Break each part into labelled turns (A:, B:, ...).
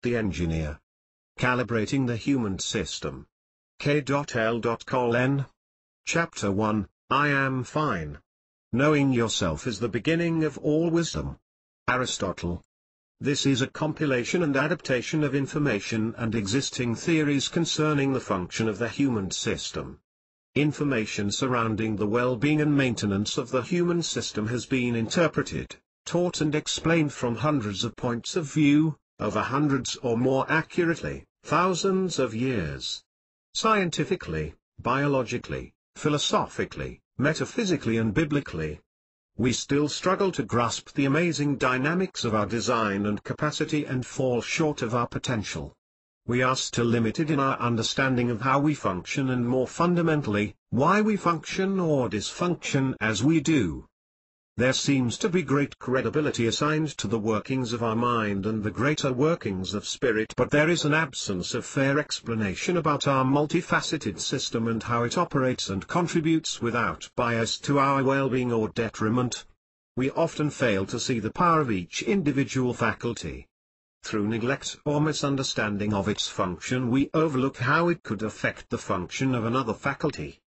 A: The Engineer. Calibrating the Human System. K.L. Chapter 1, I Am Fine. Knowing yourself is the beginning of all wisdom. Aristotle. This is a compilation and adaptation of information and existing theories concerning the function of the human system. Information surrounding the well-being and maintenance of the human system has been interpreted, taught and explained from hundreds of points of view, over hundreds or more accurately, thousands of years. Scientifically, biologically, philosophically, metaphysically and biblically. We still struggle to grasp the amazing dynamics of our design and capacity and fall short of our potential. We are still limited in our understanding of how we function and more fundamentally, why we function or dysfunction as we do. There seems to be great credibility assigned to the workings of our mind and the greater workings of spirit, but there is an absence of fair explanation about our multifaceted system and how it operates and contributes without bias to our well-being or detriment. We often fail to see the power of each individual faculty. Through neglect or misunderstanding of its function, we overlook how it could affect the function of another faculty.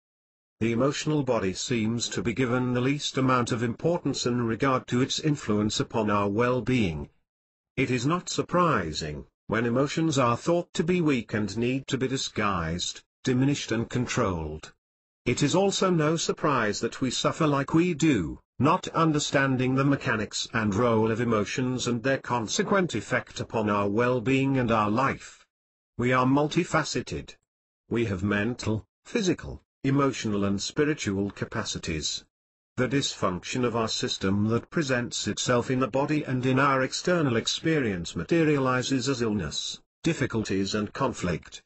A: The emotional body seems to be given the least amount of importance in regard to its influence upon our well-being. It is not surprising, when emotions are thought to be weak and need to be disguised, diminished and controlled. It is also no surprise that we suffer like we do, not understanding the mechanics and role of emotions and their consequent effect upon our well-being and our life. We are multifaceted. We have mental, physical, emotional and spiritual capacities. The dysfunction of our system that presents itself in the body and in our external experience materializes as illness, difficulties and conflict.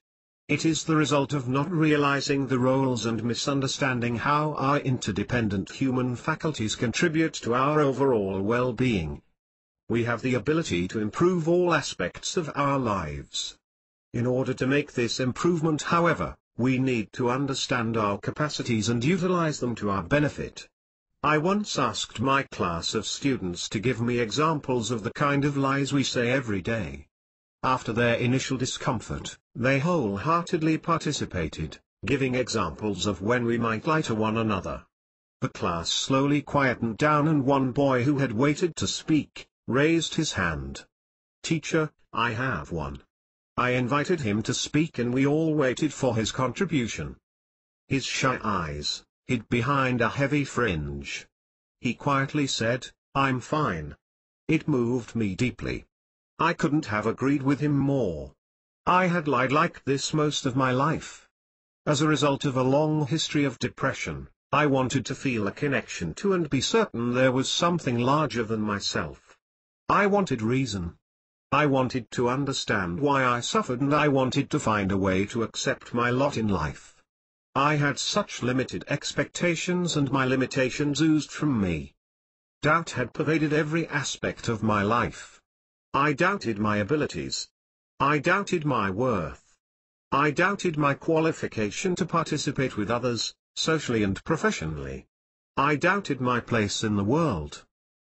A: It is the result of not realizing the roles and misunderstanding how our interdependent human faculties contribute to our overall well-being. We have the ability to improve all aspects of our lives. In order to make this improvement, however, we need to understand our capacities and utilize them to our benefit. I once asked my class of students to give me examples of the kind of lies we say every day. After their initial discomfort, they wholeheartedly participated, giving examples of when we might lie to one another. The class slowly quietened down and one boy who had waited to speak, raised his hand. "Teacher, I have one." I invited him to speak and we all waited for his contribution. His shy eyes hid behind a heavy fringe. He quietly said, "I'm fine." It moved me deeply. I couldn't have agreed with him more. I had lied like this most of my life. As a result of a long history of depression, I wanted to feel a connection to and be certain there was something larger than myself. I wanted reason. I wanted to understand why I suffered and I wanted to find a way to accept my lot in life. I had such limited expectations and my limitations oozed from me. Doubt had pervaded every aspect of my life. I doubted my abilities. I doubted my worth. I doubted my qualification to participate with others, socially and professionally. I doubted my place in the world.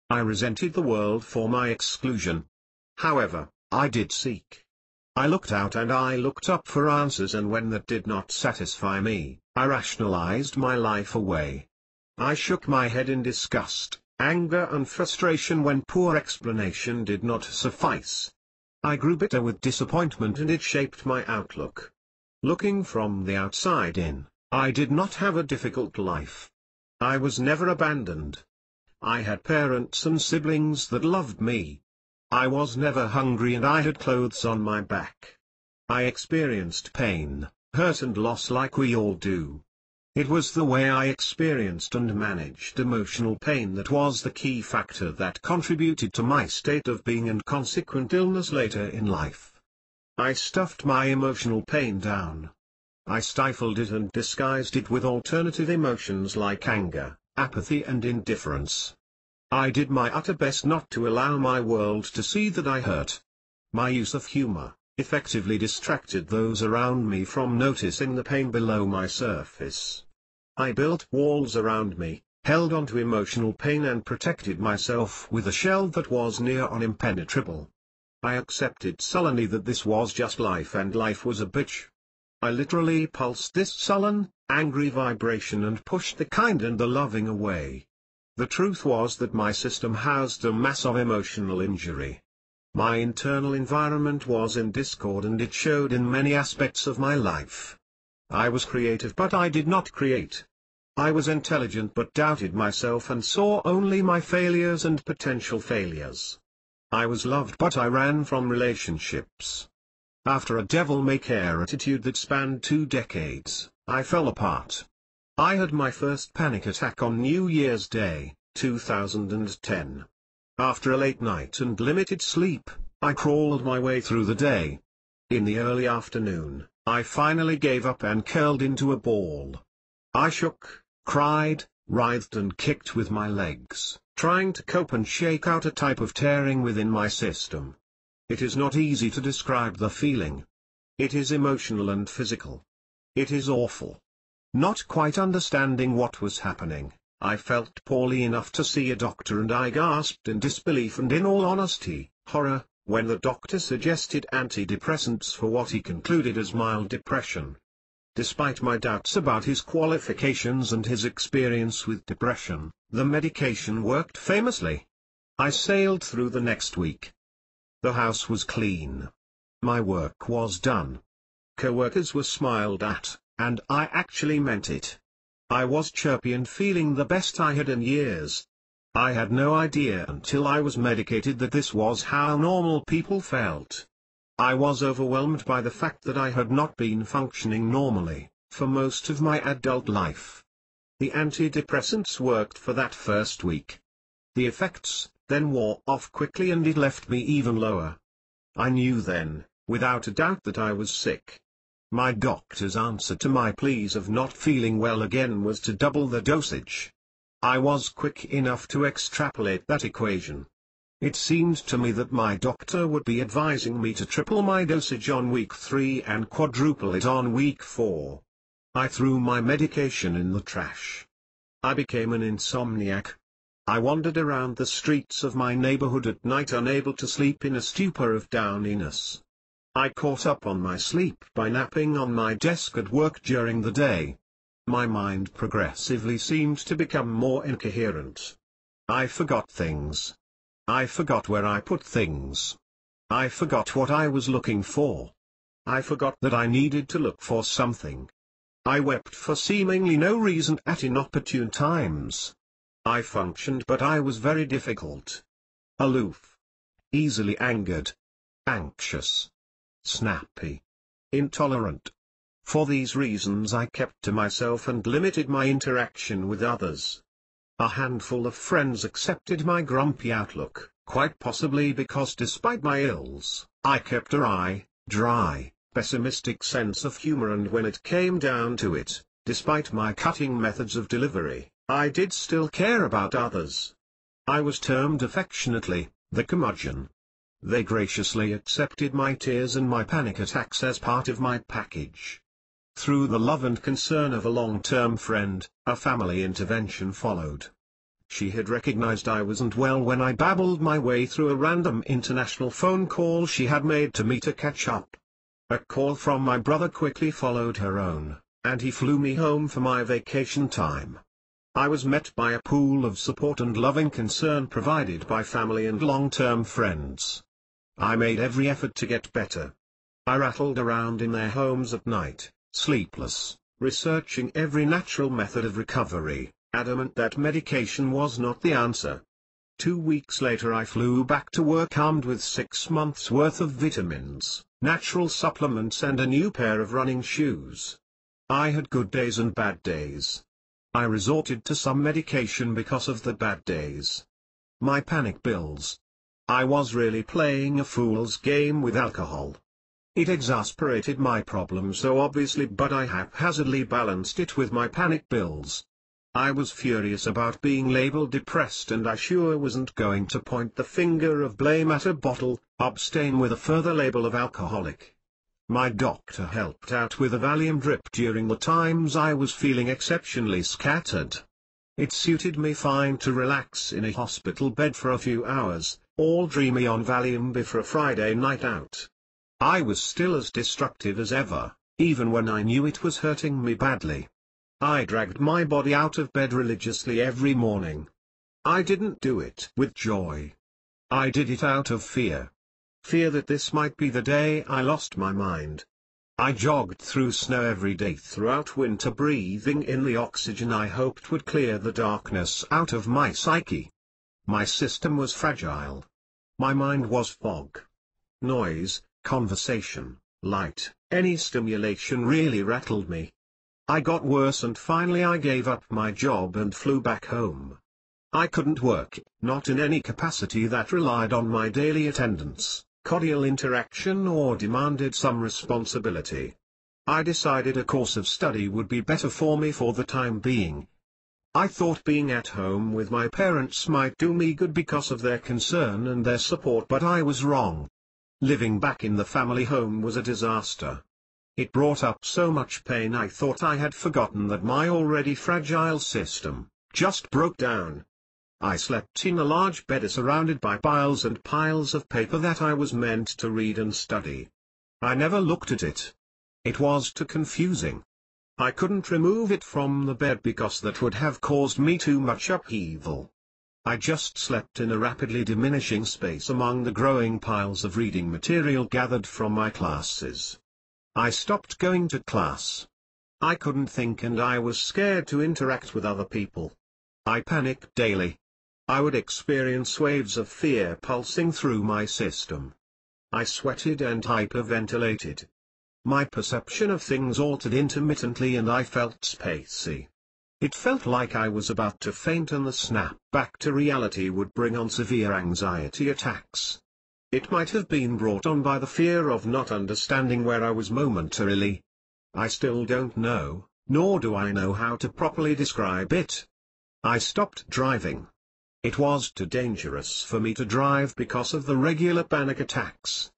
A: I resented the world for my exclusion. However, I did seek. I looked out and I looked up for answers, and when that did not satisfy me, I rationalized my life away. I shook my head in disgust, anger and frustration when poor explanation did not suffice. I grew bitter with disappointment and it shaped my outlook. Looking from the outside in, I did not have a difficult life. I was never abandoned. I had parents and siblings that loved me. I was never hungry and I had clothes on my back. I experienced pain, hurt and loss like we all do. It was the way I experienced and managed emotional pain that was the key factor that contributed to my state of being and consequent illness later in life. I stuffed my emotional pain down. I stifled it and disguised it with alternative emotions like anger, apathy and indifference. I did my utter best not to allow my world to see that I hurt. My use of humor effectively distracted those around me from noticing the pain below my surface. I built walls around me, held on to emotional pain and protected myself with a shell that was near on impenetrable. I accepted sullenly that this was just life and life was a bitch. I literally pulsed this sullen, angry vibration and pushed the kind and the loving away. The truth was that my system housed a mass of emotional injury. My internal environment was in discord and it showed in many aspects of my life. I was creative but I did not create. I was intelligent but doubted myself and saw only my failures and potential failures. I was loved but I ran from relationships. After a devil-may-care attitude that spanned 2 decades, I fell apart. I had my first panic attack on New Year's Day, 2010. After a late night and limited sleep, I crawled my way through the day. In the early afternoon, I finally gave up and curled into a ball. I shook, cried, writhed and kicked with my legs, trying to cope and shake out a type of tearing within my system. It is not easy to describe the feeling. It is emotional and physical. It is awful. Not quite understanding what was happening, I felt poorly enough to see a doctor and I gasped in disbelief and in all honesty, horror, when the doctor suggested antidepressants for what he concluded as mild depression. Despite my doubts about his qualifications and his experience with depression, the medication worked famously. I sailed through the next week. The house was clean. My work was done. Co-workers were smiled at, and I actually meant it. I was chirpy and feeling the best I had in years. I had no idea until I was medicated that this was how normal people felt. I was overwhelmed by the fact that I had not been functioning normally, for most of my adult life. The antidepressants worked for that first week. The effects, then wore off quickly and it left me even lower. I knew then, without a doubt that I was sick. My doctor's answer to my pleas of not feeling well again was to double the dosage. I was quick enough to extrapolate that equation. It seemed to me that my doctor would be advising me to triple my dosage on week 3 and quadruple it on week 4. I threw my medication in the trash. I became an insomniac. I wandered around the streets of my neighborhood at night unable to sleep in a stupor of downiness. I caught up on my sleep by napping on my desk at work during the day. My mind progressively seemed to become more incoherent. I forgot things. I forgot where I put things. I forgot what I was looking for. I forgot that I needed to look for something. I wept for seemingly no reason at inopportune times. I functioned but I was very difficult. Aloof. Easily angered. Anxious. Snappy. Intolerant. For these reasons I kept to myself and limited my interaction with others. A handful of friends accepted my grumpy outlook, quite possibly because despite my ills, I kept a dry, pessimistic sense of humor, and when it came down to it, despite my cutting methods of delivery, I did still care about others. I was termed affectionately, the curmudgeon. They graciously accepted my tears and my panic attacks as part of my package. Through the love and concern of a long-term friend, a family intervention followed. She had recognized I wasn't well when I babbled my way through a random international phone call she had made to me to catch up. A call from my brother quickly followed her own, and he flew me home for my vacation time. I was met by a pool of support and loving concern provided by family and long-term friends. I made every effort to get better. I rattled around in their homes at night, sleepless, researching every natural method of recovery, adamant that medication was not the answer. 2 weeks later I flew back to work armed with 6 months' worth of vitamins, natural supplements and a new pair of running shoes. I had good days and bad days. I resorted to some medication because of the bad days. My panic bills. I was really playing a fool's game with alcohol. It exasperated my problem so obviously, but I haphazardly balanced it with my panic bills. I was furious about being labeled depressed, and I sure wasn't going to point the finger of blame at a bottle, abstain with a further label of alcoholic. My doctor helped out with a Valium drip during the times I was feeling exceptionally scattered. It suited me fine to relax in a hospital bed for a few hours, all dreamy on Valium before a Friday night out. I was still as destructive as ever, even when I knew it was hurting me badly. I dragged my body out of bed religiously every morning. I didn't do it with joy. I did it out of fear. Fear that this might be the day I lost my mind. I jogged through snow every day throughout winter, breathing in the oxygen I hoped would clear the darkness out of my psyche. My system was fragile. My mind was fog. Noise, conversation, light, any stimulation really rattled me. I got worse and finally I gave up my job and flew back home. I couldn't work, not in any capacity that relied on my daily attendance, cordial interaction or demanded some responsibility. I decided a course of study would be better for me for the time being. I thought being at home with my parents might do me good because of their concern and their support, but I was wrong. Living back in the family home was a disaster. It brought up so much pain I thought I had forgotten that my already fragile system just broke down. I slept in a large bed surrounded by piles and piles of paper that I was meant to read and study. I never looked at it. It was too confusing. I couldn't remove it from the bed because that would have caused me too much upheaval. I just slept in a rapidly diminishing space among the growing piles of reading material gathered from my classes. I stopped going to class. I couldn't think and I was scared to interact with other people. I panicked daily. I would experience waves of fear pulsing through my system. I sweated and hyperventilated. My perception of things altered intermittently and I felt spacey. It felt like I was about to faint and the snap back to reality would bring on severe anxiety attacks. It might have been brought on by the fear of not understanding where I was momentarily. I still don't know, nor do I know how to properly describe it. I stopped driving. It was too dangerous for me to drive because of the regular panic attacks.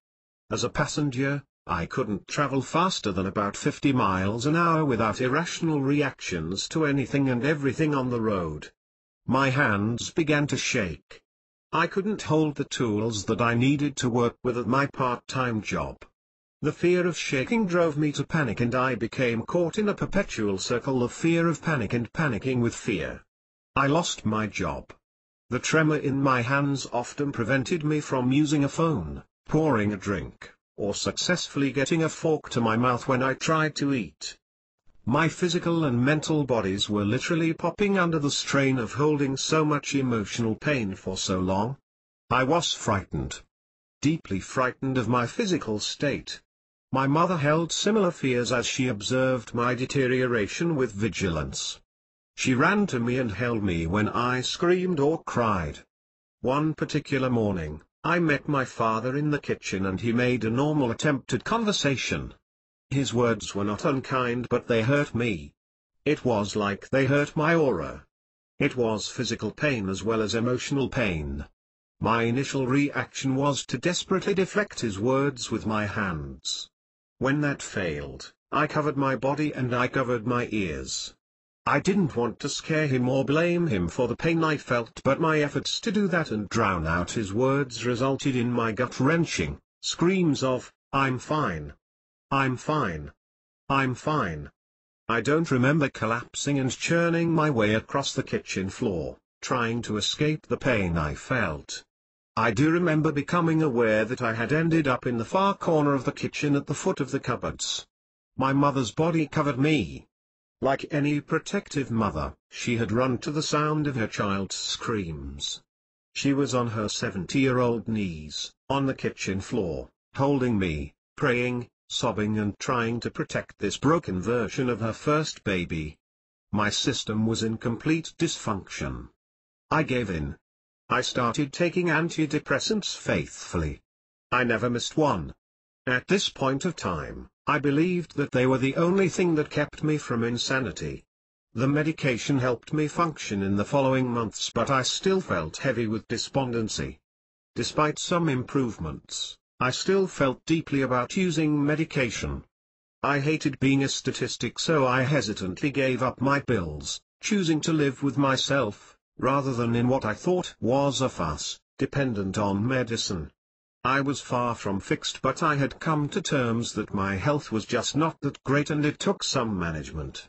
A: As a passenger, I couldn't travel faster than about 50 miles an hour without irrational reactions to anything and everything on the road. My hands began to shake. I couldn't hold the tools that I needed to work with at my part-time job. The fear of shaking drove me to panic and I became caught in a perpetual circle of fear of panic and panicking with fear. I lost my job. The tremor in my hands often prevented me from using a phone, pouring a drink, or successfully getting a fork to my mouth when I tried to eat. My physical and mental bodies were literally popping under the strain of holding so much emotional pain for so long. I was frightened. Deeply frightened of my physical state. My mother held similar fears as she observed my deterioration with vigilance. She ran to me and held me when I screamed or cried. One particular morning, I met my father in the kitchen and he made a normal attempt at conversation. His words were not unkind but they hurt me. It was like they hurt my aura. It was physical pain as well as emotional pain. My initial reaction was to desperately deflect his words with my hands. When that failed, I covered my body and I covered my ears. I didn't want to scare him or blame him for the pain I felt, but my efforts to do that and drown out his words resulted in my gut-wrenching screams of, "I'm fine. I'm fine. I'm fine." I don't remember collapsing and churning my way across the kitchen floor, trying to escape the pain I felt. I do remember becoming aware that I had ended up in the far corner of the kitchen at the foot of the cupboards. My mother's body covered me. Like any protective mother, she had run to the sound of her child's screams. She was on her 70-year-old knees, on the kitchen floor, holding me, praying, sobbing and trying to protect this broken version of her first baby. My system was in complete dysfunction. I gave in. I started taking antidepressants faithfully. I never missed one. At this point of time, I believed that they were the only thing that kept me from insanity. The medication helped me function in the following months, but I still felt heavy with despondency. Despite some improvements, I still felt deeply about using medication. I hated being a statistic, so I hesitantly gave up my pills, choosing to live with myself, rather than in what I thought was a dependent on medicine. I was far from fixed, but I had come to terms that my health was just not that great and it took some management.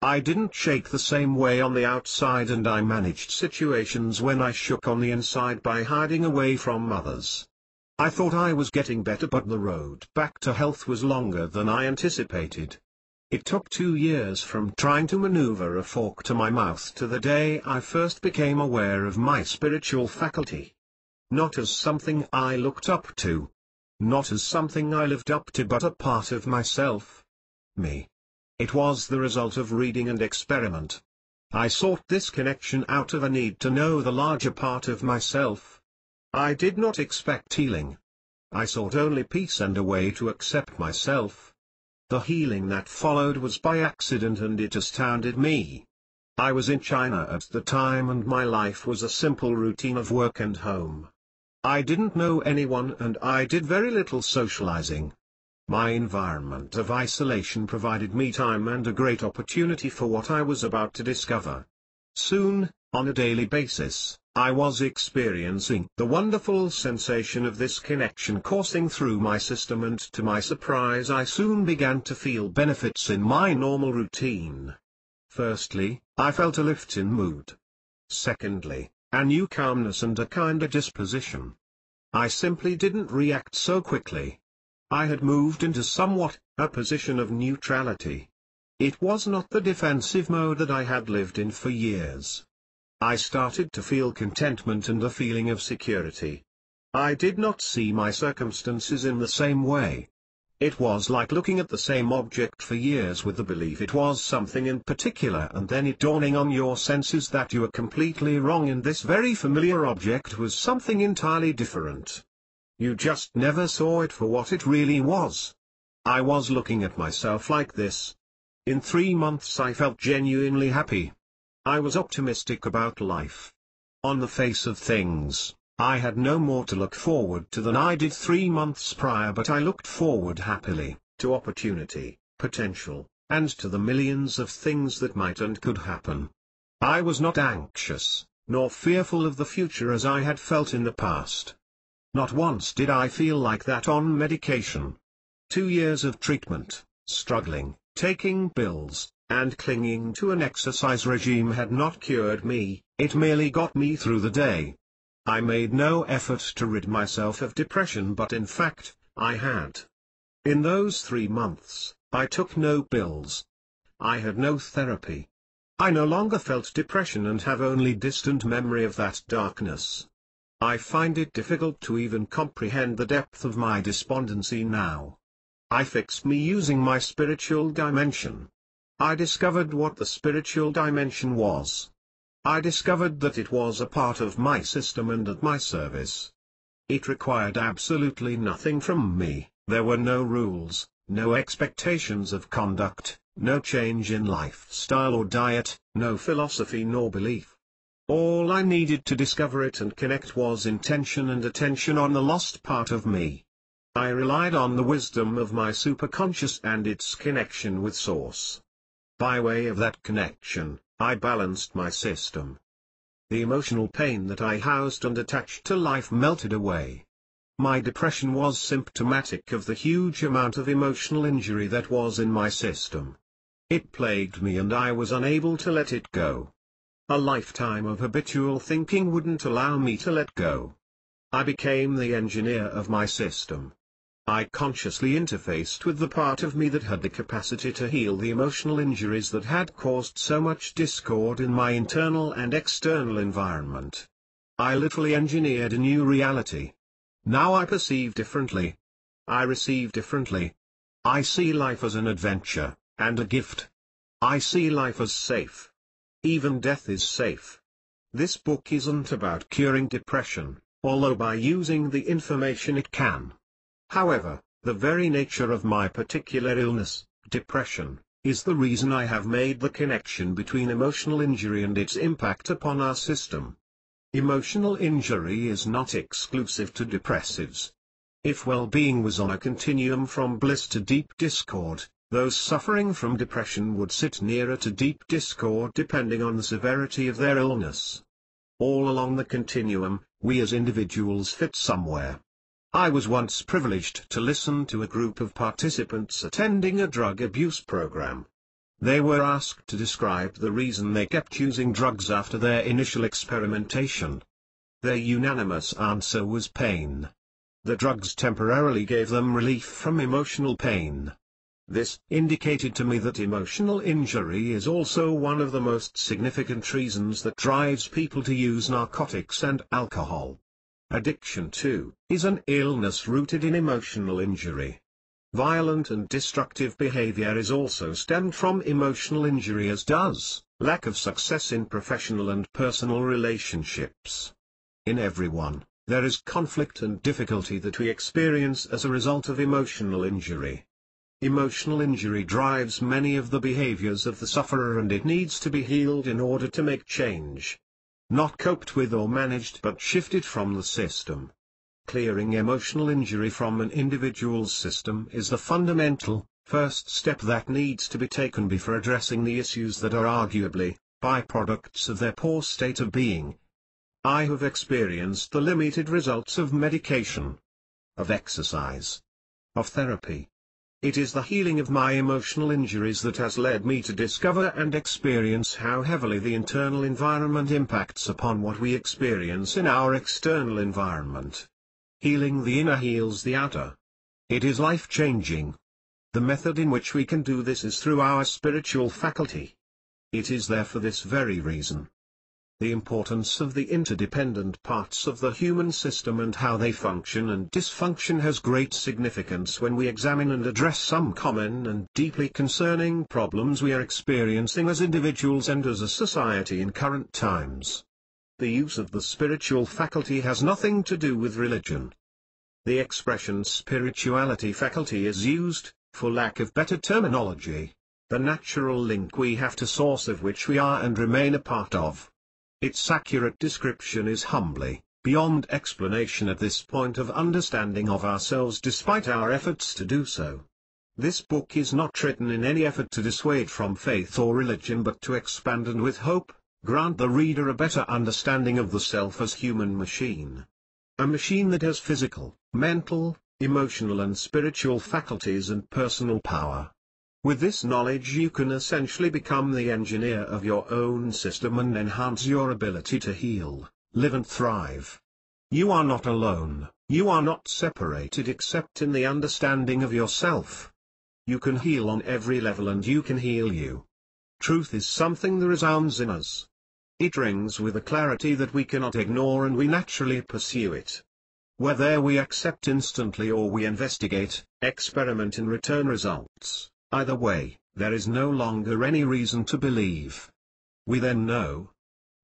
A: I didn't shake the same way on the outside, and I managed situations when I shook on the inside by hiding away from others. I thought I was getting better, but the road back to health was longer than I anticipated. It took 2 years from trying to maneuver a fork to my mouth to the day I first became aware of my spiritual faculty. Not as something I looked up to. Not as something I lived up to, but a part of myself. Me. It was the result of reading and experiment. I sought this connection out of a need to know the larger part of myself. I did not expect healing. I sought only peace and a way to accept myself. The healing that followed was by accident, and it astounded me. I was in China at the time, and my life was a simple routine of work and home. I didn't know anyone, and I did very little socializing. My environment of isolation provided me time and a great opportunity for what I was about to discover. Soon, on a daily basis, I was experiencing the wonderful sensation of this connection coursing through my system, and to my surprise I soon began to feel benefits in my normal routine. Firstly, I felt a lift in mood. Secondly, a new calmness and a kinder disposition. I simply didn't react so quickly. I had moved into somewhat a position of neutrality. It was not the defensive mode that I had lived in for years. I started to feel contentment and a feeling of security. I did not see my circumstances in the same way. It was like looking at the same object for years with the belief it was something in particular, and then it dawning on your senses that you were completely wrong and this very familiar object was something entirely different. You just never saw it for what it really was. I was looking at myself like this. In 3 months I felt genuinely happy. I was optimistic about life. On the face of things, I had no more to look forward to than I did 3 months prior, but I looked forward happily to opportunity, potential, and to the millions of things that might and could happen. I was not anxious, nor fearful of the future as I had felt in the past. Not once did I feel like that on medication. 2 years of treatment, struggling, taking pills, and clinging to an exercise regime had not cured me, it merely got me through the day. I made no effort to rid myself of depression, but in fact, I had. In those 3 months, I took no pills. I had no therapy. I no longer felt depression and have only distant memory of that darkness. I find it difficult to even comprehend the depth of my despondency now. I fixed me using my spiritual dimension. I discovered what the spiritual dimension was. I discovered that it was a part of my system and at my service. It required absolutely nothing from me. There were no rules, no expectations of conduct, no change in lifestyle or diet, no philosophy nor belief. All I needed to discover it and connect was intention and attention on the lost part of me. I relied on the wisdom of my superconscious and its connection with Source. By way of that connection, I balanced my system. The emotional pain that I housed and attached to life melted away. My depression was symptomatic of the huge amount of emotional injury that was in my system. It plagued me and I was unable to let it go. A lifetime of habitual thinking wouldn't allow me to let go. I became the engineer of my system. I consciously interfaced with the part of me that had the capacity to heal the emotional injuries that had caused so much discord in my internal and external environment. I literally engineered a new reality. Now I perceive differently. I receive differently. I see life as an adventure, and a gift. I see life as safe. Even death is safe. This book isn't about curing depression, although by using the information it can. However, the very nature of my particular illness, depression, is the reason I have made the connection between emotional injury and its impact upon our system. Emotional injury is not exclusive to depressives. If well-being was on a continuum from bliss to deep discord, those suffering from depression would sit nearer to deep discord depending on the severity of their illness. All along the continuum, We as individuals fit somewhere. I was once privileged to listen to a group of participants attending a drug abuse program. They were asked to describe the reason they kept using drugs after their initial experimentation. Their unanimous answer was pain. The drugs temporarily gave them relief from emotional pain. This indicated to me that emotional injury is also one of the most significant reasons that drives people to use narcotics and alcohol. Addiction, too, is an illness rooted in emotional injury. Violent and destructive behavior is also stemmed from emotional injury, as does lack of success in professional and personal relationships. In everyone, there is conflict and difficulty that we experience as a result of emotional injury. Emotional injury drives many of the behaviors of the sufferer, and it needs to be healed in order to make change. Not coped with or managed, but shifted from the system. Clearing emotional injury from an individual's system is the fundamental, first step that needs to be taken before addressing the issues that are arguably byproducts of their poor state of being. I have experienced the limited results of medication, of exercise, of therapy. It is the healing of my emotional injuries that has led me to discover and experience how heavily the internal environment impacts upon what we experience in our external environment. Healing the inner heals the outer. It is life-changing. The method in which we can do this is through our spiritual faculty. It is there for this very reason. The importance of the interdependent parts of the human system and how they function and dysfunction has great significance when we examine and address some common and deeply concerning problems we are experiencing as individuals and as a society in current times. The use of the spiritual faculty has nothing to do with religion. The expression spirituality faculty is used, for lack of better terminology, the natural link we have to source of which we are and remain a part of. Its accurate description is humbly, beyond explanation at this point of understanding of ourselves despite our efforts to do so. This book is not written in any effort to dissuade from faith or religion, but to expand and with hope, grant the reader a better understanding of the self as human machine. A machine that has physical, mental, emotional and spiritual faculties and personal power. With this knowledge you can essentially become the engineer of your own system and enhance your ability to heal, live and thrive. You are not alone, you are not separated except in the understanding of yourself. You can heal on every level and you can heal you. Truth is something that resounds in us. It rings with a clarity that we cannot ignore and we naturally pursue it. Whether we accept instantly or we investigate, experiment and return results. Either way, there is no longer any reason to believe. We then know.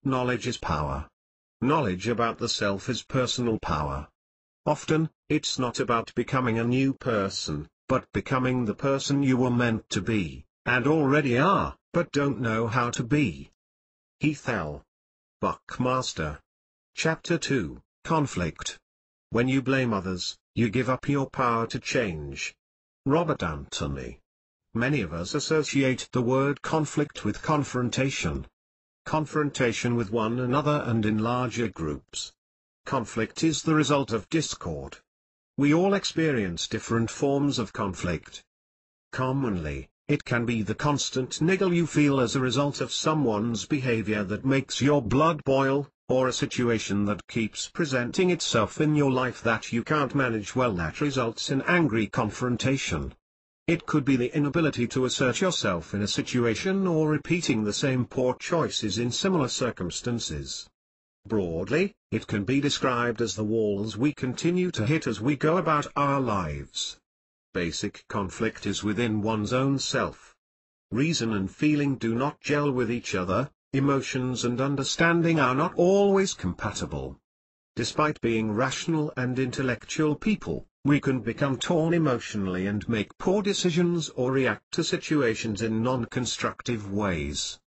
A: Knowledge is power. Knowledge about the self is personal power. Often, it's not about becoming a new person, but becoming the person you were meant to be, and already are, but don't know how to be. Heath L. Buckmaster. Chapter 2, Conflict. When you blame others, you give up your power to change. Robert Anthony. Many of us associate the word conflict with confrontation. Confrontation with one another and in larger groups. Conflict is the result of discord. We all experience different forms of conflict. Commonly, it can be the constant niggle you feel as a result of someone's behavior that makes your blood boil, or a situation that keeps presenting itself in your life that you can't manage well that results in angry confrontation. It could be the inability to assert yourself in a situation or repeating the same poor choices in similar circumstances. Broadly, it can be described as the walls we continue to hit as we go about our lives. Basic conflict is within one's own self. Reason and feeling do not gel with each other, emotions and understanding are not always compatible. Despite being rational and intellectual people, we can become torn emotionally and make poor decisions or react to situations in non-constructive ways.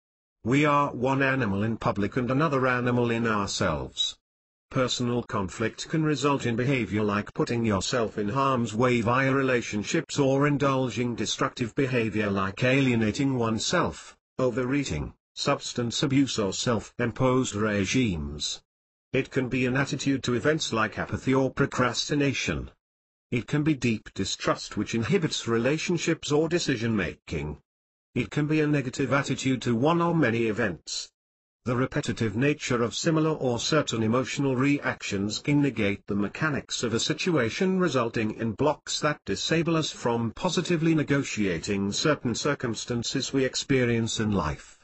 A: We are one animal in public and another animal in ourselves. Personal conflict can result in behavior like putting yourself in harm's way via relationships or indulging destructive behavior like alienating oneself, overeating, substance abuse or self-imposed regimes. It can be an attitude to events like apathy or procrastination. It can be deep distrust which inhibits relationships or decision-making. It can be a negative attitude to one or many events. The repetitive nature of similar or certain emotional reactions can negate the mechanics of a situation, resulting in blocks that disable us from positively negotiating certain circumstances we experience in life.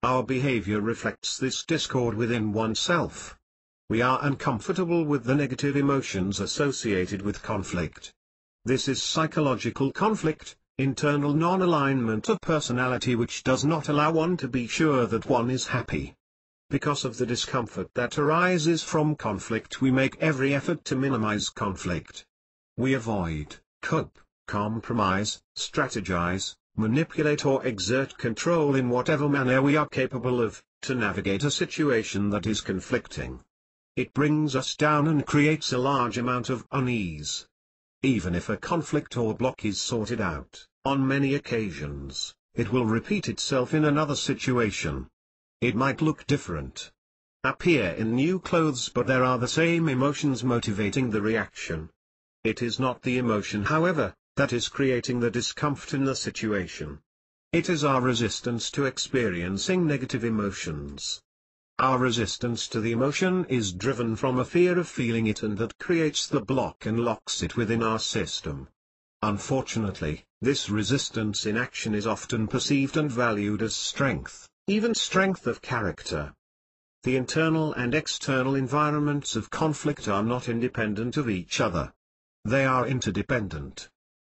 A: Our behavior reflects this discord within oneself. We are uncomfortable with the negative emotions associated with conflict. This is psychological conflict, internal non-alignment of personality which does not allow one to be sure that one is happy. Because of the discomfort that arises from conflict, we make every effort to minimize conflict. We avoid, cope, compromise, strategize, manipulate or exert control in whatever manner we are capable of, to navigate a situation that is conflicting. It brings us down and creates a large amount of unease. Even if a conflict or block is sorted out, on many occasions, it will repeat itself in another situation. It might look different, appear in new clothes, but there are the same emotions motivating the reaction. It is not the emotion, however, that is creating the discomfort in the situation. It is our resistance to experiencing negative emotions. Our resistance to the emotion is driven from a fear of feeling it, and that creates the block and locks it within our system. Unfortunately, this resistance in action is often perceived and valued as strength, even strength of character. The internal and external environments of conflict are not independent of each other. They are interdependent.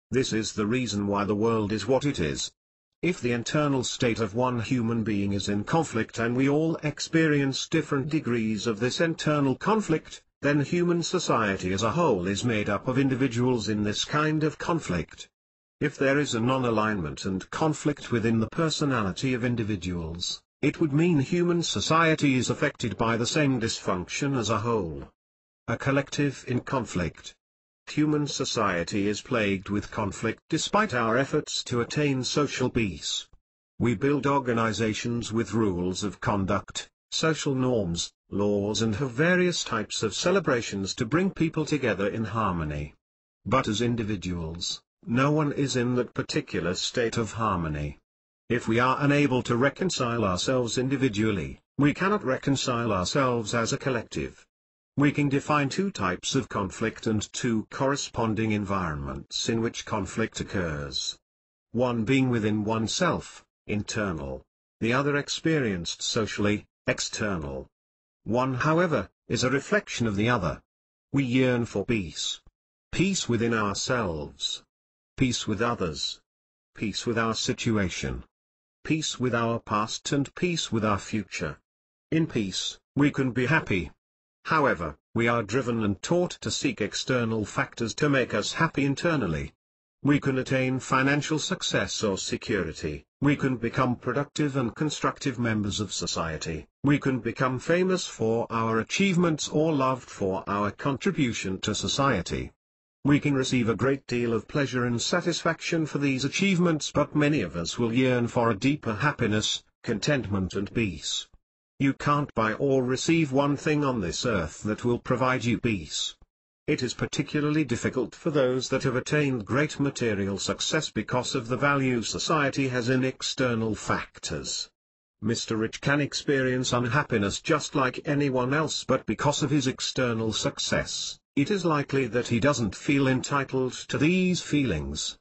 A: This is the reason why the world is what it is. If the internal state of one human being is in conflict and we all experience different degrees of this internal conflict, then human society as a whole is made up of individuals in this kind of conflict. If there is a non-alignment and conflict within the personality of individuals, it would mean human society is affected by the same dysfunction as a whole. A collective in conflict. Human society is plagued with conflict despite our efforts to attain social peace. We build organizations with rules of conduct, social norms, laws, and have various types of celebrations to bring people together in harmony. But as individuals, no one is in that particular state of harmony. If we are unable to reconcile ourselves individually, we cannot reconcile ourselves as a collective. We can define two types of conflict and two corresponding environments in which conflict occurs. One being within oneself, internal; the other experienced socially, external. One, however, is a reflection of the other. We yearn for peace. Peace within ourselves. Peace with others. Peace with our situation. Peace with our past and peace with our future. In peace, we can be happy. However, we are driven and taught to seek external factors to make us happy internally. We can attain financial success or security, we can become productive and constructive members of society, we can become famous for our achievements or loved for our contribution to society. We can receive a great deal of pleasure and satisfaction for these achievements, but many of us will yearn for a deeper happiness, contentment and peace. You can't buy or receive one thing on this earth that will provide you peace. It is particularly difficult for those that have attained great material success because of the value society has in external factors. Mr. Rich can experience unhappiness just like anyone else, but because of his external success, it is likely that he doesn't feel entitled to these feelings.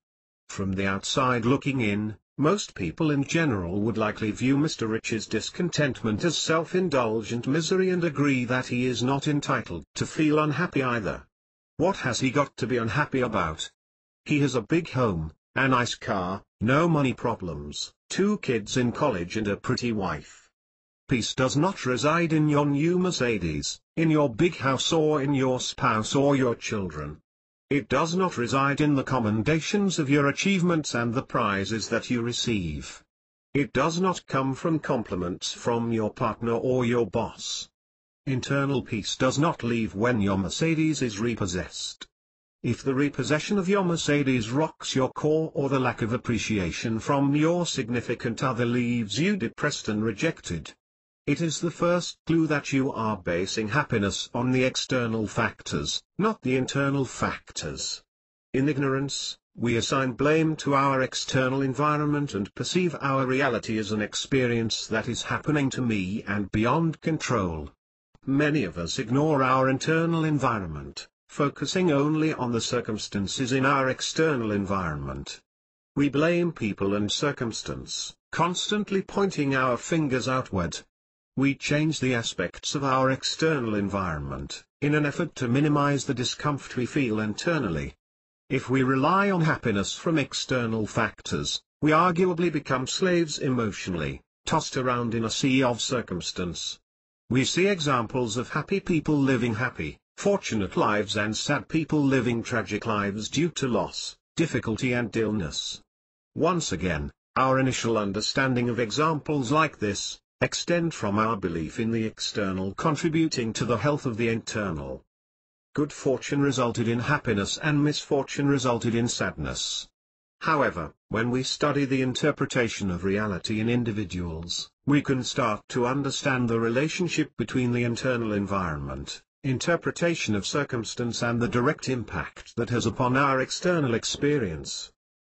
A: From the outside looking in, most people in general would likely view Mr. Rich's discontentment as self-indulgent misery and agree that he is not entitled to feel unhappy either. What has he got to be unhappy about? He has a big home, a nice car, no money problems, 2 kids in college and a pretty wife. Peace does not reside in your new Mercedes, in your big house or in your spouse or your children. It does not reside in the commendations of your achievements and the prizes that you receive. It does not come from compliments from your partner or your boss. Internal peace does not leave when your Mercedes is repossessed. If the repossession of your Mercedes rocks your core, or the lack of appreciation from your significant other leaves you depressed and rejected, It is the first clue that you are basing happiness on the external factors, not the internal factors. In ignorance, we assign blame to our external environment and perceive our reality as an experience that is happening to me and beyond control. Many of us ignore our internal environment, focusing only on the circumstances in our external environment. We blame people and circumstance, constantly pointing our fingers outward. We change the aspects of our external environment, in an effort to minimize the discomfort we feel internally. If we rely on happiness from external factors, we arguably become slaves emotionally, tossed around in a sea of circumstance. We see examples of happy people living happy, fortunate lives and sad people living tragic lives due to loss, difficulty and illness. Once again, our initial understanding of examples like this extend from our belief in the external contributing to the health of the internal. Good fortune resulted in happiness and misfortune resulted in sadness. However, when we study the interpretation of reality in individuals, we can start to understand the relationship between the internal environment, interpretation of circumstance and the direct impact that has upon our external experience.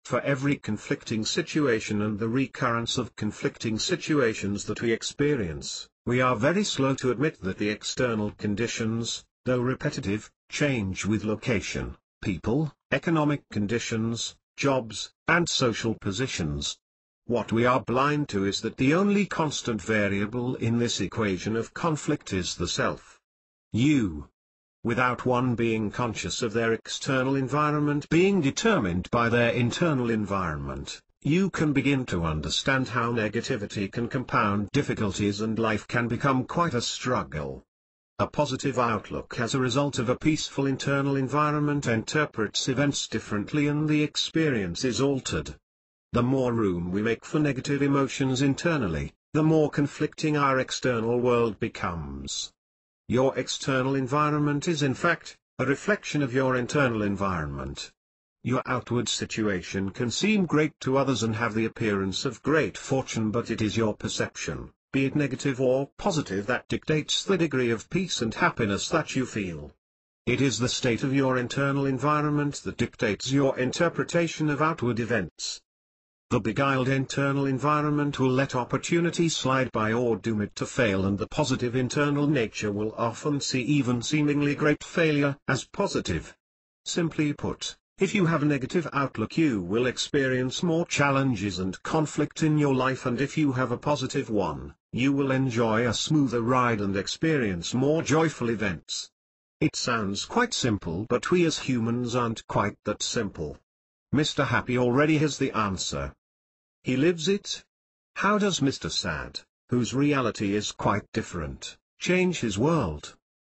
A: For every conflicting situation and the recurrence of conflicting situations that we experience, we are very slow to admit that the external conditions, though repetitive, change with location, people, economic conditions, jobs, and social positions. What we are blind to is that the only constant variable in this equation of conflict is the self. You. Without one being conscious of their external environment being determined by their internal environment, you can begin to understand how negativity can compound difficulties and life can become quite a struggle. A positive outlook as a result of a peaceful internal environment interprets events differently and the experience is altered. The more room we make for negative emotions internally, the more conflicting our external world becomes. Your external environment is in fact a reflection of your internal environment. Your outward situation can seem great to others and have the appearance of great fortune, but it is your perception, be it negative or positive, that dictates the degree of peace and happiness that you feel. It is the state of your internal environment that dictates your interpretation of outward events. The beguiled internal environment will let opportunity slide by or doom it to fail, and the positive internal nature will often see even seemingly great failure as positive. Simply put, if you have a negative outlook you will experience more challenges and conflict in your life, and if you have a positive one, you will enjoy a smoother ride and experience more joyful events. It sounds quite simple, but we as humans aren't quite that simple. Mr. Happy already has the answer. He lives it. How does Mr. Sad, whose reality is quite different, change his world?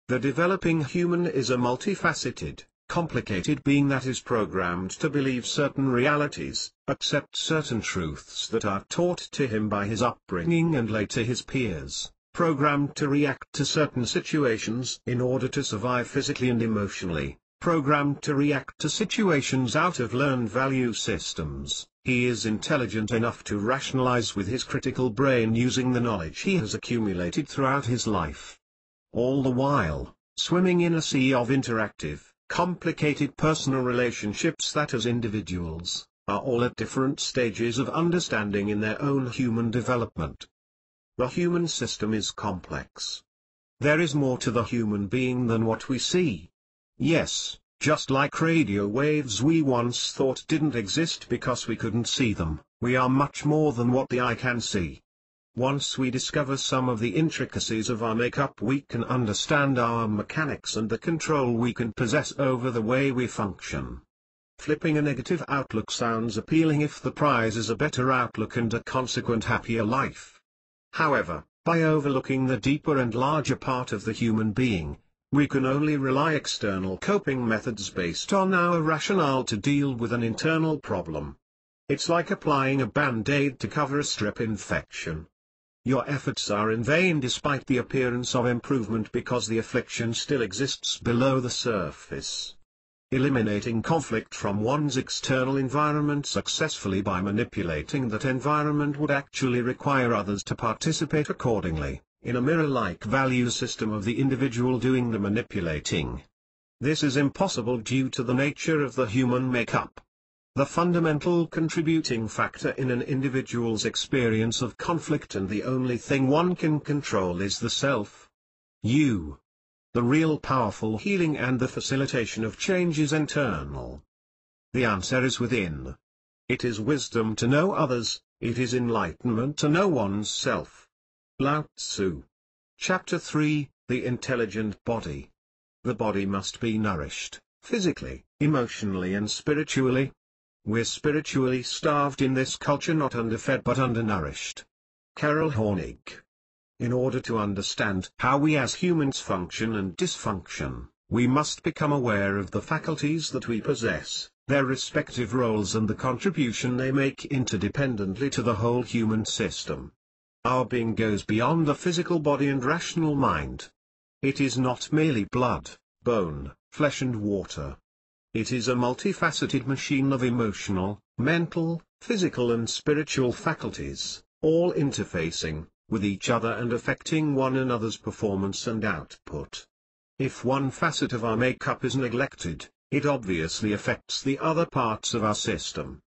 A: The developing human is a multifaceted, complicated being that is programmed to believe certain realities, accept certain truths that are taught to him by his upbringing and later his peers, programmed to react to certain situations in order to survive physically and emotionally, programmed to react to situations out of learned value systems. He is intelligent enough to rationalize with his critical brain using the knowledge he has accumulated throughout his life. All the while, swimming in a sea of interactive, complicated personal relationships that as individuals, are all at different stages of understanding in their own human development. The human system is complex. There is more to the human being than what we see. Yes. Just like radio waves we once thought didn't exist because we couldn't see them, we are much more than what the eye can see. Once we discover some of the intricacies of our makeup we can understand our mechanics and the control we can possess over the way we function. Flipping a negative outlook sounds appealing if the prize is a better outlook and a consequent happier life. However, by overlooking the deeper and larger part of the human being, we can only rely external coping methods based on our rationale to deal with an internal problem. It's like applying a band-aid to cover a strep infection. Your efforts are in vain despite the appearance of improvement because the affliction still exists below the surface. Eliminating conflict from one's external environment successfully by manipulating that environment would actually require others to participate accordingly, in a mirror-like value system of the individual doing the manipulating. This is impossible due to the nature of the human makeup. The fundamental contributing factor in an individual's experience of conflict and the only thing one can control is the self. You. The real powerful healing and the facilitation of change is internal. The answer is within. It is wisdom to know others, it is enlightenment to know one's self. Lao Tzu. Chapter 3, The Intelligent Body. The body must be nourished, physically, emotionally and spiritually. We're spiritually starved in this culture, not underfed but undernourished. Carol Hornig. In order to understand how we as humans function and dysfunction, we must become aware of the faculties that we possess, their respective roles and the contribution they make interdependently to the whole human system. Our being goes beyond the physical body and rational mind. It is not merely blood, bone, flesh and water. It is a multifaceted machine of emotional, mental, physical and spiritual faculties, all interfacing with each other and affecting one another's performance and output. If one facet of our makeup is neglected, it obviously affects the other parts of our system.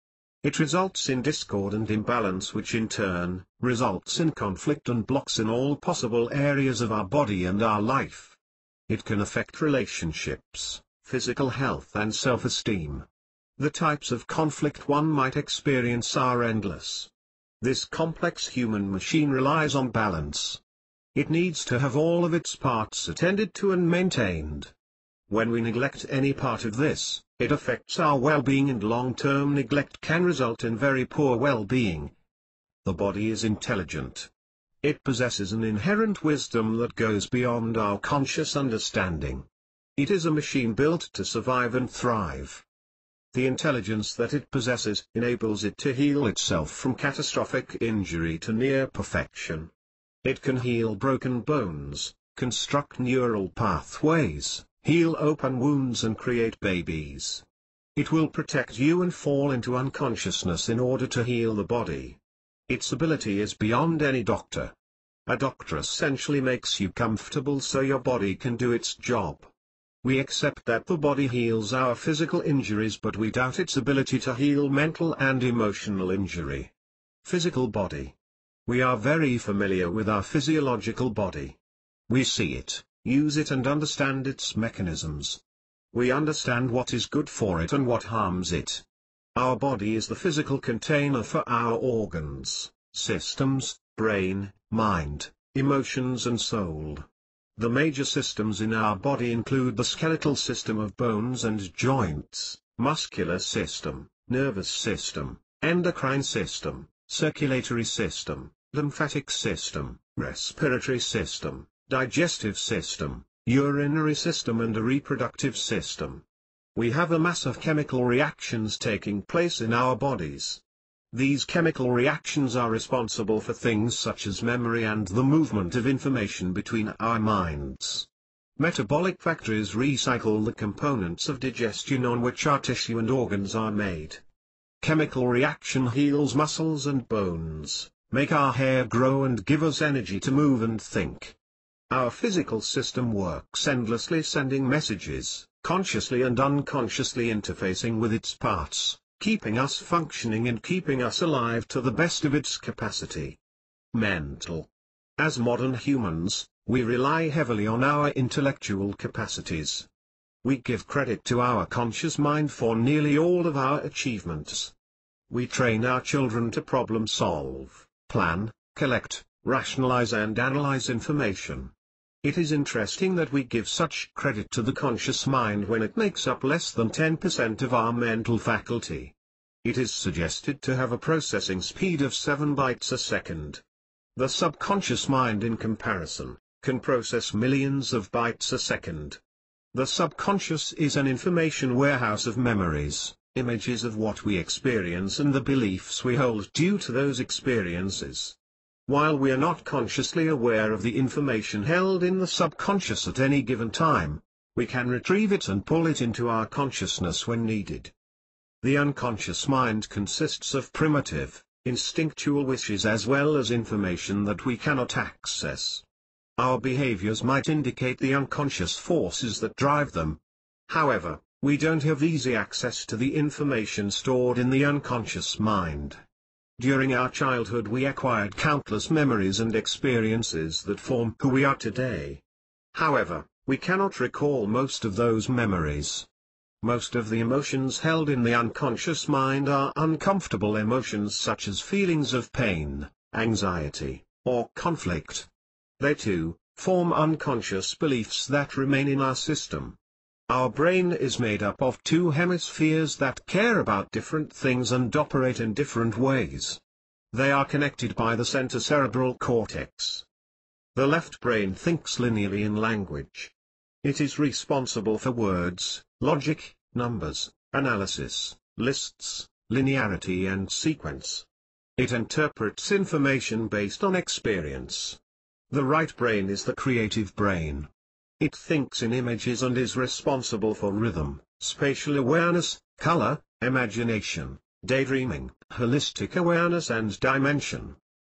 A: It results in discord and imbalance, which in turn results in conflict and blocks in all possible areas of our body and our life. It can affect relationships, physical health and self-esteem. The types of conflict one might experience are endless. This complex human machine relies on balance. It needs to have all of its parts attended to and maintained. When we neglect any part of this, it affects our well-being, and long-term neglect can result in very poor well-being. The body is intelligent. It possesses an inherent wisdom that goes beyond our conscious understanding. It is a machine built to survive and thrive. The intelligence that it possesses enables it to heal itself from catastrophic injury to near perfection. It can heal broken bones, construct neural pathways, heal open wounds and create babies. It will protect you and fall into unconsciousness in order to heal the body. Its ability is beyond any doctor. A doctor essentially makes you comfortable so your body can do its job. We accept that the body heals our physical injuries, but we doubt its ability to heal mental and emotional injury. Physical body. We are very familiar with our physiological body. We see it, use it and understand its mechanisms. We understand what is good for it and what harms it. Our body is the physical container for our organs, systems, brain, mind, emotions and soul. The major systems in our body include the skeletal system of bones and joints, muscular system, nervous system, endocrine system, circulatory system, lymphatic system, respiratory system, digestive system, urinary system and a reproductive system. We have a mass of chemical reactions taking place in our bodies. These chemical reactions are responsible for things such as memory and the movement of information between our minds. Metabolic factories recycle the components of digestion on which our tissue and organs are made. Chemical reaction heals muscles and bones, make our hair grow and give us energy to move and think. Our physical system works endlessly, sending messages, consciously and unconsciously interfacing with its parts, keeping us functioning and keeping us alive to the best of its capacity. Mental. As modern humans, we rely heavily on our intellectual capacities. We give credit to our conscious mind for nearly all of our achievements. We train our children to problem solve, plan, collect, rationalize and analyze information. It is interesting that we give such credit to the conscious mind when it makes up less than 10% of our mental faculty. It is suggested to have a processing speed of 7 bytes a second. The subconscious mind, in comparison, can process millions of bytes a second. The subconscious is an information warehouse of memories, images of what we experience and the beliefs we hold due to those experiences. While we are not consciously aware of the information held in the subconscious at any given time, we can retrieve it and pull it into our consciousness when needed. The unconscious mind consists of primitive, instinctual wishes as well as information that we cannot access. Our behaviors might indicate the unconscious forces that drive them. However, we don't have easy access to the information stored in the unconscious mind. During our childhood we acquired countless memories and experiences that form who we are today. However, we cannot recall most of those memories. Most of the emotions held in the unconscious mind are uncomfortable emotions such as feelings of pain, anxiety, or conflict. They too form unconscious beliefs that remain in our system. Our brain is made up of two hemispheres that care about different things and operate in different ways. They are connected by the center cerebral cortex. The left brain thinks linearly in language. It is responsible for words, logic, numbers, analysis, lists, linearity and sequence. It interprets information based on experience. The right brain is the creative brain. It thinks in images and is responsible for rhythm, spatial awareness, color, imagination, daydreaming, holistic awareness and dimension.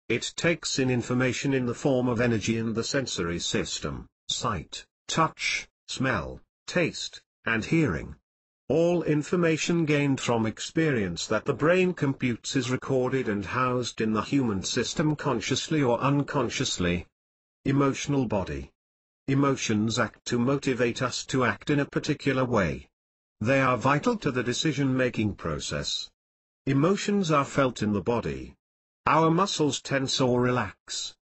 A: It takes in information in the form of energy in the sensory system, sight, touch, smell, taste, and hearing. All information gained from experience that the brain computes is recorded and housed in the human system consciously or unconsciously. Emotional body. Emotions act to motivate us to act in a particular way. They are vital to the decision-making process. Emotions are felt in the body. Our muscles tense or relax.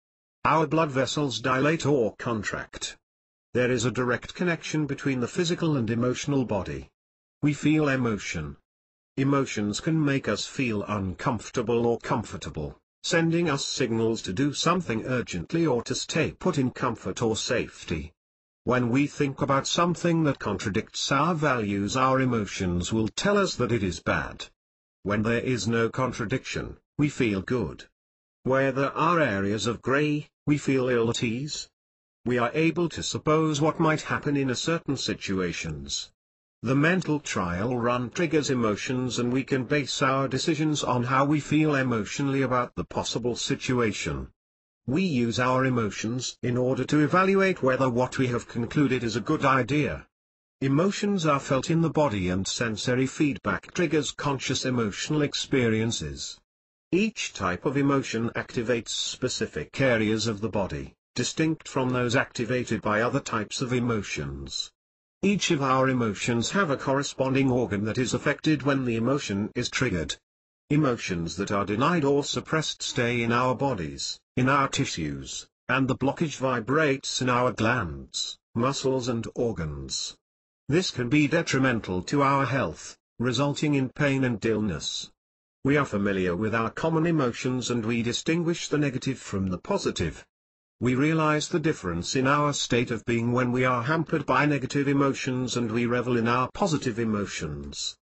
A: Our blood vessels dilate or contract. There is a direct connection between the physical and emotional body. We feel emotion. Emotions can make us feel uncomfortable or comfortable, sending us signals to do something urgently or to stay put in comfort or safety. When we think about something that contradicts our values, our emotions will tell us that it is bad. When there is no contradiction, we feel good. Where there are areas of gray, we feel ill at ease. We are able to suppose what might happen in a certain situations. The mental trial run triggers emotions and we can base our decisions on how we feel emotionally about the possible situation. We use our emotions in order to evaluate whether what we have concluded is a good idea. Emotions are felt in the body and sensory feedback triggers conscious emotional experiences. Each type of emotion activates specific areas of the body, distinct from those activated by other types of emotions. Each of our emotions have a corresponding organ that is affected when the emotion is triggered. Emotions that are denied or suppressed stay in our bodies, in our tissues, and the blockage vibrates in our glands, muscles and organs. This can be detrimental to our health, resulting in pain and illness. We are familiar with our common emotions and we distinguish the negative from the positive. We realize the difference in our state of being when we are hampered by negative emotions and we revel in our positive emotions.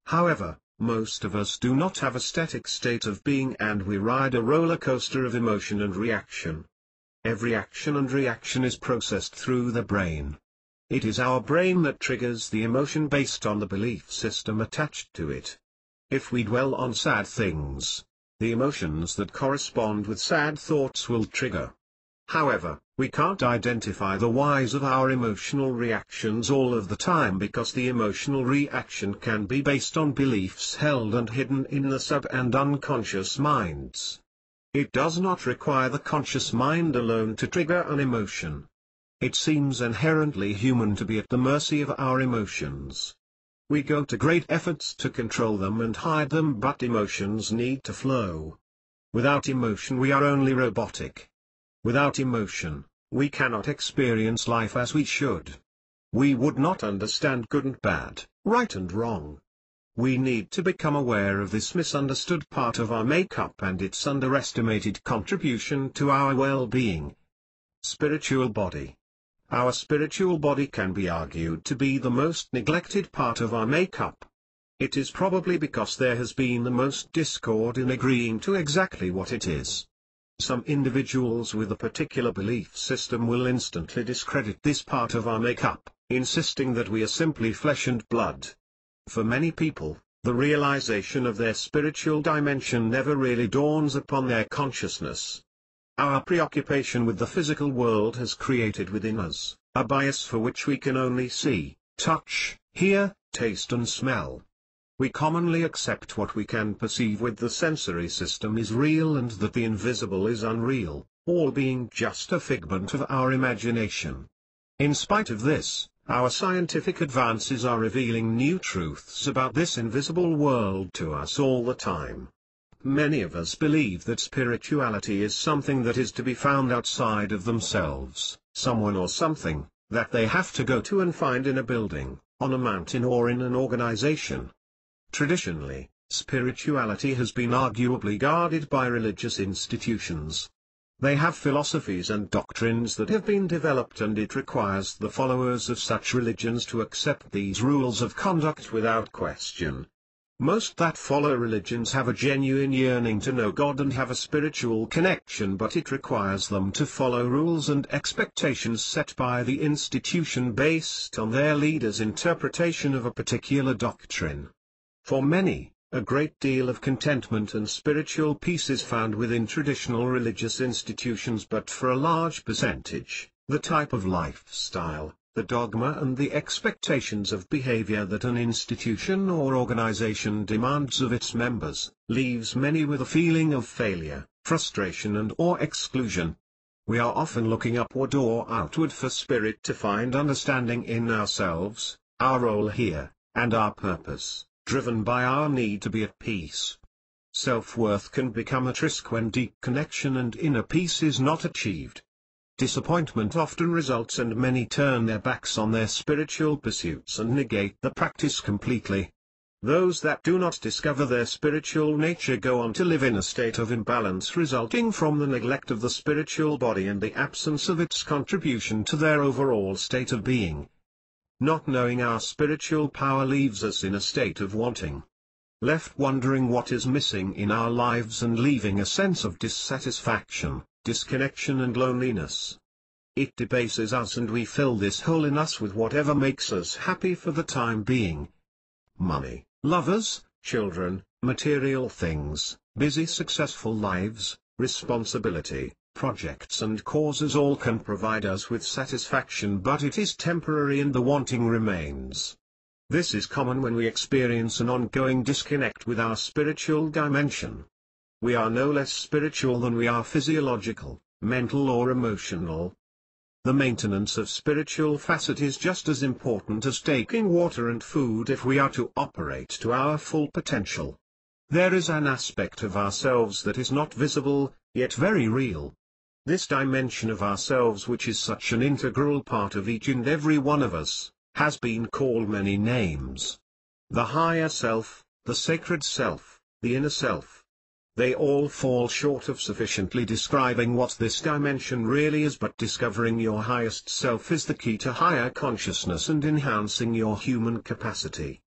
A: However, most of us do not have a static state of being and we ride a roller coaster of emotion and reaction. Every action and reaction is processed through the brain. It is our brain that triggers the emotion based on the belief system attached to it. If we dwell on sad things, the emotions that correspond with sad thoughts will trigger. However, we can't identify the whys of our emotional reactions all of the time because the emotional reaction can be based on beliefs held and hidden in the sub and unconscious minds. It does not require the conscious mind alone to trigger an emotion. It seems inherently human to be at the mercy of our emotions. We go to great efforts to control them and hide them, but emotions need to flow. Without emotion we are only robotic. Without emotion, we cannot experience life as we should. We would not understand good and bad, right and wrong. We need to become aware of this misunderstood part of our makeup and its underestimated contribution to our well-being. Spiritual body. Our spiritual body can be argued to be the most neglected part of our makeup. It is probably because there has been the most discord in agreeing to exactly what it is. Some individuals with a particular belief system will instantly discredit this part of our makeup, insisting that we are simply flesh and blood. For many people, the realization of their spiritual dimension never really dawns upon their consciousness. Our preoccupation with the physical world has created within us a bias for which we can only see, touch, hear, taste and smell. We commonly accept what we can perceive with the sensory system is real and that the invisible is unreal, all being just a figment of our imagination. In spite of this, our scientific advances are revealing new truths about this invisible world to us all the time. Many of us believe that spirituality is something that is to be found outside of themselves, someone or something, that they have to go to and find in a building, on a mountain or in an organization. Traditionally, spirituality has been arguably guarded by religious institutions. They have philosophies and doctrines that have been developed and it requires the followers of such religions to accept these rules of conduct without question. Most that follow religions have a genuine yearning to know God and have a spiritual connection, but it requires them to follow rules and expectations set by the institution based on their leaders' interpretation of a particular doctrine. For many, a great deal of contentment and spiritual peace is found within traditional religious institutions, but for a large percentage, the type of lifestyle, the dogma and the expectations of behavior that an institution or organization demands of its members, leaves many with a feeling of failure, frustration and/or exclusion. We are often looking upward or outward for spirit to find understanding in ourselves, our role here, and our purpose, driven by our need to be at peace. Self-worth can become at risk when deep connection and inner peace is not achieved. Disappointment often results and many turn their backs on their spiritual pursuits and negate the practice completely. Those that do not discover their spiritual nature go on to live in a state of imbalance resulting from the neglect of the spiritual body and the absence of its contribution to their overall state of being. Not knowing our spiritual power leaves us in a state of wanting. Left wondering what is missing in our lives and leaving a sense of dissatisfaction, disconnection and loneliness. It debases us and we fill this hole in us with whatever makes us happy for the time being. Money, lovers, children, material things, busy successful lives, responsibility, projects and causes all can provide us with satisfaction, but it is temporary and the wanting remains. This is common when we experience an ongoing disconnect with our spiritual dimension. We are no less spiritual than we are physiological, mental or emotional. The maintenance of spiritual facet is just as important as taking water and food if we are to operate to our full potential. There is an aspect of ourselves that is not visible, yet very real. This dimension of ourselves, which is such an integral part of each and every one of us, has been called many names. The higher self, the sacred self, the inner self. They all fall short of sufficiently describing what this dimension really is, but discovering your highest self is the key to higher consciousness and enhancing your human capacity.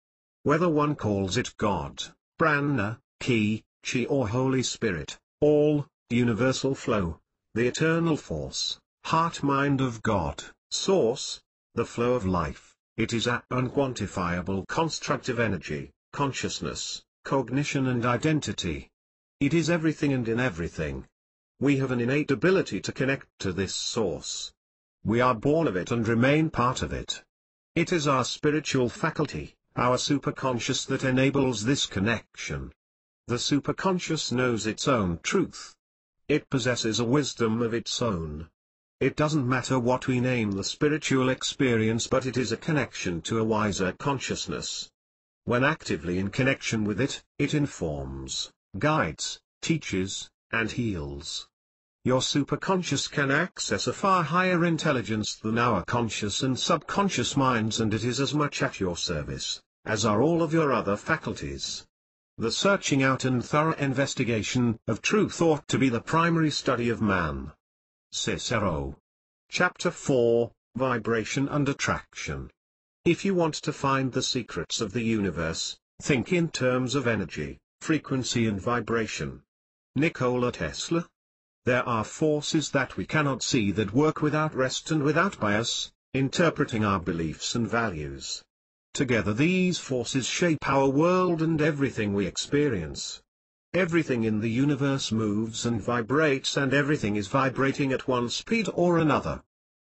A: Whether one calls it God, Prana, Ki, Chi or Holy Spirit, all, universal flow, the eternal force, heart-mind of God, source, the flow of life, it is an unquantifiable constructive energy, consciousness, cognition and identity. It is everything and in everything. We have an innate ability to connect to this source. We are born of it and remain part of it. It is our spiritual faculty, our superconscious that enables this connection. The superconscious knows its own truth. It possesses a wisdom of its own. It doesn't matter what we name the spiritual experience, but it is a connection to a wiser consciousness. When actively in connection with it, it informs, guides, teaches, and heals. Your superconscious can access a far higher intelligence than our conscious and subconscious minds, and it is as much at your service, as are all of your other faculties. The searching out and thorough investigation of truth ought to be the primary study of man. Cicero. Chapter 4, Vibration and Attraction. If you want to find the secrets of the universe, think in terms of energy, frequency and vibration. Nikola Tesla. There are forces that we cannot see that work without rest and without bias, interpreting our beliefs and values. Together these forces shape our world and everything we experience. Everything in the universe moves and vibrates, and everything is vibrating at one speed or another.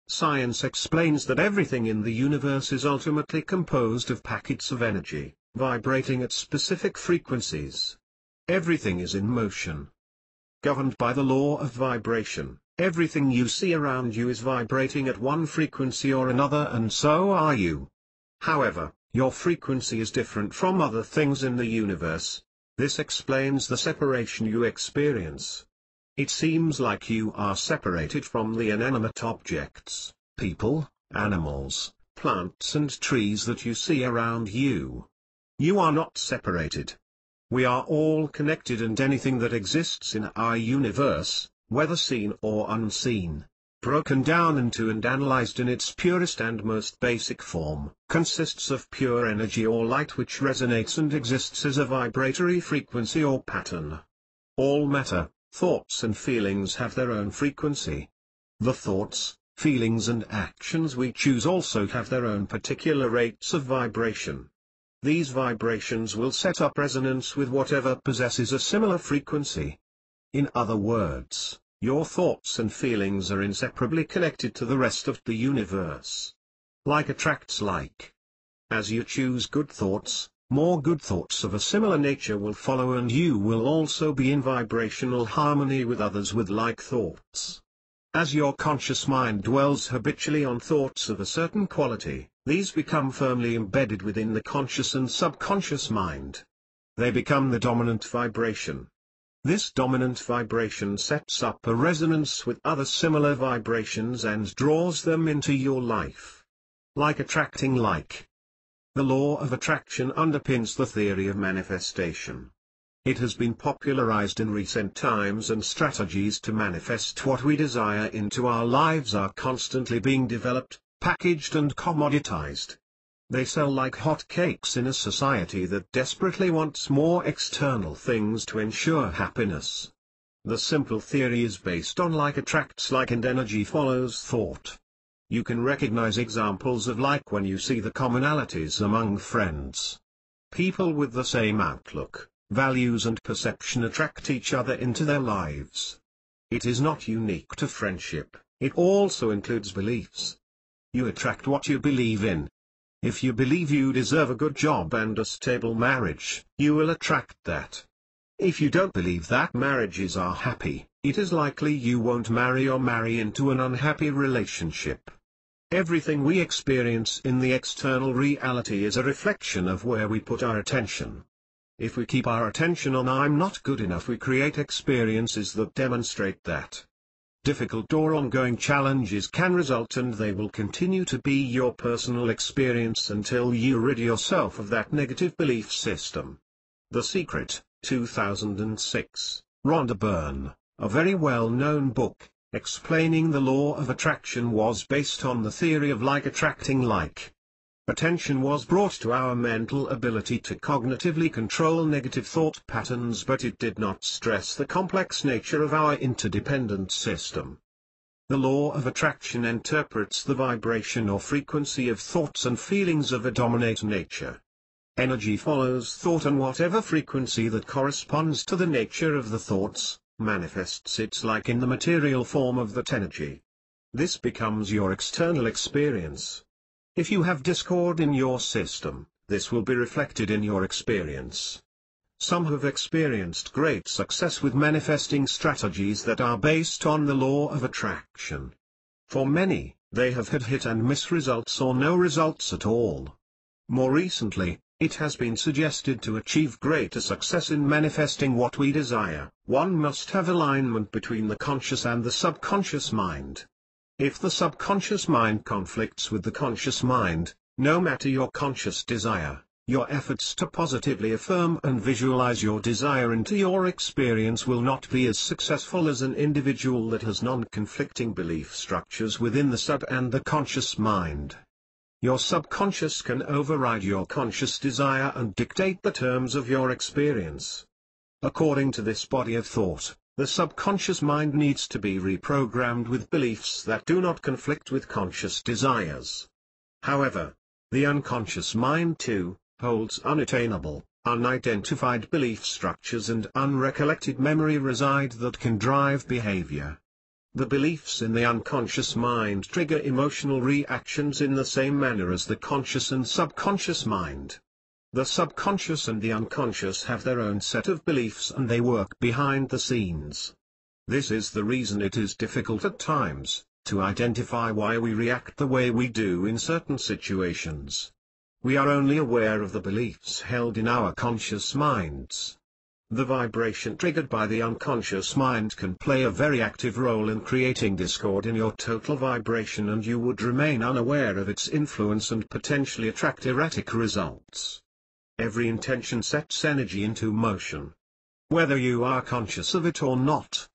A: Science explains that everything in the universe is ultimately composed of packets of energy, vibrating at specific frequencies. Everything is in motion. Governed by the law of vibration, everything you see around you is vibrating at one frequency or another, and so are you. However, your frequency is different from other things in the universe. This explains the separation you experience. It seems like you are separated from the inanimate objects, people, animals, plants and trees that you see around you. You are not separated. We are all connected, and anything that exists in our universe, whether seen or unseen, broken down into and analyzed in its purest and most basic form, consists of pure energy or light which resonates and exists as a vibratory frequency or pattern. All matter, thoughts and feelings have their own frequency. The thoughts, feelings and actions we choose also have their own particular rates of vibration. These vibrations will set up resonance with whatever possesses a similar frequency. In other words, your thoughts and feelings are inseparably connected to the rest of the universe. Like attracts like. As you choose good thoughts, more good thoughts of a similar nature will follow, and you will also be in vibrational harmony with others with like thoughts. As your conscious mind dwells habitually on thoughts of a certain quality, these become firmly embedded within the conscious and subconscious mind. They become the dominant vibration. This dominant vibration sets up a resonance with other similar vibrations and draws them into your life. Like attracting like. The law of attraction underpins the theory of manifestation. It has been popularized in recent times, and strategies to manifest what we desire into our lives are constantly being developed, packaged and commoditized. They sell like hotcakes in a society that desperately wants more external things to ensure happiness. The simple theory is based on like attracts like, and energy follows thought. You can recognize examples of like when you see the commonalities among friends. People with the same outlook, values and perception attract each other into their lives. It is not unique to friendship, it also includes beliefs. You attract what you believe in. If you believe you deserve a good job and a stable marriage, you will attract that. If you don't believe that marriages are happy, it is likely you won't marry or marry into an unhappy relationship. Everything we experience in the external reality is a reflection of where we put our attention. If we keep our attention on "I'm not good enough," we create experiences that demonstrate that. Difficult or ongoing challenges can result, and they will continue to be your personal experience until you rid yourself of that negative belief system. The Secret, 2006, Rhonda Byrne, a very well-known book, explaining the law of attraction, was based on the theory of like attracting like. Attention was brought to our mental ability to cognitively control negative thought patterns, but it did not stress the complex nature of our interdependent system. The law of attraction interprets the vibration or frequency of thoughts and feelings of a dominate nature. Energy follows thought, and whatever frequency that corresponds to the nature of the thoughts, manifests its like in the material form of that energy. This becomes your external experience. If you have discord in your system, this will be reflected in your experience. Some have experienced great success with manifesting strategies that are based on the law of attraction. For many, they have had hit and miss results or no results at all. More recently, it has been suggested to achieve greater success in manifesting what we desire, one must have alignment between the conscious and the subconscious mind. If the subconscious mind conflicts with the conscious mind, no matter your conscious desire, your efforts to positively affirm and visualize your desire into your experience will not be as successful as an individual that has non-conflicting belief structures within the sub and the conscious mind. Your subconscious can override your conscious desire and dictate the terms of your experience. According to this body of thought, the subconscious mind needs to be reprogrammed with beliefs that do not conflict with conscious desires. However, the unconscious mind too holds unattainable, unidentified belief structures and unrecollected memory reside that can drive behavior. The beliefs in the unconscious mind trigger emotional reactions in the same manner as the conscious and subconscious mind. The subconscious and the unconscious have their own set of beliefs and they work behind the scenes. This is the reason it is difficult at times to identify why we react the way we do in certain situations. We are only aware of the beliefs held in our conscious minds. The vibration triggered by the unconscious mind can play a very active role in creating discord in your total vibration, and you would remain unaware of its influence and potentially attract erratic results. Every intention sets energy into motion, whether you are conscious of it or not.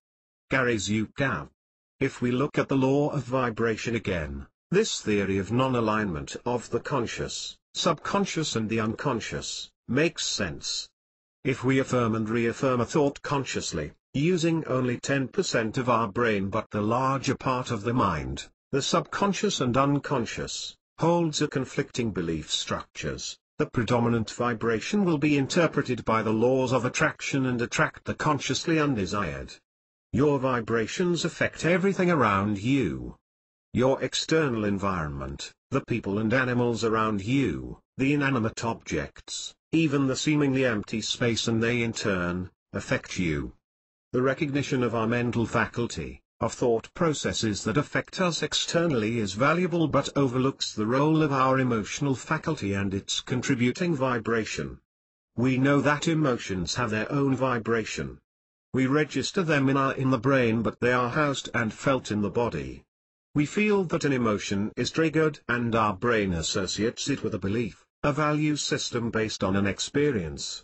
A: Gary's UCAV. If we look at the law of vibration again, this theory of non-alignment of the conscious, subconscious and the unconscious makes sense. If we affirm and reaffirm a thought consciously, using only 10% of our brain but the larger part of the mind, the subconscious and unconscious holds a conflicting belief structures, the predominant vibration will be interpreted by the laws of attraction and attract the consciously undesired. Your vibrations affect everything around you. Your external environment, the people and animals around you, the inanimate objects, even the seemingly empty space, and they in turn affect you. The recognition of our mental faculty, of thought processes that affect us externally is valuable but overlooks the role of our emotional faculty and its contributing vibration. We know that emotions have their own vibration. We register them in the brain, but they are housed and felt in the body. We feel that an emotion is triggered and our brain associates it with a belief, a value system based on an experience.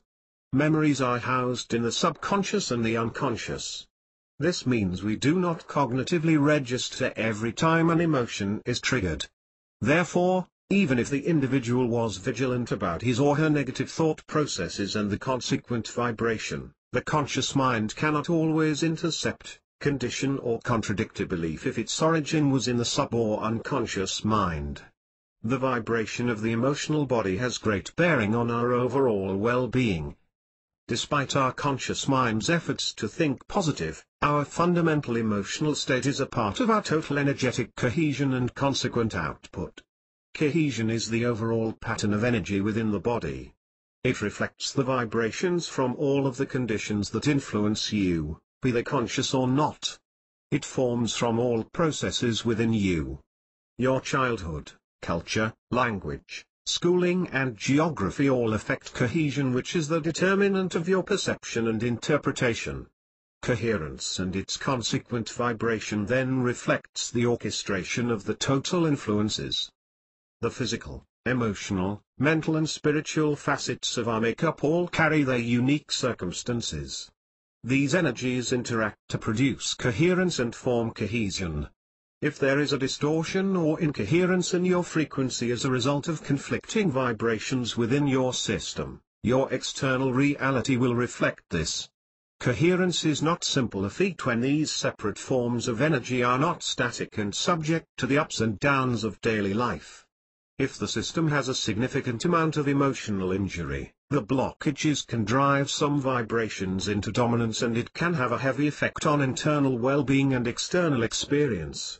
A: Memories are housed in the subconscious and the unconscious. This means we do not cognitively register every time an emotion is triggered. Therefore, even if the individual was vigilant about his or her negative thought processes and the consequent vibration, the conscious mind cannot always intercept, condition or contradict a belief if its origin was in the sub or unconscious mind. The vibration of the emotional body has great bearing on our overall well-being. Despite our conscious mind's efforts to think positive, our fundamental emotional state is a part of our total energetic cohesion and consequent output. Cohesion is the overall pattern of energy within the body. It reflects the vibrations from all of the conditions that influence you, be they conscious or not. It forms from all processes within you. Your childhood, culture, language, schooling and geography all affect cohesion, which is the determinant of your perception and interpretation. Coherence and its consequent vibration then reflects the orchestration of the total influences. The physical, emotional, mental and spiritual facets of our makeup all carry their unique circumstances. These energies interact to produce coherence and form cohesion. If there is a distortion or incoherence in your frequency as a result of conflicting vibrations within your system, your external reality will reflect this. Coherence is not simple a feat when these separate forms of energy are not static and subject to the ups and downs of daily life. If the system has a significant amount of emotional injury, the blockages can drive some vibrations into dominance and it can have a heavy effect on internal well-being and external experience.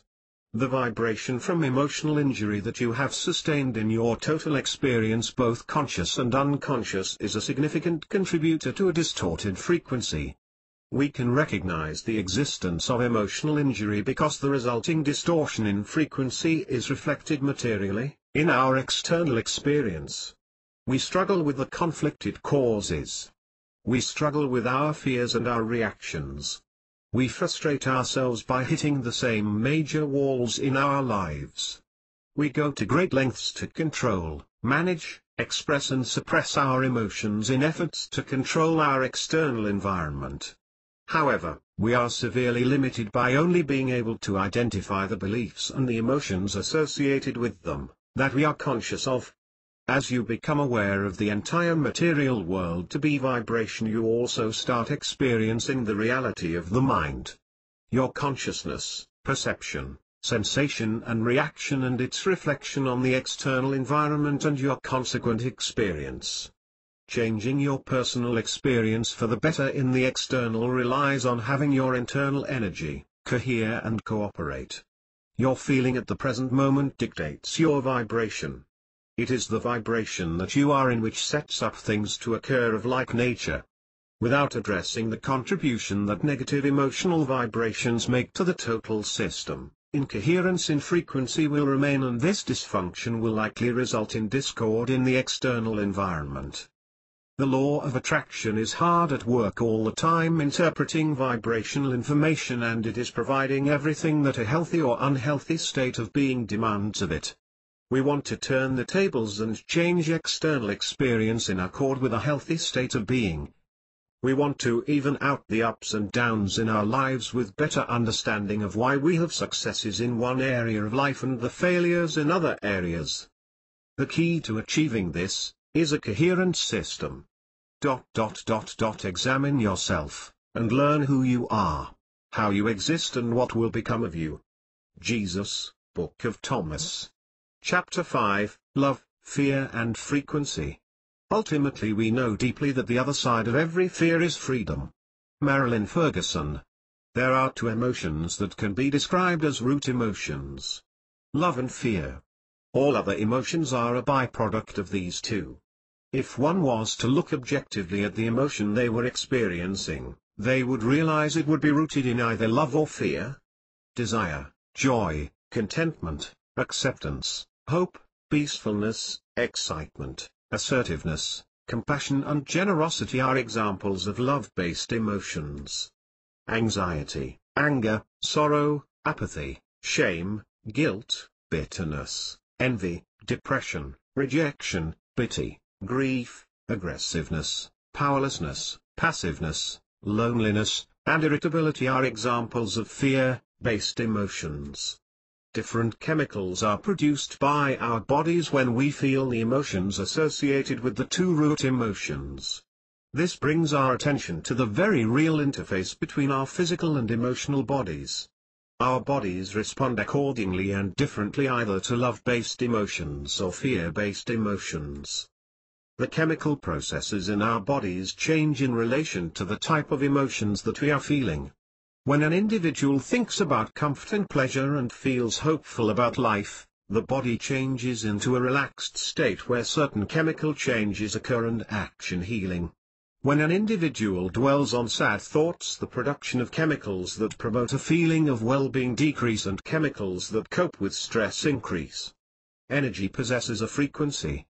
A: The vibration from emotional injury that you have sustained in your total experience, both conscious and unconscious, is a significant contributor to a distorted frequency. We can recognize the existence of emotional injury because the resulting distortion in frequency is reflected materially in our external experience. We struggle with the conflicted causes. We struggle with our fears and our reactions. We frustrate ourselves by hitting the same major walls in our lives. We go to great lengths to control, manage, express and suppress our emotions in efforts to control our external environment. However, we are severely limited by only being able to identify the beliefs and the emotions associated with them that we are conscious of. As you become aware of the entire material world to be vibration, you also start experiencing the reality of the mind. Your consciousness, perception, sensation and reaction and its reflection on the external environment and your consequent experience. Changing your personal experience for the better in the external relies on having your internal energy cohere and cooperate. Your feeling at the present moment dictates your vibration. It is the vibration that you are in which sets up things to occur of like nature. Without addressing the contribution that negative emotional vibrations make to the total system, incoherence in frequency will remain, and this dysfunction will likely result in discord in the external environment. The law of attraction is hard at work all the time interpreting vibrational information, and it is providing everything that a healthy or unhealthy state of being demands of it. We want to turn the tables and change external experience in accord with a healthy state of being. We want to even out the ups and downs in our lives with better understanding of why we have successes in one area of life and the failures in other areas. The key to achieving this is a coherent system. Examine yourself, and learn who you are, how you exist and what will become of you. Jesus, Book of Thomas. Chapter 5, Love, Fear and Frequency. Ultimately we know deeply that the other side of every fear is freedom. Marilyn Ferguson. There are two emotions that can be described as root emotions: love and fear. All other emotions are a byproduct of these two. If one was to look objectively at the emotion they were experiencing, they would realize it would be rooted in either love or fear. Desire, joy, contentment, acceptance, hope, peacefulness, excitement, assertiveness, compassion and generosity are examples of love-based emotions. Anxiety, anger, sorrow, apathy, shame, guilt, bitterness, envy, depression, rejection, pity, grief, aggressiveness, powerlessness, passiveness, loneliness, and irritability are examples of fear-based emotions. Different chemicals are produced by our bodies when we feel the emotions associated with the two root emotions. This brings our attention to the very real interface between our physical and emotional bodies. Our bodies respond accordingly and differently either to love-based emotions or fear-based emotions. The chemical processes in our bodies change in relation to the type of emotions that we are feeling. When an individual thinks about comfort and pleasure and feels hopeful about life, the body changes into a relaxed state where certain chemical changes occur and action healing. When an individual dwells on sad thoughts, the production of chemicals that promote a feeling of well-being decrease and chemicals that cope with stress increase. Energy possesses a frequency.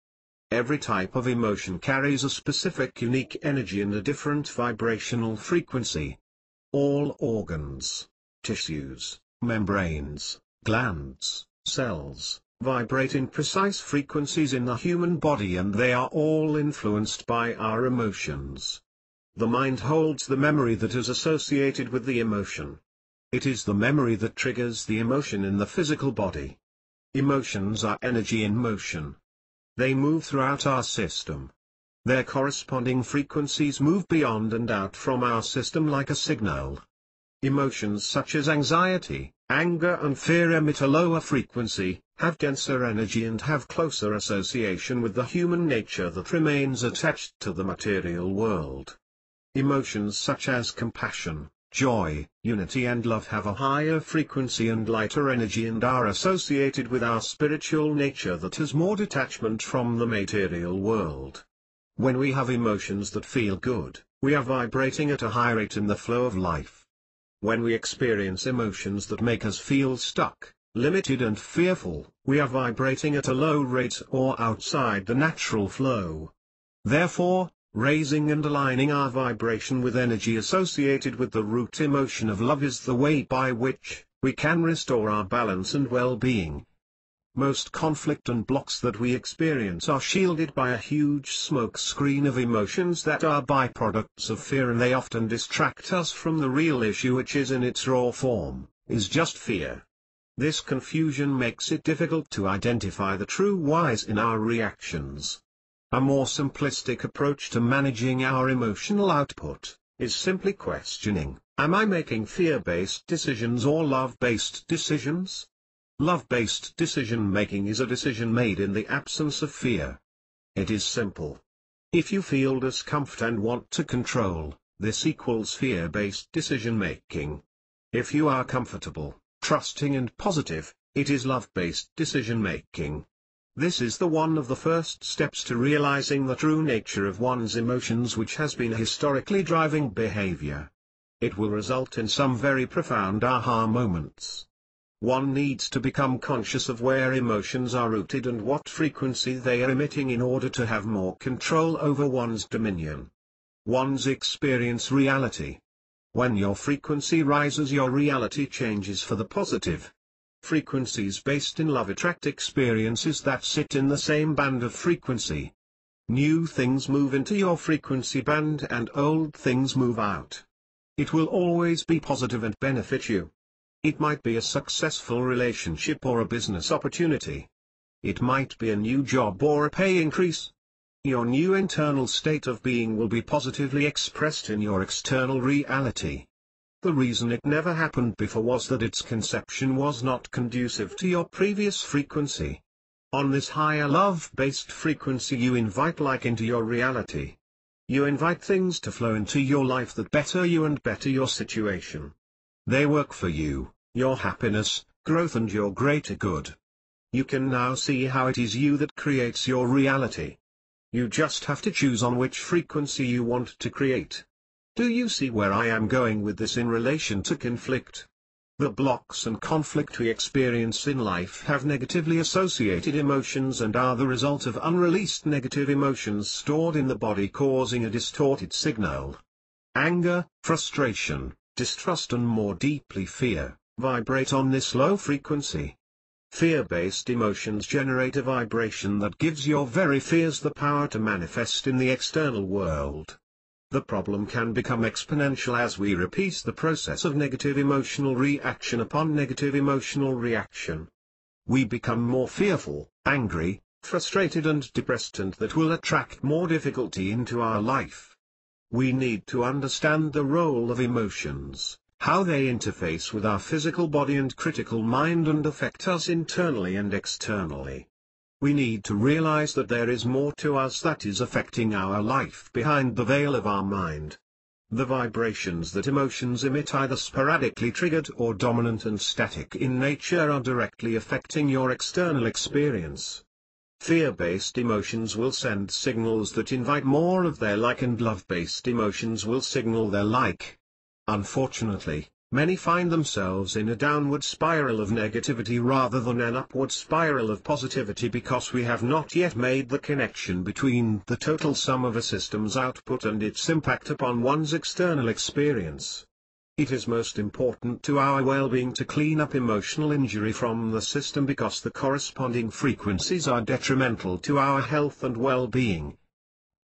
A: Every type of emotion carries a specific unique energy and a different vibrational frequency. All organs, tissues, membranes, glands, cells, vibrate in precise frequencies in the human body, and they are all influenced by our emotions. The mind holds the memory that is associated with the emotion. It is the memory that triggers the emotion in the physical body. Emotions are energy in motion. They move throughout our system. Their corresponding frequencies move beyond and out from our system like a signal. Emotions such as anxiety, anger and fear emit a lower frequency, have denser energy and have closer association with the human nature that remains attached to the material world. Emotions such as compassion, joy, unity and love have a higher frequency and lighter energy and are associated with our spiritual nature that has more detachment from the material world. When we have emotions that feel good, we are vibrating at a high rate in the flow of life. When we experience emotions that make us feel stuck, limited and fearful, we are vibrating at a low rate or outside the natural flow. Therefore, raising and aligning our vibration with energy associated with the root emotion of love is the way by which we can restore our balance and well-being. Most conflict and blocks that we experience are shielded by a huge smoke screen of emotions that are byproducts of fear, and they often distract us from the real issue, which is in its raw form, is just fear. This confusion makes it difficult to identify the true whys in our reactions. A more simplistic approach to managing our emotional output is simply questioning, am I making fear-based decisions or love-based decisions? Love-based decision-making is a decision made in the absence of fear. It is simple. If you feel discomfort and want to control, this equals fear-based decision-making. If you are comfortable, trusting and positive, it is love-based decision-making. This is one of the first steps to realizing the true nature of one's emotions, which has been historically driving behavior. It will result in some very profound aha moments. One needs to become conscious of where emotions are rooted and what frequency they are emitting in order to have more control over one's dominion. One's experience reality. When your frequency rises, your reality changes for the positive. Frequencies based in love attract experiences that sit in the same band of frequency. New things move into your frequency band and old things move out. It will always be positive and benefit you. It might be a successful relationship or a business opportunity. It might be a new job or a pay increase. Your new internal state of being will be positively expressed in your external reality. The reason it never happened before was that its conception was not conducive to your previous frequency. On this higher love-based frequency, you invite like into your reality. You invite things to flow into your life that better you and better your situation. They work for you, your happiness, growth and your greater good. You can now see how it is you that creates your reality. You just have to choose on which frequency you want to create. Do you see where I am going with this in relation to conflict? The blocks and conflict we experience in life have negatively associated emotions and are the result of unreleased negative emotions stored in the body, causing a distorted signal. Anger, frustration, distrust and more deeply fear, vibrate on this low frequency. Fear-based emotions generate a vibration that gives your very fears the power to manifest in the external world. The problem can become exponential as we repeat the process of negative emotional reaction upon negative emotional reaction. We become more fearful, angry, frustrated and depressed, and that will attract more difficulty into our life. We need to understand the role of emotions, how they interface with our physical body and critical mind and affect us internally and externally. We need to realize that there is more to us that is affecting our life behind the veil of our mind. The vibrations that emotions emit, either sporadically triggered or dominant and static in nature, are directly affecting your external experience. Fear-based emotions will send signals that invite more of their like, and love-based emotions will signal their like. Unfortunately, many find themselves in a downward spiral of negativity rather than an upward spiral of positivity, because we have not yet made the connection between the total sum of a system's output and its impact upon one's external experience. It is most important to our well-being to clean up emotional injury from the system, because the corresponding frequencies are detrimental to our health and well-being.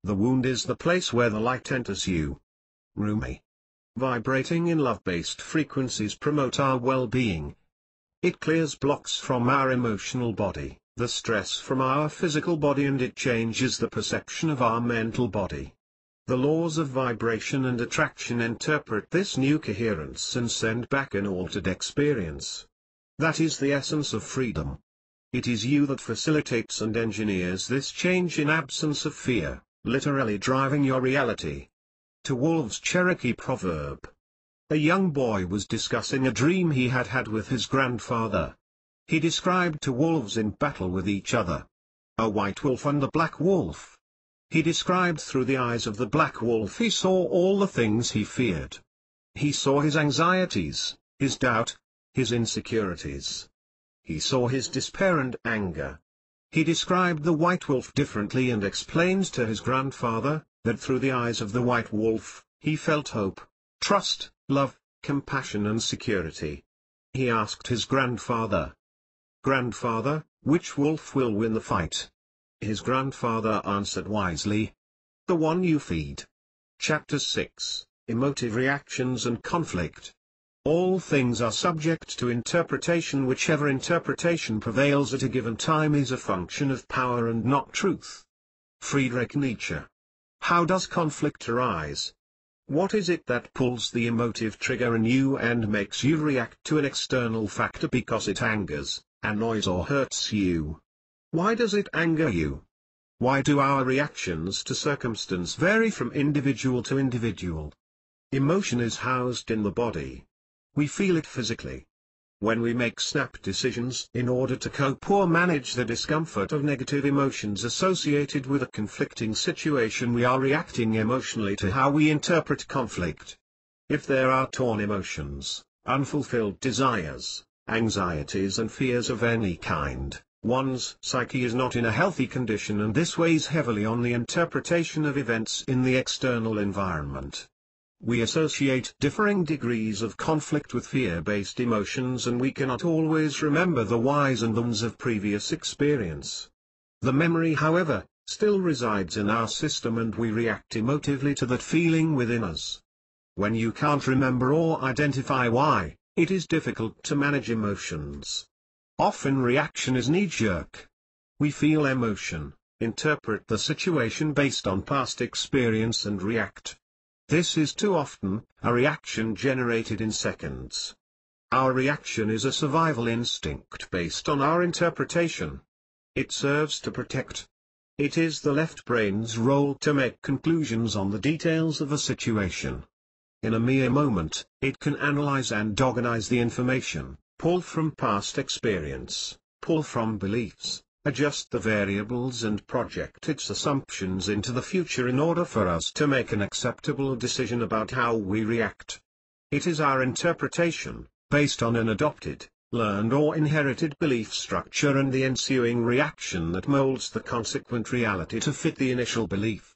A: The wound is the place where the light enters you. Rumi. Vibrating in love-based frequencies promote our well-being. It clears blocks from our emotional body, the stress from our physical body, and it changes the perception of our mental body. The laws of vibration and attraction interpret this new coherence and send back an altered experience. That is the essence of freedom. It is you that facilitates and engineers this change in absence of fear, literally driving your reality. To Wolves Cherokee proverb. A young boy was discussing a dream he had had with his grandfather. He described two wolves in battle with each other. A white wolf and a black wolf. He described through the eyes of the black wolf he saw all the things he feared. He saw his anxieties, his doubt, his insecurities. He saw his despair and anger. He described the white wolf differently and explained to his grandfather that through the eyes of the white wolf, he felt hope, trust, love, compassion and security. He asked his grandfather, "Grandfather, which wolf will win the fight?" His grandfather answered wisely, "The one you feed." Chapter 6, Emotive Reactions and Conflict. All things are subject to interpretation. Whichever interpretation prevails at a given time is a function of power and not truth. Friedrich Nietzsche. How does conflict arise? What is it that pulls the emotive trigger in you and makes you react to an external factor because it angers, annoys or hurts you? Why does it anger you? Why do our reactions to circumstance vary from individual to individual? Emotion is housed in the body. We feel it physically. When we make snap decisions in order to cope or manage the discomfort of negative emotions associated with a conflicting situation, we are reacting emotionally to how we interpret conflict. If there are torn emotions, unfulfilled desires, anxieties and fears of any kind, one's psyche is not in a healthy condition, and this weighs heavily on the interpretation of events in the external environment. We associate differing degrees of conflict with fear-based emotions, and we cannot always remember the whys and thens of previous experience. The memory, however, still resides in our system, and we react emotively to that feeling within us. When you can't remember or identify why, it is difficult to manage emotions. Often reaction is knee-jerk. We feel emotion, interpret the situation based on past experience and react. This is too often a reaction generated in seconds. Our reaction is a survival instinct based on our interpretation. It serves to protect. It is the left brain's role to make conclusions on the details of a situation. In a mere moment, it can analyze and organize the information, pull from past experience, pull from beliefs, adjust the variables and project its assumptions into the future in order for us to make an acceptable decision about how we react. It is our interpretation, based on an adopted, learned or inherited belief structure and the ensuing reaction, that molds the consequent reality to fit the initial belief.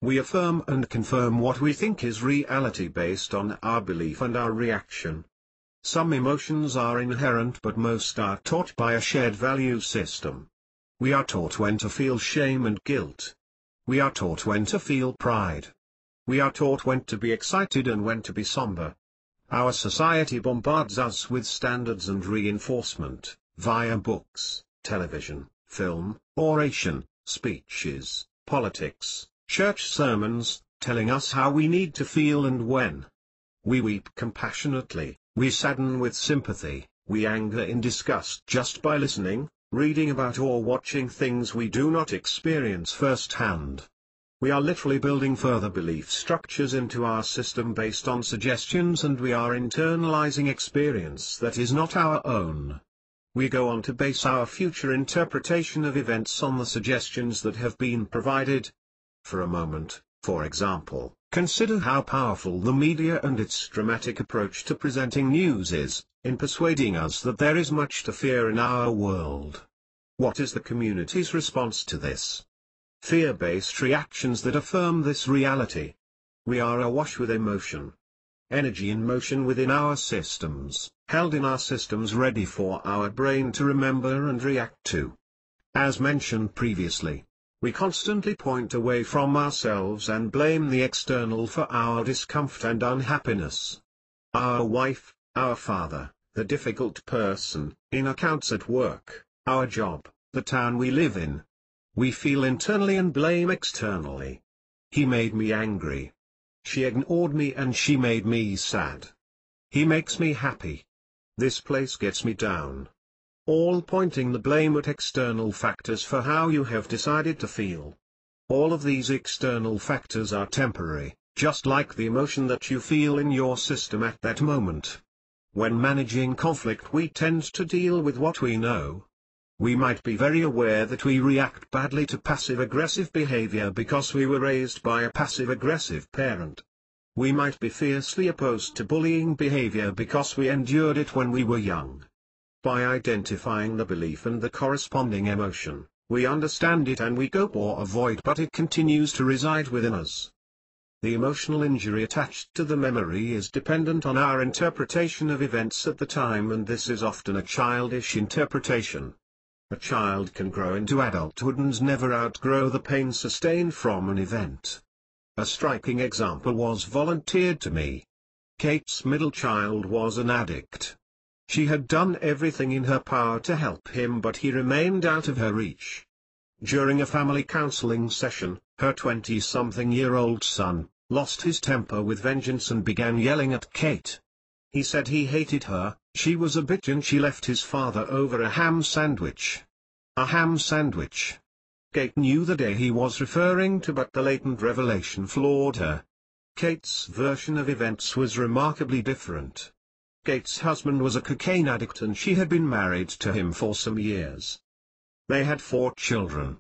A: We affirm and confirm what we think is reality based on our belief and our reaction. Some emotions are inherent, but most are taught by a shared value system. We are taught when to feel shame and guilt. We are taught when to feel pride. We are taught when to be excited and when to be somber. Our society bombards us with standards and reinforcement, via books, television, film, oration, speeches, politics, church sermons, telling us how we need to feel and when. We weep compassionately, we sadden with sympathy, we anger in disgust just by listening, reading about or watching things we do not experience firsthand. We are literally building further belief structures into our system based on suggestions, and we are internalizing experience that is not our own. We go on to base our future interpretation of events on the suggestions that have been provided. For a moment, for example, consider how powerful the media and its dramatic approach to presenting news is, in persuading us that there is much to fear in our world. What is the community's response to this? Fear-based reactions that affirm this reality. We are awash with emotion. Energy in motion within our systems, held in our systems ready for our brain to remember and react to. As mentioned previously, we constantly point away from ourselves and blame the external for our discomfort and unhappiness. Our wife, our father, the difficult person, in accounts at work, our job, the town we live in. We feel internally and blame externally. He made me angry. She ignored me and she made me sad. He makes me happy. This place gets me down. All pointing the blame at external factors for how you have decided to feel. All of these external factors are temporary, just like the emotion that you feel in your system at that moment. When managing conflict, we tend to deal with what we know. We might be very aware that we react badly to passive-aggressive behavior because we were raised by a passive-aggressive parent. We might be fiercely opposed to bullying behavior because we endured it when we were young. By identifying the belief and the corresponding emotion, we understand it and we cope or avoid, but it continues to reside within us. The emotional injury attached to the memory is dependent on our interpretation of events at the time, and this is often a childish interpretation. A child can grow into adulthood and never outgrow the pain sustained from an event. A striking example was volunteered to me. Kate's middle child was an addict. She had done everything in her power to help him, but he remained out of her reach. During a family counseling session, her 20-something-year-old son lost his temper with vengeance and began yelling at Kate. He said he hated her, she was a bitch, and she left his father over a ham sandwich. A ham sandwich. Kate knew the day he was referring to, but the latent revelation floored her. Kate's version of events was remarkably different. Kate's husband was a cocaine addict and she had been married to him for some years. They had 4 children.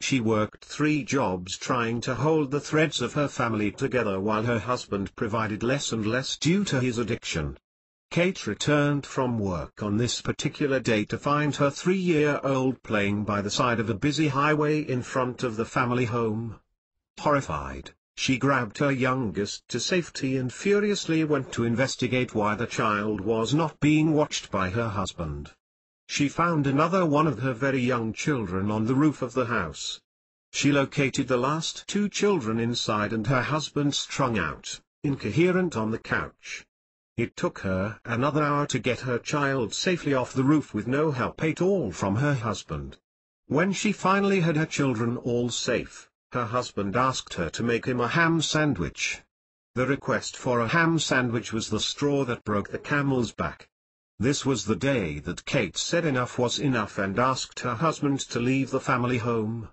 A: She worked 3 jobs trying to hold the threads of her family together while her husband provided less and less due to his addiction. Kate returned from work on this particular day to find her 3-year-old playing by the side of a busy highway in front of the family home. Horrified, she grabbed her youngest to safety and furiously went to investigate why the child was not being watched by her husband. She found another one of her very young children on the roof of the house. She located the last 2 children inside and her husband strung out, incoherent on the couch. It took her another hour to get her child safely off the roof with no help at all from her husband. When she finally had her children all safe, her husband asked her to make him a ham sandwich. The request for a ham sandwich was the straw that broke the camel's back. This was the day that Kate said enough was enough and asked her husband to leave the family home.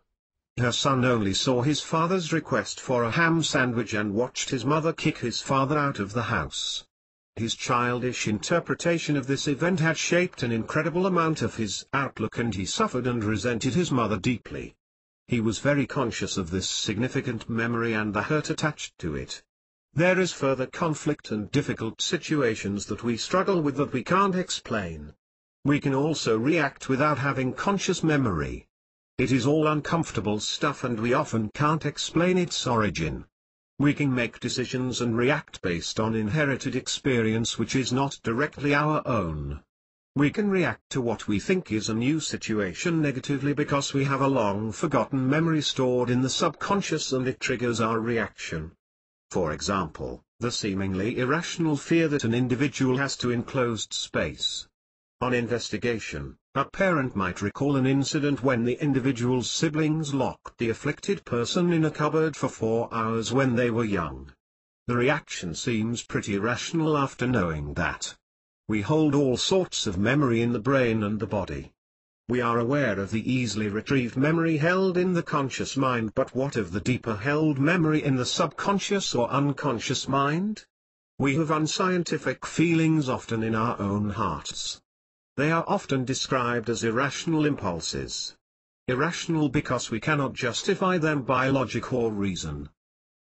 A: Her son only saw his father's request for a ham sandwich and watched his mother kick his father out of the house. His childish interpretation of this event had shaped an incredible amount of his outlook and he suffered and resented his mother deeply. He was very conscious of this significant memory and the hurt attached to it. There is further conflict and difficult situations that we struggle with that we can't explain. We can also react without having conscious memory. It is all uncomfortable stuff and we often can't explain its origin. We can make decisions and react based on inherited experience which is not directly our own. We can react to what we think is a new situation negatively because we have a long-forgotten memory stored in the subconscious and it triggers our reaction. For example, the seemingly irrational fear that an individual has to enclosed space. On investigation, a parent might recall an incident when the individual's siblings locked the afflicted person in a cupboard for 4 hours when they were young. The reaction seems pretty rational after knowing that. We hold all sorts of memory in the brain and the body. We are aware of the easily retrieved memory held in the conscious mind, but what of the deeper held memory in the subconscious or unconscious mind? We have unscientific feelings often in our own hearts. They are often described as irrational impulses. Irrational because we cannot justify them by logic or reason.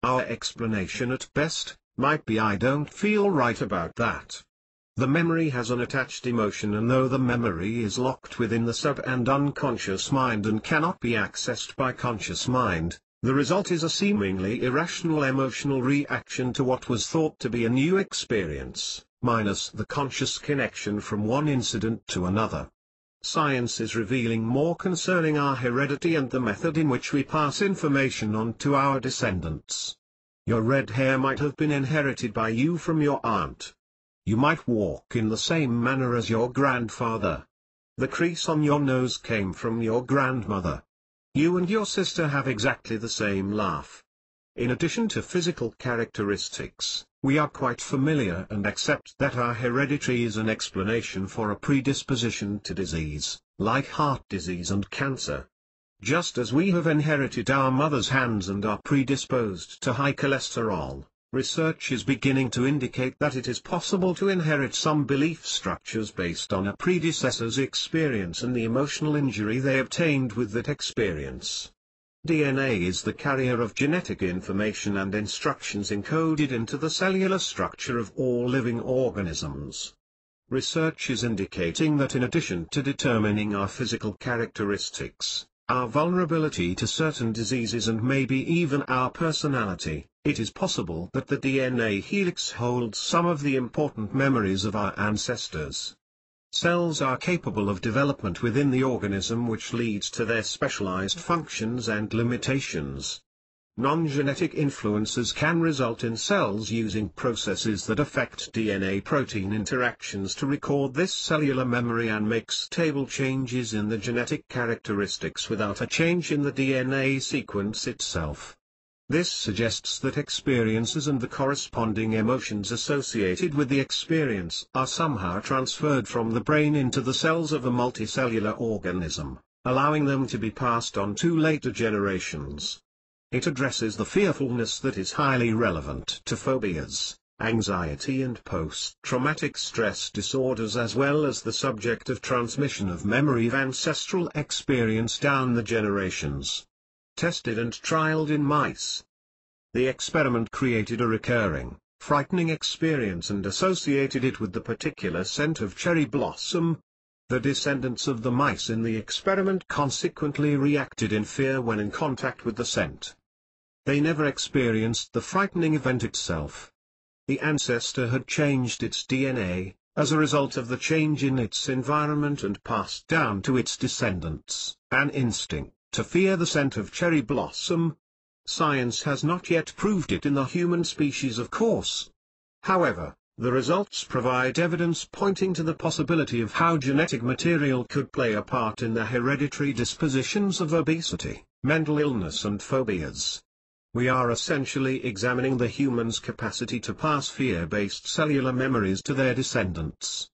A: Our explanation at best might be "I don't feel right about that." The memory has an attached emotion, and though the memory is locked within the sub and unconscious mind and cannot be accessed by conscious mind, the result is a seemingly irrational emotional reaction to what was thought to be a new experience, minus the conscious connection from one incident to another. Science is revealing more concerning our heredity and the method in which we pass information on to our descendants. Your red hair might have been inherited by you from your aunt. You might walk in the same manner as your grandfather. The crease on your nose came from your grandmother. You and your sister have exactly the same laugh. In addition to physical characteristics, we are quite familiar and accept that our heredity is an explanation for a predisposition to disease, like heart disease and cancer. Just as we have inherited our mother's hands and are predisposed to high cholesterol, research is beginning to indicate that it is possible to inherit some belief structures based on a predecessor's experience and the emotional injury they obtained with that experience. DNA is the carrier of genetic information and instructions encoded into the cellular structure of all living organisms. Research is indicating that in addition to determining our physical characteristics, our vulnerability to certain diseases and maybe even our personality, it is possible that the DNA helix holds some of the important memories of our ancestors. Cells are capable of development within the organism, which leads to their specialized functions and limitations. Non-genetic influences can result in cells using processes that affect DNA-protein interactions to record this cellular memory and make stable changes in the genetic characteristics without a change in the DNA sequence itself. This suggests that experiences and the corresponding emotions associated with the experience are somehow transferred from the brain into the cells of a multicellular organism. allowing them to be passed on to later generations. It addresses the fearfulness that is highly relevant to phobias, anxiety and post-traumatic stress disorders, as well as the subject of transmission of memory of ancestral experience down the generations. Tested and trialed in mice. The experiment created a recurring, frightening experience and associated it with the particular scent of cherry blossom. The descendants of the mice in the experiment consequently reacted in fear when in contact with the scent. They never experienced the frightening event itself. The ancestor had changed its DNA, as a result of the change in its environment, and passed down to its descendants an instinct to fear the scent of cherry blossom. Science has not yet proved it in the human species, of course. However, the results provide evidence pointing to the possibility of how genetic material could play a part in the hereditary dispositions of obesity, mental illness and phobias. We are essentially examining the human's capacity to pass fear-based cellular memories to their descendants.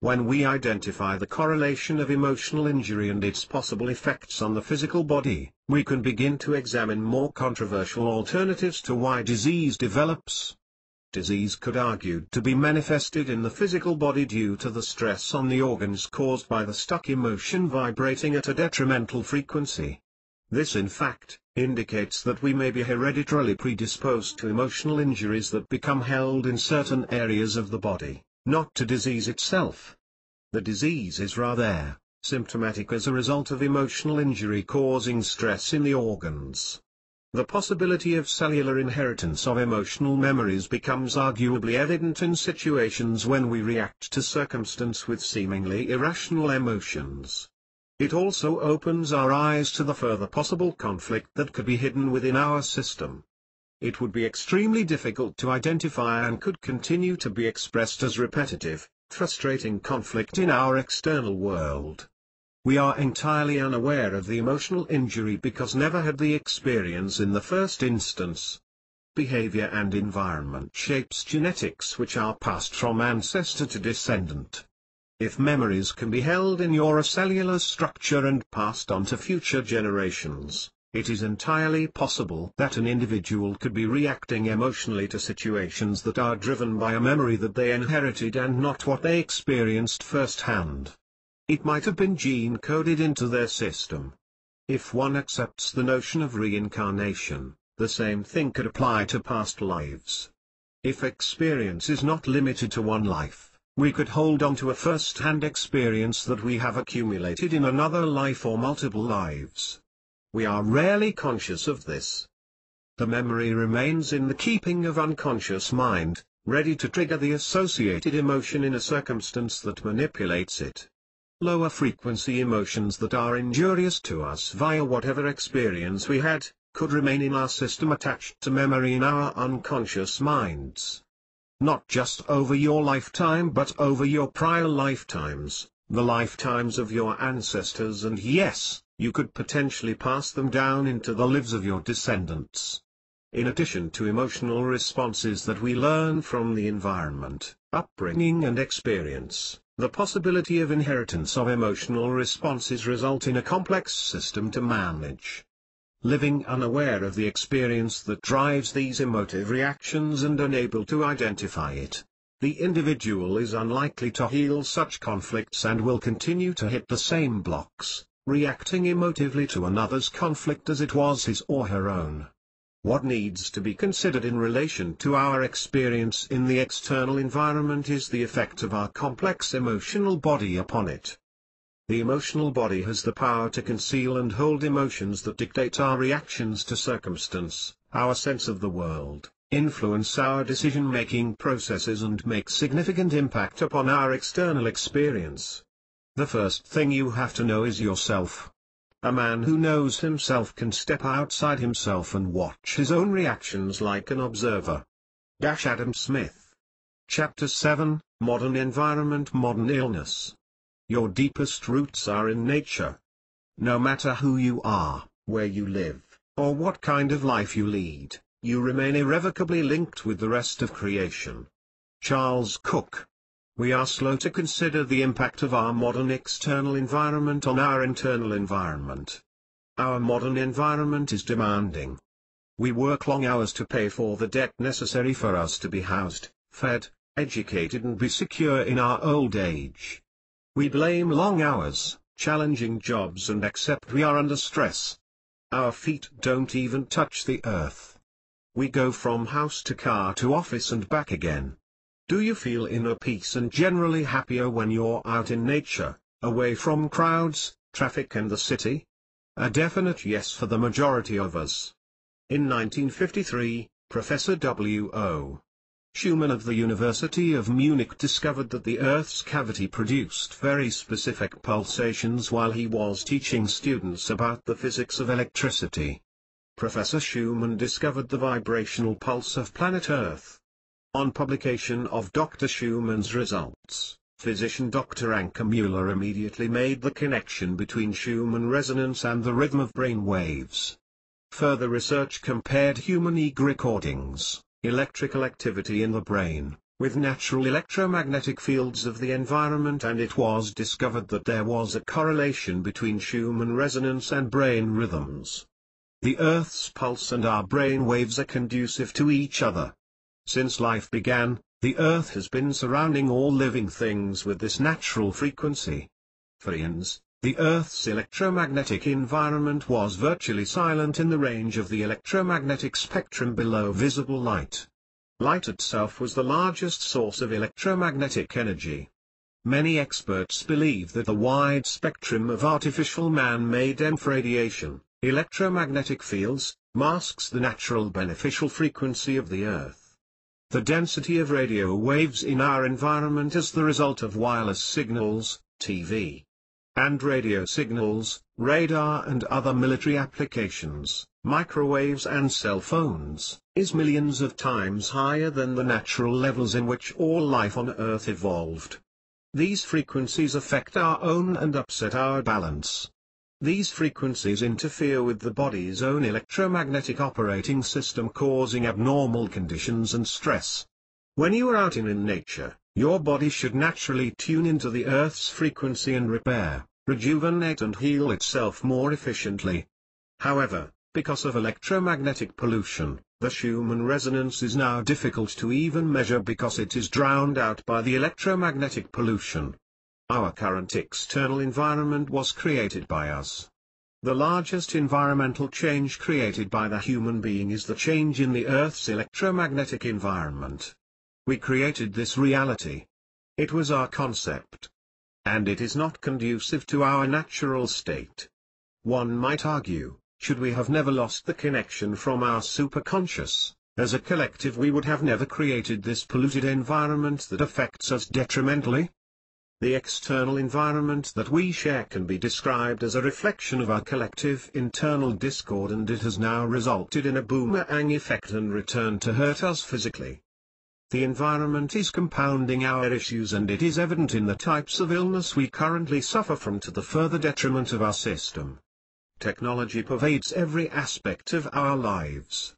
A: When we identify the correlation of emotional injury and its possible effects on the physical body, we can begin to examine more controversial alternatives to why disease develops. Disease could argue to be manifested in the physical body due to the stress on the organs caused by the stuck emotion vibrating at a detrimental frequency. This in fact indicates that we may be hereditarily predisposed to emotional injuries that become held in certain areas of the body, not to disease itself. The disease is rather symptomatic as a result of emotional injury causing stress in the organs. The possibility of cellular inheritance of emotional memories becomes arguably evident in situations when we react to circumstance with seemingly irrational emotions. It also opens our eyes to the further possible conflict that could be hidden within our system. It would be extremely difficult to identify and could continue to be expressed as repetitive, frustrating conflict in our external world. We are entirely unaware of the emotional injury because never had the experience in the first instance. Behavior and environment shapes genetics which are passed from ancestor to descendant. If memories can be held in your cellular structure and passed on to future generations, it is entirely possible that an individual could be reacting emotionally to situations that are driven by a memory that they inherited and not what they experienced firsthand. It might have been gene-coded into their system. If one accepts the notion of reincarnation, the same thing could apply to past lives. If experience is not limited to one life, we could hold on to a first-hand experience that we have accumulated in another life or multiple lives. We are rarely conscious of this. The memory remains in the keeping of unconscious mind, ready to trigger the associated emotion in a circumstance that manipulates it. Lower frequency emotions that are injurious to us via whatever experience we had, could remain in our system attached to memory in our unconscious minds. Not just over your lifetime but over your prior lifetimes, the lifetimes of your ancestors, and yes, you could potentially pass them down into the lives of your descendants. In addition to emotional responses that we learn from the environment, upbringing and experience, the possibility of inheritance of emotional responses result in a complex system to manage. Living unaware of the experience that drives these emotive reactions and unable to identify it, the individual is unlikely to heal such conflicts and will continue to hit the same blocks, reacting emotively to another's conflict as it was his or her own. What needs to be considered in relation to our experience in the external environment is the effect of our complex emotional body upon it. The emotional body has the power to conceal and hold emotions that dictate our reactions to circumstance, our sense of the world, influence our decision-making processes and make significant impact upon our external experience. The first thing you have to know is yourself. A man who knows himself can step outside himself and watch his own reactions like an observer. Adam Smith. Chapter 7, Modern Environment, Modern Illness. Your deepest roots are in nature. No matter who you are, where you live, or what kind of life you lead, you remain irrevocably linked with the rest of creation. Charles Cook. We are slow to consider the impact of our modern external environment on our internal environment. Our modern environment is demanding. We work long hours to pay for the debt necessary for us to be housed, fed, educated and be secure in our old age. We blame long hours, challenging jobs and accept we are under stress. Our feet don't even touch the earth. We go from house to car to office and back again. Do you feel inner peace and generally happier when you're out in nature, away from crowds, traffic and the city? A definite yes for the majority of us. In 1953, Professor W.O. Schumann of the University of Munich discovered that the Earth's cavity produced very specific pulsations while he was teaching students about the physics of electricity. Professor Schumann discovered the vibrational pulse of planet Earth. On publication of Dr. Schumann's results, physician Dr. Anke Müller immediately made the connection between Schumann resonance and the rhythm of brain waves. Further research compared human EEG recordings, electrical activity in the brain, with natural electromagnetic fields of the environment, and it was discovered that there was a correlation between Schumann resonance and brain rhythms. The Earth's pulse and our brain waves are conducive to each other. Since life began, the Earth has been surrounding all living things with this natural frequency. For eons, the Earth's electromagnetic environment was virtually silent in the range of the electromagnetic spectrum below visible light. Light itself was the largest source of electromagnetic energy. Many experts believe that the wide spectrum of artificial man-made EMF radiation, electromagnetic fields, masks the natural beneficial frequency of the Earth. The density of radio waves in our environment is the result of wireless signals, TV, and radio signals, radar and other military applications, microwaves and cell phones, is millions of times higher than the natural levels in which all life on Earth evolved. These frequencies affect our own and upset our balance. These frequencies interfere with the body's own electromagnetic operating system, causing abnormal conditions and stress. When you are out in nature, your body should naturally tune into the Earth's frequency and repair, rejuvenate and heal itself more efficiently. However, because of electromagnetic pollution, the Schumann resonance is now difficult to even measure because it is drowned out by the electromagnetic pollution. Our current external environment was created by us. The largest environmental change created by the human being is the change in the Earth's electromagnetic environment. We created this reality. It was our concept. And it is not conducive to our natural state. One might argue, should we have never lost the connection from our superconscious, as a collective we would have never created this polluted environment that affects us detrimentally? The external environment that we share can be described as a reflection of our collective internal discord, and it has now resulted in a boomerang effect and returned to hurt us physically. The environment is compounding our issues, and it is evident in the types of illness we currently suffer from, to the further detriment of our system. Technology pervades every aspect of our lives.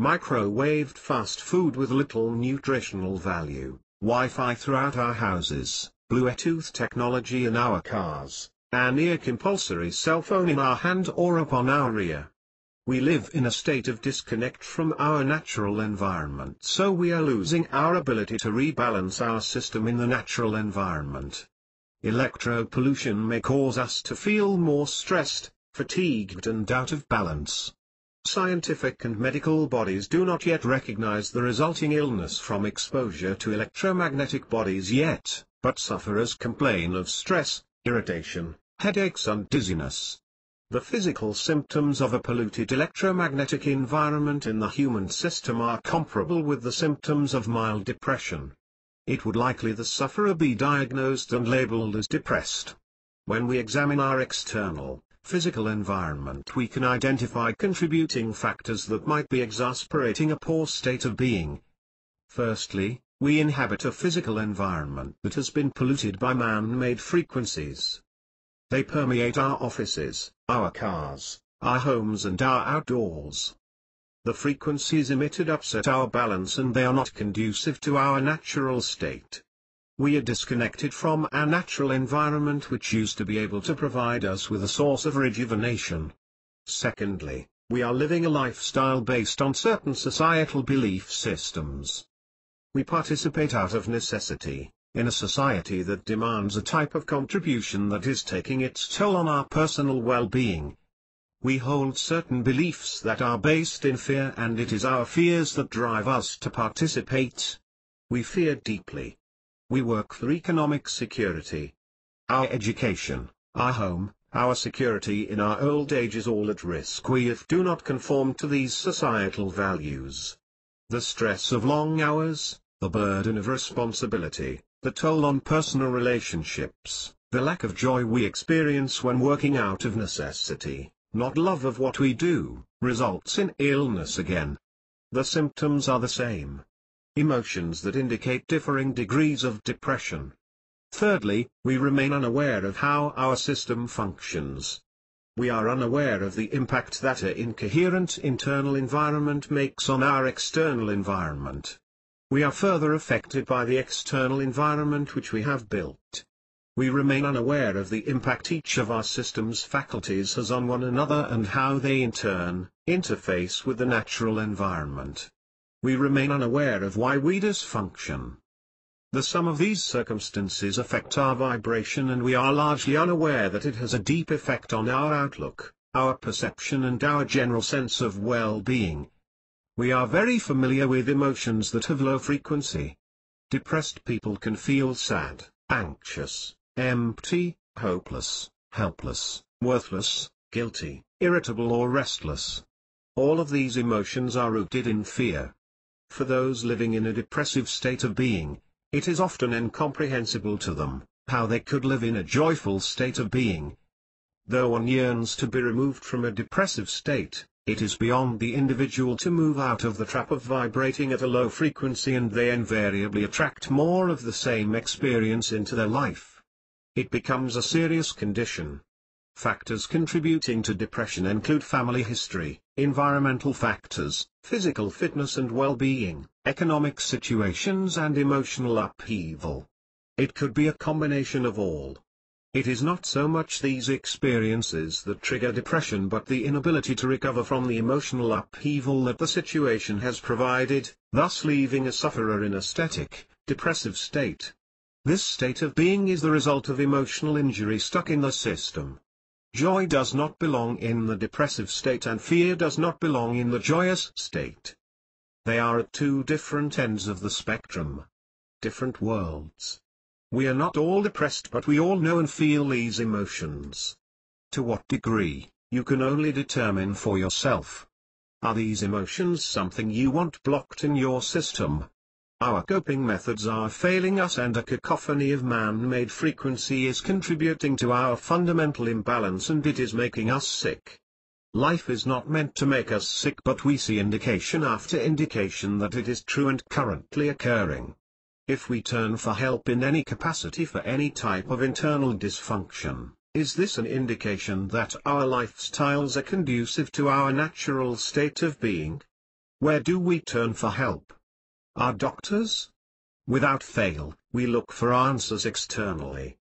A: Microwaved fast food with little nutritional value, Wi-Fi throughout our houses, Bluetooth technology in our cars, a near compulsory cell phone in our hand or upon our ear. We live in a state of disconnect from our natural environment, so we are losing our ability to rebalance our system in the natural environment. Electro-pollution may cause us to feel more stressed, fatigued and out of balance. Scientific and medical bodies do not yet recognize the resulting illness from exposure to electromagnetic bodies yet, but sufferers complain of stress, irritation, headaches and dizziness. The physical symptoms of a polluted electromagnetic environment in the human system are comparable with the symptoms of mild depression. It would likely the sufferer be diagnosed and labeled as depressed. When we examine our external, physical environment, we can identify contributing factors that might be exacerbating a poor state of being. Firstly, we inhabit a physical environment that has been polluted by man-made frequencies. They permeate our offices, our cars, our homes and our outdoors. The frequencies emitted upset our balance and they are not conducive to our natural state. We are disconnected from our natural environment, which used to be able to provide us with a source of rejuvenation. Secondly, we are living a lifestyle based on certain societal belief systems. We participate out of necessity, in a society that demands a type of contribution that is taking its toll on our personal well-being. We hold certain beliefs that are based in fear, and it is our fears that drive us to participate. We fear deeply. We work for economic security. Our education, our home, our security in our old age is all at risk we do not conform to these societal values. The stress of long hours, the burden of responsibility, the toll on personal relationships, the lack of joy we experience when working out of necessity, not love of what we do, results in illness again. The symptoms are the same. Emotions that indicate differing degrees of depression. Thirdly, we remain unaware of how our system functions. We are unaware of the impact that an incoherent internal environment makes on our external environment. We are further affected by the external environment which we have built. We remain unaware of the impact each of our system's faculties has on one another and how they in turn interface with the natural environment. We remain unaware of why we dysfunction. The sum of these circumstances affect our vibration, and we are largely unaware that it has a deep effect on our outlook, our perception and our general sense of well-being. We are very familiar with emotions that have low frequency. Depressed people can feel sad, anxious, empty, hopeless, helpless, worthless, guilty, irritable or restless. All of these emotions are rooted in fear. For those living in a depressive state of being, it is often incomprehensible to them how they could live in a joyful state of being. Though one yearns to be removed from a depressive state, it is beyond the individual to move out of the trap of vibrating at a low frequency, and they invariably attract more of the same experience into their life. It becomes a serious condition. Factors contributing to depression include family history, environmental factors, physical fitness and well-being, economic situations and emotional upheaval. It could be a combination of all. It is not so much these experiences that trigger depression, but the inability to recover from the emotional upheaval that the situation has provided, thus leaving a sufferer in a static, depressive state. This state of being is the result of emotional injury stuck in the system. Joy does not belong in the depressive state, and fear does not belong in the joyous state. They are at two different ends of the spectrum. Different worlds. We are not all depressed, but we all know and feel these emotions. To what degree, you can only determine for yourself. Are these emotions something you want blocked in your system? Our coping methods are failing us, and a cacophony of man-made frequency is contributing to our fundamental imbalance, and it is making us sick. Life is not meant to make us sick, but we see indication after indication that it is true and currently occurring. If we turn for help in any capacity for any type of internal dysfunction, is this an indication that our lifestyles are conducive to our natural state of being? Where do we turn for help? Our doctors? Without fail, we look for answers externally.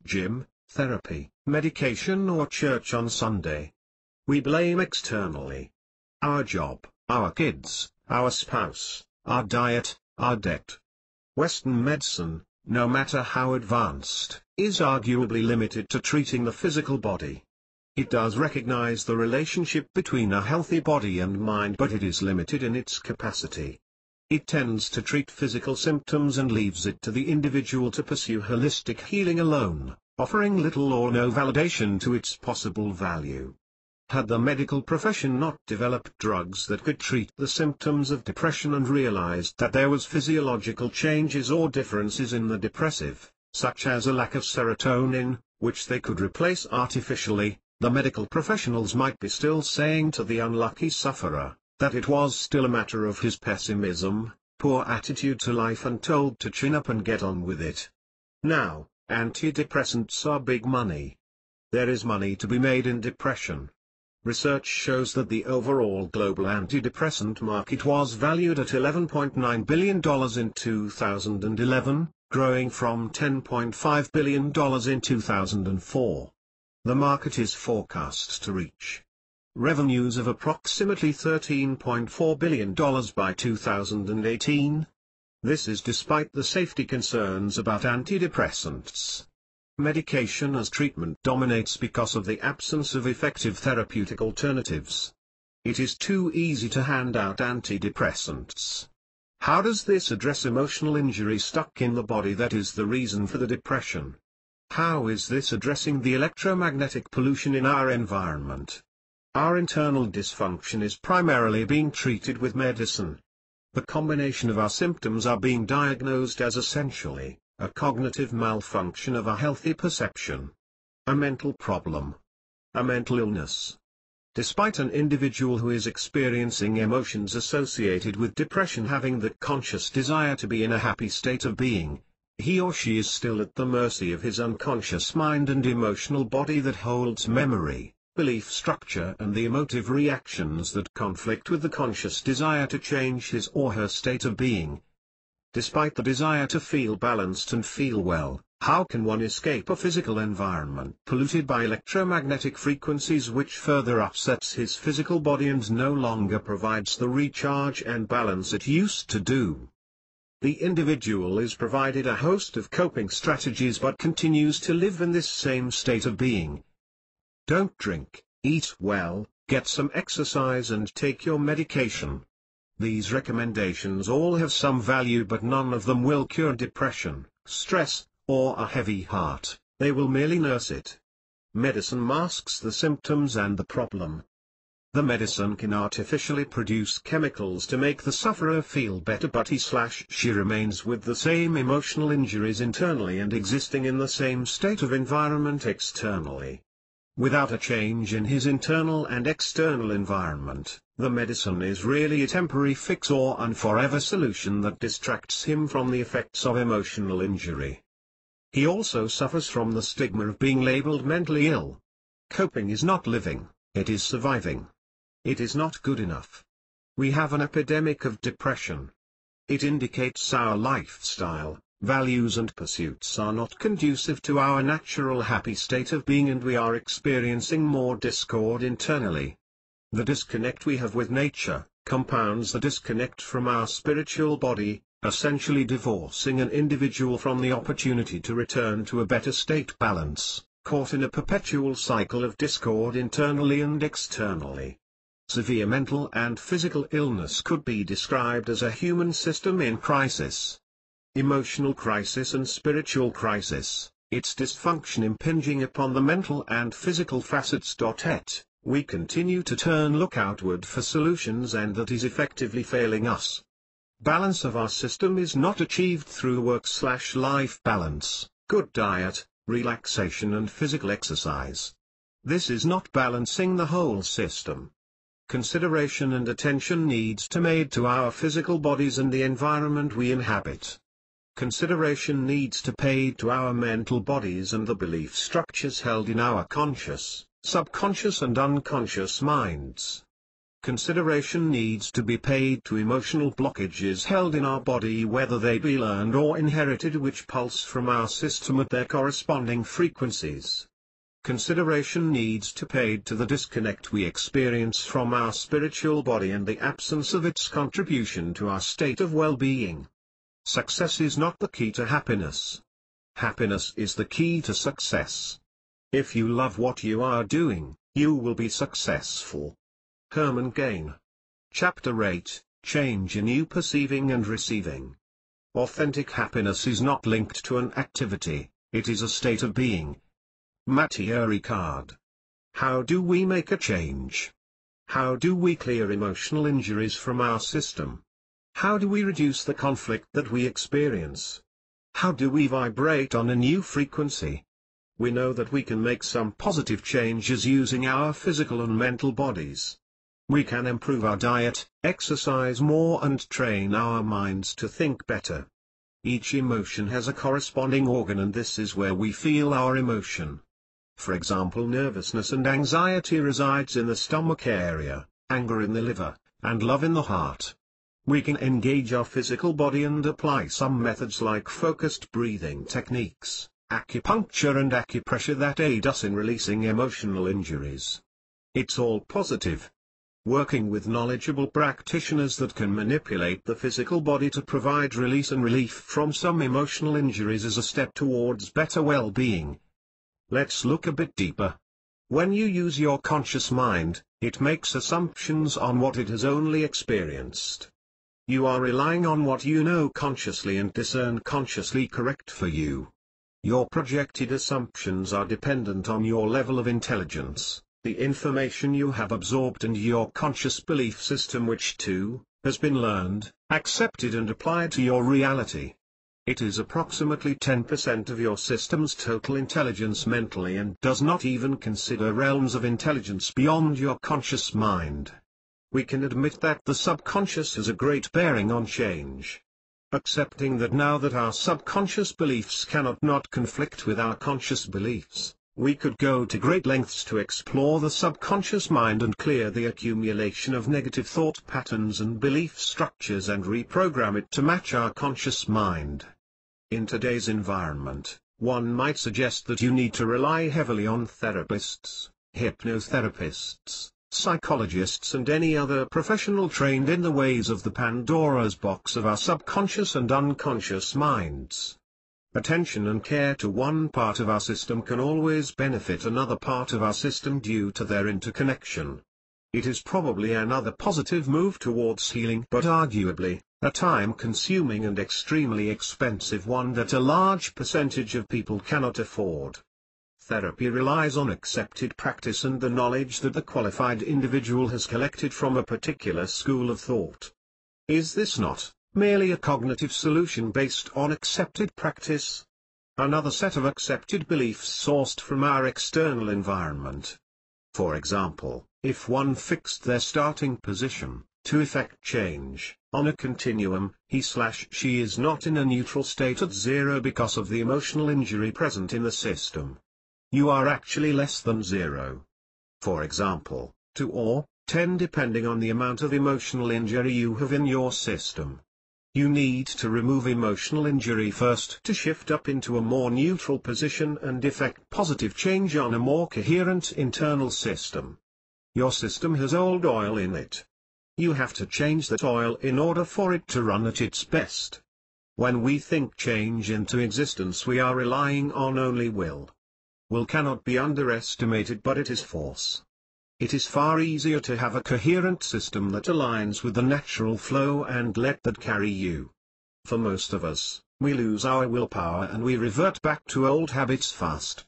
A: Gym, therapy, medication or church on Sunday. We blame externally. Our job, our kids, our spouse, our diet, our debt. Western medicine, no matter how advanced, is arguably limited to treating the physical body. It does recognize the relationship between a healthy body and mind, but it is limited in its capacity. It tends to treat physical symptoms and leaves it to the individual to pursue holistic healing alone, offering little or no validation to its possible value. Had the medical profession not developed drugs that could treat the symptoms of depression and realized that there was physiological changes or differences in the depressive, such as a lack of serotonin, which they could replace artificially, the medical professionals might be still saying to the unlucky sufferer that it was still a matter of his pessimism, poor attitude to life, and told to chin up and get on with it. Now, antidepressants are big money. There is money to be made in depression. Research shows that the overall global antidepressant market was valued at $11.9 billion in 2011, growing from $10.5 billion in 2004. The market is forecast to reach revenues of approximately $13.4 billion by 2018. This is despite the safety concerns about antidepressants. Medication as treatment dominates because of the absence of effective therapeutic alternatives. It is too easy to hand out antidepressants. How does this address emotional injury stuck in the body that is the reason for the depression? How is this addressing the electromagnetic pollution in our environment? Our internal dysfunction is primarily being treated with medicine. The combination of our symptoms are being diagnosed as essentially a cognitive malfunction of a healthy perception, a mental problem, a mental illness. Despite an individual who is experiencing emotions associated with depression having the conscious desire to be in a happy state of being, he or she is still at the mercy of his unconscious mind and emotional body that holds memory, belief structure and the emotive reactions that conflict with the conscious desire to change his or her state of being. Despite the desire to feel balanced and feel well, how can one escape a physical environment polluted by electromagnetic frequencies which further upsets his physical body and no longer provides the recharge and balance it used to do? The individual is provided a host of coping strategies but continues to live in this same state of being. Don't drink, eat well, get some exercise and take your medication. These recommendations all have some value but none of them will cure depression, stress, or a heavy heart, they will merely nurse it. Medicine masks the symptoms and the problem. The medicine can artificially produce chemicals to make the sufferer feel better but he/she remains with the same emotional injuries internally and existing in the same state of environment externally. Without a change in his internal and external environment, the medicine is really a temporary fix or an forever solution that distracts him from the effects of emotional injury. He also suffers from the stigma of being labeled mentally ill. Coping is not living, it is surviving. It is not good enough. We have an epidemic of depression. It indicates our lifestyle, values and pursuits are not conducive to our natural happy state of being and we are experiencing more discord internally. The disconnect we have with nature compounds the disconnect from our spiritual body, essentially divorcing an individual from the opportunity to return to a better state balance, caught in a perpetual cycle of discord internally and externally. Severe mental and physical illness could be described as a human system in crisis. Emotional crisis and spiritual crisis, its dysfunction impinging upon the mental and physical facets. Yet, we continue to look outward for solutions and that is effectively failing us. Balance of our system is not achieved through work/life balance, good diet, relaxation and physical exercise. This is not balancing the whole system. Consideration and attention needs to be made to our physical bodies and the environment we inhabit. Consideration needs to be paid to our mental bodies and the belief structures held in our conscious, subconscious and unconscious minds. Consideration needs to be paid to emotional blockages held in our body whether they be learned or inherited which pulse from our system at their corresponding frequencies. Consideration needs to be paid to the disconnect we experience from our spiritual body and the absence of its contribution to our state of well-being. Success is not the key to happiness. Happiness is the key to success. If you love what you are doing, you will be successful. Herman Gain. Chapter 8, Change in You Perceiving and Receiving. Authentic happiness is not linked to an activity, it is a state of being. Mathieu Ricard. How do we make a change? How do we clear emotional injuries from our system? How do we reduce the conflict that we experience? How do we vibrate on a new frequency? We know that we can make some positive changes using our physical and mental bodies. We can improve our diet, exercise more and train our minds to think better. Each emotion has a corresponding organ and this is where we feel our emotion. For example, nervousness and anxiety resides in the stomach area, anger in the liver, and love in the heart. We can engage our physical body and apply some methods like focused breathing techniques, acupuncture and acupressure that aid us in releasing emotional injuries. It's all positive. Working with knowledgeable practitioners that can manipulate the physical body to provide release and relief from some emotional injuries is a step towards better well-being. Let's look a bit deeper. When you use your conscious mind, it makes assumptions on what it has only experienced. You are relying on what you know consciously and discern consciously correct for you. Your projected assumptions are dependent on your level of intelligence, the information you have absorbed and your conscious belief system which too, has been learned, accepted and applied to your reality. It is approximately 10% of your system's total intelligence mentally and does not even consider realms of intelligence beyond your conscious mind. We can admit that the subconscious has a great bearing on change. Accepting that now that our subconscious beliefs cannot not conflict with our conscious beliefs, we could go to great lengths to explore the subconscious mind and clear the accumulation of negative thought patterns and belief structures and reprogram it to match our conscious mind. In today's environment, one might suggest that you need to rely heavily on therapists, hypnotherapists, psychologists and any other professional trained in the ways of the Pandora's box of our subconscious and unconscious minds. Attention and care to one part of our system can always benefit another part of our system due to their interconnection. It is probably another positive move towards healing but arguably, a time-consuming and extremely expensive one that a large percentage of people cannot afford. Therapy relies on accepted practice and the knowledge that the qualified individual has collected from a particular school of thought. Is this not merely a cognitive solution based on accepted practice? Another set of accepted beliefs sourced from our external environment. For example, if one fixed their starting position, to effect change, on a continuum, he/she is not in a neutral state at zero because of the emotional injury present in the system. You are actually less than zero. For example, 2 or 10 depending on the amount of emotional injury you have in your system. You need to remove emotional injury first to shift up into a more neutral position and effect positive change on a more coherent internal system. Your system has old oil in it. You have to change that oil in order for it to run at its best. When we think change into existence we are relying on only will. Will cannot be underestimated but it is force. It is far easier to have a coherent system that aligns with the natural flow and let that carry you. For most of us, we lose our willpower and we revert back to old habits fast.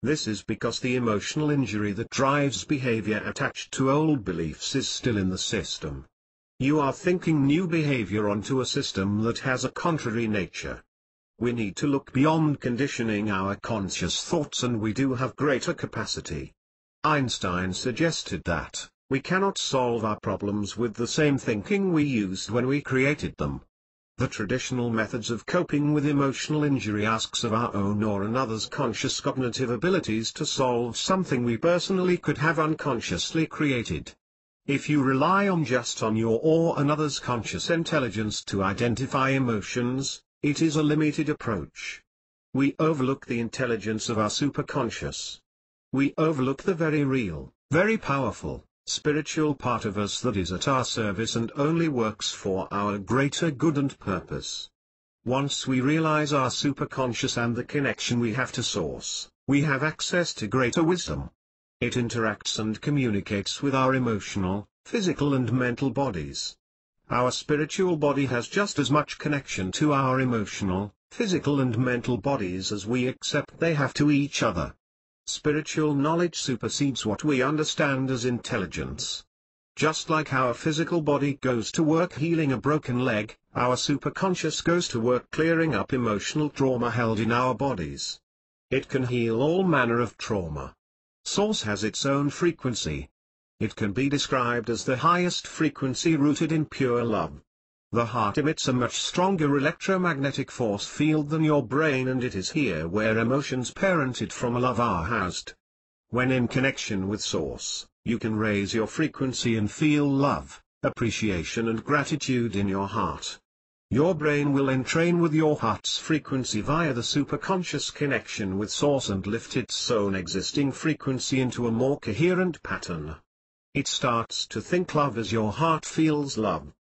A: This is because the emotional injury that drives behavior attached to old beliefs is still in the system. You are thinking new behavior onto a system that has a contrary nature. We need to look beyond conditioning our conscious thoughts and we do have greater capacity. Einstein suggested that, we cannot solve our problems with the same thinking we used when we created them. The traditional methods of coping with emotional injury asks of our own or another's conscious cognitive abilities to solve something we personally could have unconsciously created. If you rely on just on your or another's conscious intelligence to identify emotions, it is a limited approach. We overlook the intelligence of our superconscious. We overlook the very real, very powerful, spiritual part of us that is at our service and only works for our greater good and purpose. Once we realize our superconscious and the connection we have to source, we have access to greater wisdom. It interacts and communicates with our emotional, physical and mental bodies. Our spiritual body has just as much connection to our emotional, physical and mental bodies as we accept they have to each other. Spiritual knowledge supersedes what we understand as intelligence. Just like our physical body goes to work healing a broken leg, our superconscious goes to work clearing up emotional trauma held in our bodies. It can heal all manner of trauma. Source has its own frequency. It can be described as the highest frequency rooted in pure love. The heart emits a much stronger electromagnetic force field than your brain and it is here where emotions parented from love are housed. When in connection with Source, you can raise your frequency and feel love, appreciation and gratitude in your heart. Your brain will entrain with your heart's frequency via the superconscious connection with Source and lift its own existing frequency into a more coherent pattern. It starts to think love as your heart feels love.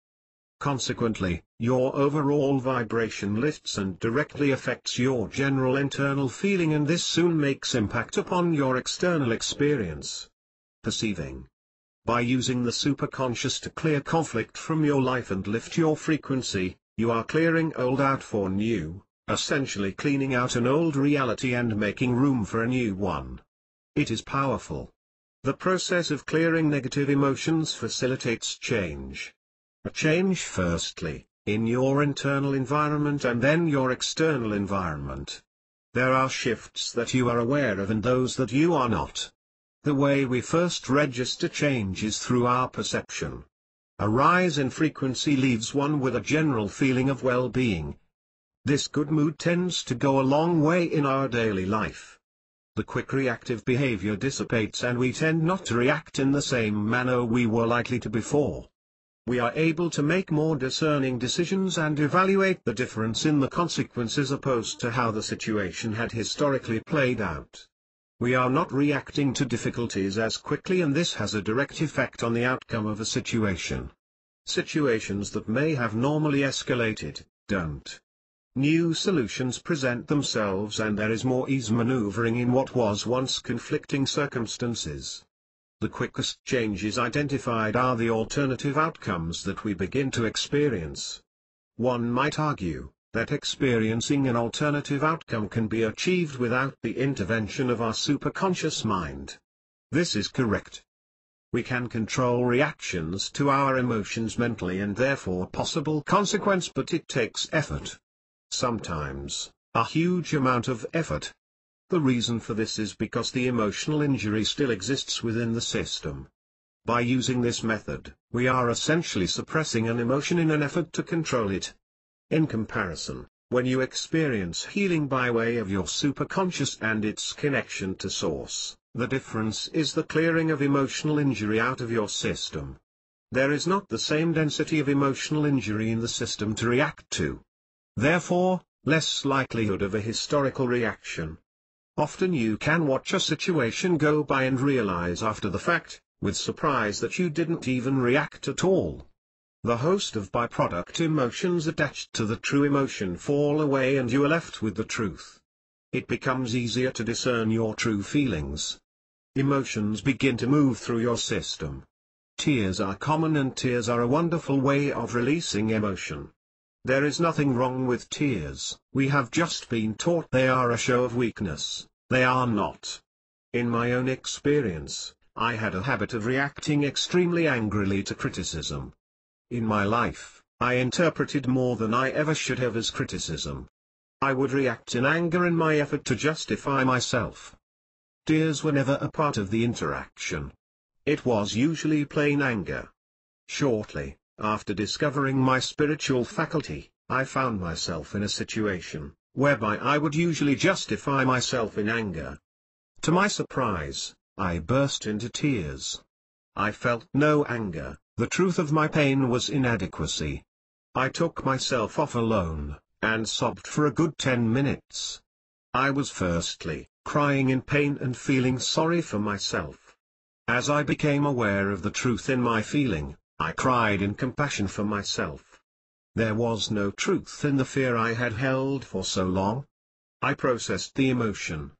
A: Consequently, your overall vibration lifts and directly affects your general internal feeling, and this soon makes impact upon your external experience. Perceiving. By using the superconscious to clear conflict from your life and lift your frequency, you are clearing old out for new, essentially cleaning out an old reality and making room for a new one. It is powerful. The process of clearing negative emotions facilitates change. A change firstly, in your internal environment and then your external environment. There are shifts that you are aware of and those that you are not. The way we first register change is through our perception. A rise in frequency leaves one with a general feeling of well-being. This good mood tends to go a long way in our daily life. The quick reactive behavior dissipates and we tend not to react in the same manner we were likely to before. We are able to make more discerning decisions and evaluate the difference in the consequences opposed to how the situation had historically played out. We are not reacting to difficulties as quickly, and this has a direct effect on the outcome of a situation. Situations that may have normally escalated, don't. New solutions present themselves and there is more ease maneuvering in what was once conflicting circumstances. The quickest changes identified are the alternative outcomes that we begin to experience. One might argue that experiencing an alternative outcome can be achieved without the intervention of our superconscious mind. This is correct. We can control reactions to our emotions mentally and therefore possible consequence, but it takes effort. Sometimes, a huge amount of effort. The reason for this is because the emotional injury still exists within the system. By using this method, we are essentially suppressing an emotion in an effort to control it. In comparison, when you experience healing by way of your superconscious and its connection to Source, the difference is the clearing of emotional injury out of your system. There is not the same density of emotional injury in the system to react to. Therefore, less likelihood of a historical reaction. Often you can watch a situation go by and realize after the fact, with surprise, that you didn't even react at all. The host of byproduct emotions attached to the true emotion fall away and you are left with the truth. It becomes easier to discern your true feelings. Emotions begin to move through your system. Tears are common and tears are a wonderful way of releasing emotion. There is nothing wrong with tears. We have just been taught they are a show of weakness. They are not. In my own experience, I had a habit of reacting extremely angrily to criticism. In my life, I interpreted more than I ever should have as criticism. I would react in anger in my effort to justify myself. Tears were never a part of the interaction. It was usually plain anger. Shortly after discovering my spiritual faculty, I found myself in a situation whereby I would usually justify myself in anger. To my surprise, I burst into tears. I felt no anger. The truth of my pain was inadequacy. I took myself off alone, and sobbed for a good 10 minutes. I was firstly crying in pain and feeling sorry for myself. As I became aware of the truth in my feeling, I cried in compassion for myself. There was no truth in the fear I had held for so long. I processed the emotion.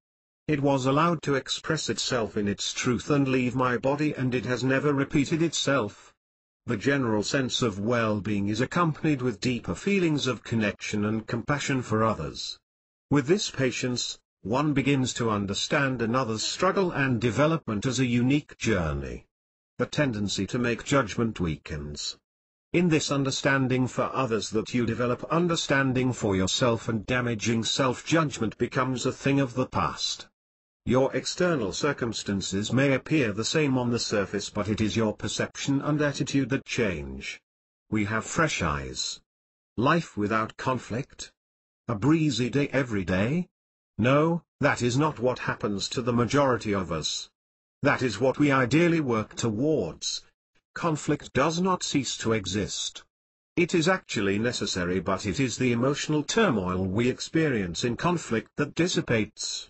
A: It was allowed to express itself in its truth and leave my body, and it has never repeated itself. The general sense of well-being is accompanied with deeper feelings of connection and compassion for others. With this patience, one begins to understand another's struggle and development as a unique journey. The tendency to make judgment weakens. In this understanding for others that you develop understanding for yourself, and damaging self-judgment becomes a thing of the past. Your external circumstances may appear the same on the surface, but it is your perception and attitude that change. We have fresh eyes. Life without conflict? A breezy day every day? No, that is not what happens to the majority of us. That is what we ideally work towards. Conflict does not cease to exist. It is actually necessary, but it is the emotional turmoil we experience in conflict that dissipates.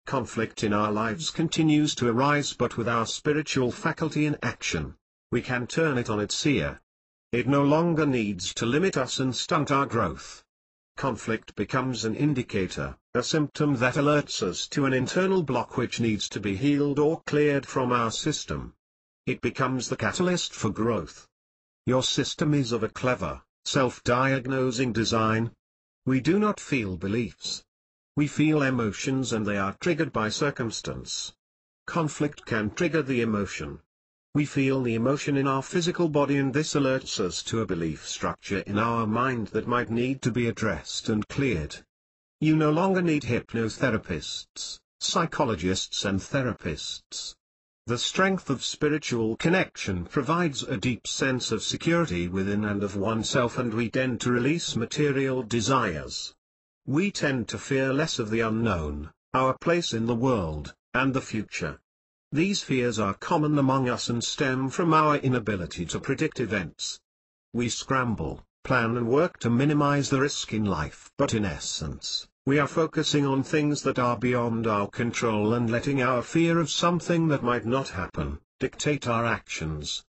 A: Conflict in our lives continues to arise, but with our spiritual faculty in action, we can turn it on its ear. It no longer needs to limit us and stunt our growth. Conflict becomes an indicator, a symptom that alerts us to an internal block which needs to be healed or cleared from our system. It becomes the catalyst for growth. Your system is of a clever, self-diagnosing design. We do not feel beliefs. We feel emotions, and they are triggered by circumstance. Conflict can trigger the emotion. We feel the emotion in our physical body, and this alerts us to a belief structure in our mind that might need to be addressed and cleared. You no longer need hypnotherapists, psychologists and therapists. The strength of spiritual connection provides a deep sense of security within and of oneself, and we tend to release material desires. We tend to fear less of the unknown, our place in the world, and the future. These fears are common among us and stem from our inability to predict events. We scramble, plan and work to minimize the risk in life, but in essence, we are focusing on things that are beyond our control and letting our fear of something that might not happen dictate our actions.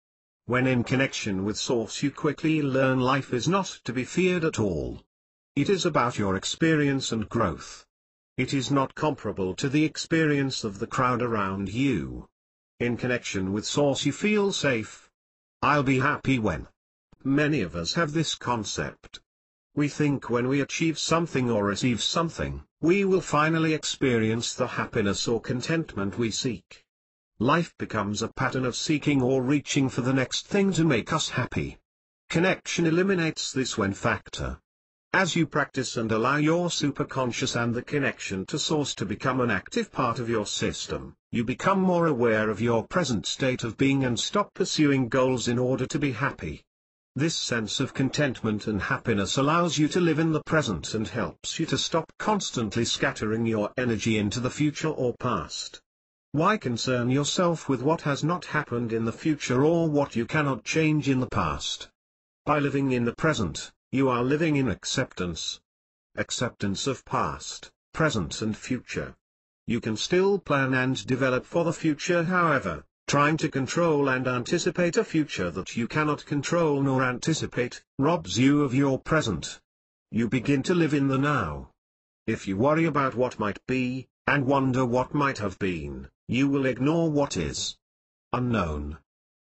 A: When in connection with Source, you quickly learn life is not to be feared at all. It is about your experience and growth. It is not comparable to the experience of the crowd around you. In connection with Source, you feel safe. I'll be happy when. Many of us have this concept. We think when we achieve something or receive something, we will finally experience the happiness or contentment we seek. Life becomes a pattern of seeking or reaching for the next thing to make us happy. Connection eliminates this when factor. As you practice and allow your superconscious and the connection to Source to become an active part of your system, you become more aware of your present state of being and stop pursuing goals in order to be happy. This sense of contentment and happiness allows you to live in the present and helps you to stop constantly scattering your energy into the future or past. Why concern yourself with what has not happened in the future or what you cannot change in the past? By living in the present, you are living in acceptance. Acceptance of past, present and future. You can still plan and develop for the future, however, trying to control and anticipate a future that you cannot control nor anticipate, robs you of your present. You begin to live in the now. If you worry about what might be, and wonder what might have been, you will ignore what is unknown.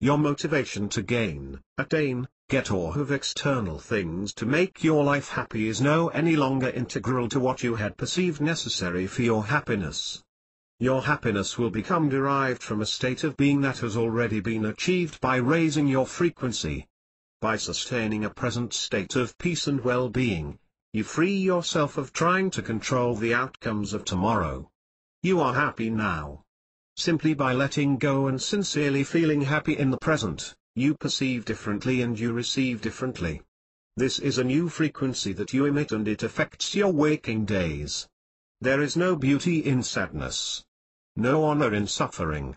A: Your motivation to gain, attain, get or have external things to make your life happy is no any longer integral to what you had perceived necessary for your happiness. Your happiness will become derived from a state of being that has already been achieved by raising your frequency. By sustaining a present state of peace and well-being, you free yourself of trying to control the outcomes of tomorrow. You are happy now. Simply by letting go and sincerely feeling happy in the present, you perceive differently and you receive differently. This is a new frequency that you emit, and it affects your waking days. There is no beauty in sadness. No honor in suffering.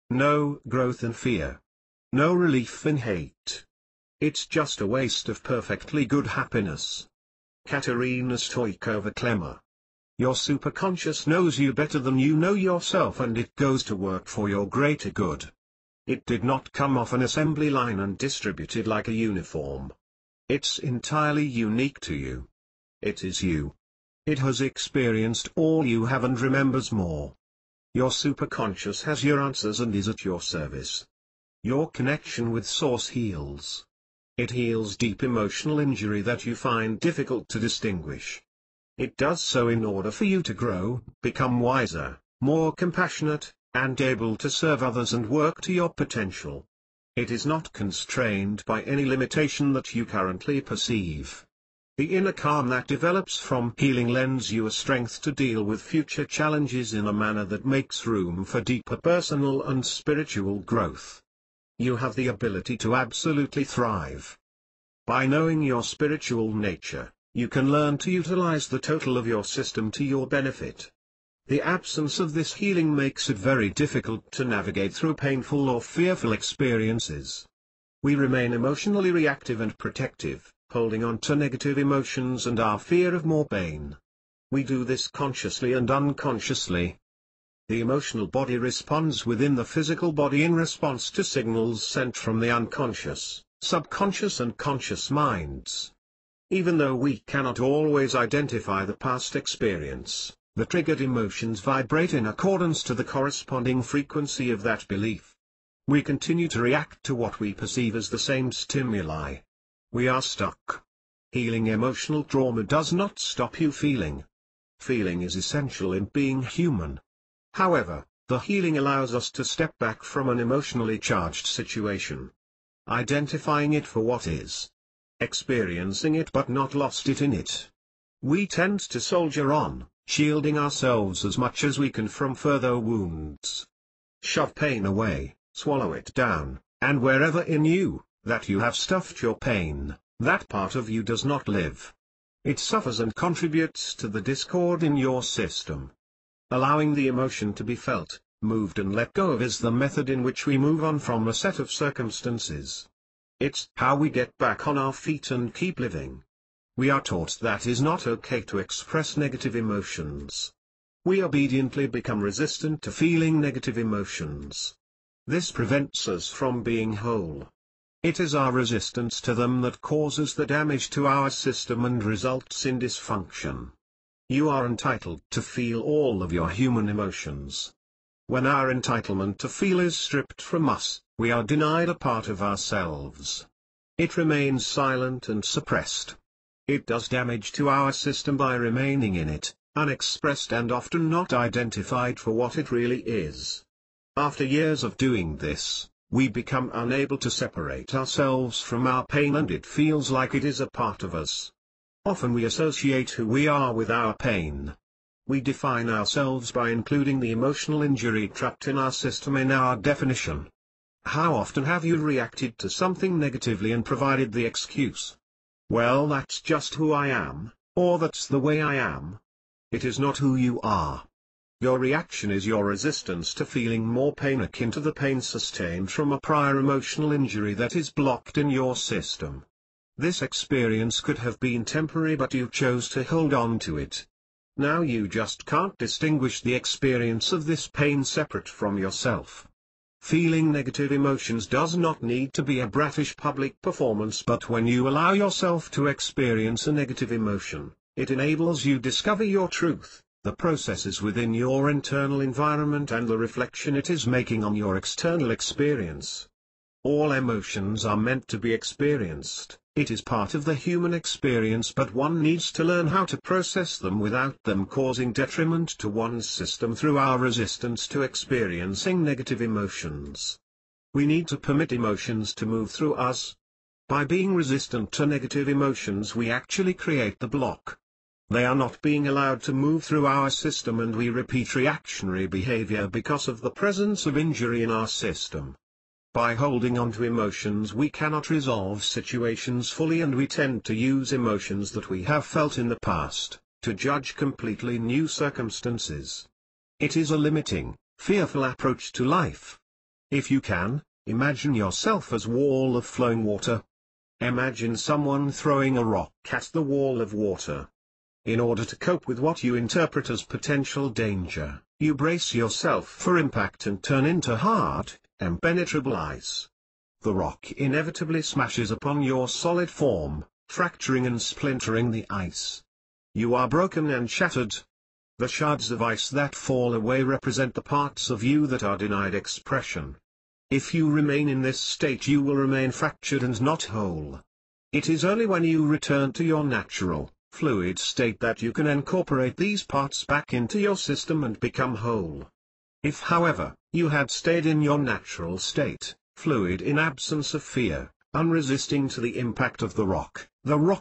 A: No growth in fear. No relief in hate. It's just a waste of perfectly good happiness. Katerina Stoikova-Klemmer. Your superconscious knows you better than you know yourself, and it goes to work for your greater good. It did not come off an assembly line and distributed like a uniform. It's entirely unique to you. It is you. It has experienced all you have and remembers more. Your superconscious has your answers and is at your service. Your connection with Source heals. It heals deep emotional injury that you find difficult to distinguish. It does so in order for you to grow, become wiser, more compassionate, and able to serve others and work to your potential. It is not constrained by any limitation that you currently perceive. The inner calm that develops from healing lends you a strength to deal with future challenges in a manner that makes room for deeper personal and spiritual growth. You have the ability to absolutely thrive. By knowing your spiritual nature, you can learn to utilize the total of your system to your benefit. The absence of this healing makes it very difficult to navigate through painful or fearful experiences. We remain emotionally reactive and protective, holding on to negative emotions and our fear of more pain. We do this consciously and unconsciously. The emotional body responds within the physical body in response to signals sent from the unconscious, subconscious and conscious minds. Even though we cannot always identify the past experience, the triggered emotions vibrate in accordance to the corresponding frequency of that belief. We continue to react to what we perceive as the same stimuli. We are stuck. Healing emotional trauma does not stop you feeling. Feeling is essential in being human. However, the healing allows us to step back from an emotionally charged situation. Identifying it for what is. Experiencing it but not lost it in it. We tend to soldier on, shielding ourselves as much as we can from further wounds. Shove pain away, swallow it down, and wherever in you, that you have stuffed your pain, that part of you does not live. It suffers and contributes to the discord in your system. Allowing the emotion to be felt, moved and let go of is the method in which we move on from a set of circumstances. It's how we get back on our feet and keep living. We are taught that it is not okay to express negative emotions. We obediently become resistant to feeling negative emotions. This prevents us from being whole. It is our resistance to them that causes the damage to our system and results in dysfunction. You are entitled to feel all of your human emotions. When our entitlement to feel is stripped from us, we are denied a part of ourselves. It remains silent and suppressed. It does damage to our system by remaining in it, unexpressed and often not identified for what it really is. After years of doing this, we become unable to separate ourselves from our pain and it feels like it is a part of us. Often we associate who we are with our pain. We define ourselves by including the emotional injury trapped in our system in our definition. How often have you reacted to something negatively and provided the excuse? Well, that's just who I am, or that's the way I am. It is not who you are. Your reaction is your resistance to feeling more pain akin to the pain sustained from a prior emotional injury that is blocked in your system. This experience could have been temporary but you chose to hold on to it. Now you just can't distinguish the experience of this pain separate from yourself. Feeling negative emotions does not need to be a bratish public performance, but when you allow yourself to experience a negative emotion, it enables you to discover your truth, the processes within your internal environment and the reflection it is making on your external experience. All emotions are meant to be experienced. It is part of the human experience, but one needs to learn how to process them without them causing detriment to one's system through our resistance to experiencing negative emotions. We need to permit emotions to move through us. By being resistant to negative emotions, we actually create the block. They are not being allowed to move through our system and we repeat reactionary behavior because of the presence of injury in our system. By holding on to emotions we cannot resolve situations fully, and we tend to use emotions that we have felt in the past, to judge completely new circumstances. It is a limiting, fearful approach to life. If you can, imagine yourself as a wall of flowing water. Imagine someone throwing a rock at the wall of water. In order to cope with what you interpret as potential danger, you brace yourself for impact and turn into hard, impenetrable ice. The rock inevitably smashes upon your solid form, fracturing and splintering the ice. You are broken and shattered. The shards of ice that fall away represent the parts of you that are denied expression. If you remain in this state, you will remain fractured and not whole. It is only when you return to your natural, fluid state that you can incorporate these parts back into your system and become whole. If, however, you had stayed in your natural state, fluid in absence of fear, unresisting to the impact of the rock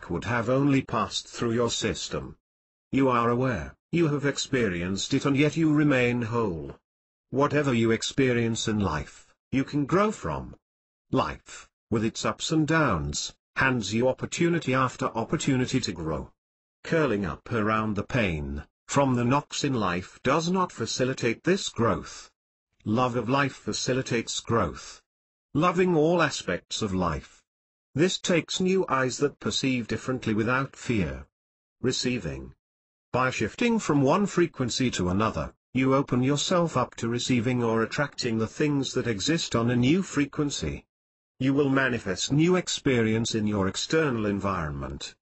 A: would have only passed through your system. You are aware, you have experienced it, and yet you remain whole. Whatever you experience in life, you can grow from. Life, with its ups and downs, hands you opportunity after opportunity to grow. Curling up around the pain from the knocks in life does not facilitate this growth. Love of life facilitates growth. loving all aspects of life. This takes new eyes that perceive differently without fear. Receiving. By shifting from one frequency to another, you open yourself up to receiving or attracting the things that exist on a new frequency. You will manifest new experience in your external environment.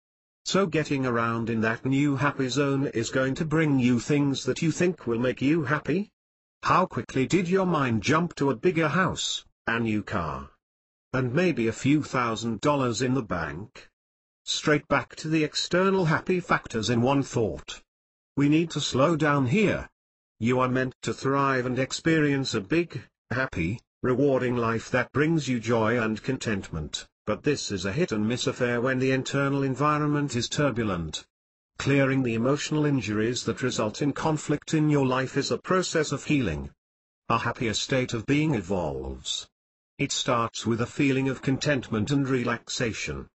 A: So getting around in that new happy zone is going to bring you things that you think will make you happy? How quickly did your mind jump to a bigger house, a new car, and maybe a few $1,000s in the bank? Straight back to the external happy factors in one thought. We need to slow down here. You are meant to thrive and experience a big, happy, rewarding life that brings you joy and contentment, but this is a hit-and-miss affair when the internal environment is turbulent. Clearing the emotional injuries that result in conflict in your life is a process of healing. A happier state of being evolves. It starts with a feeling of contentment and relaxation.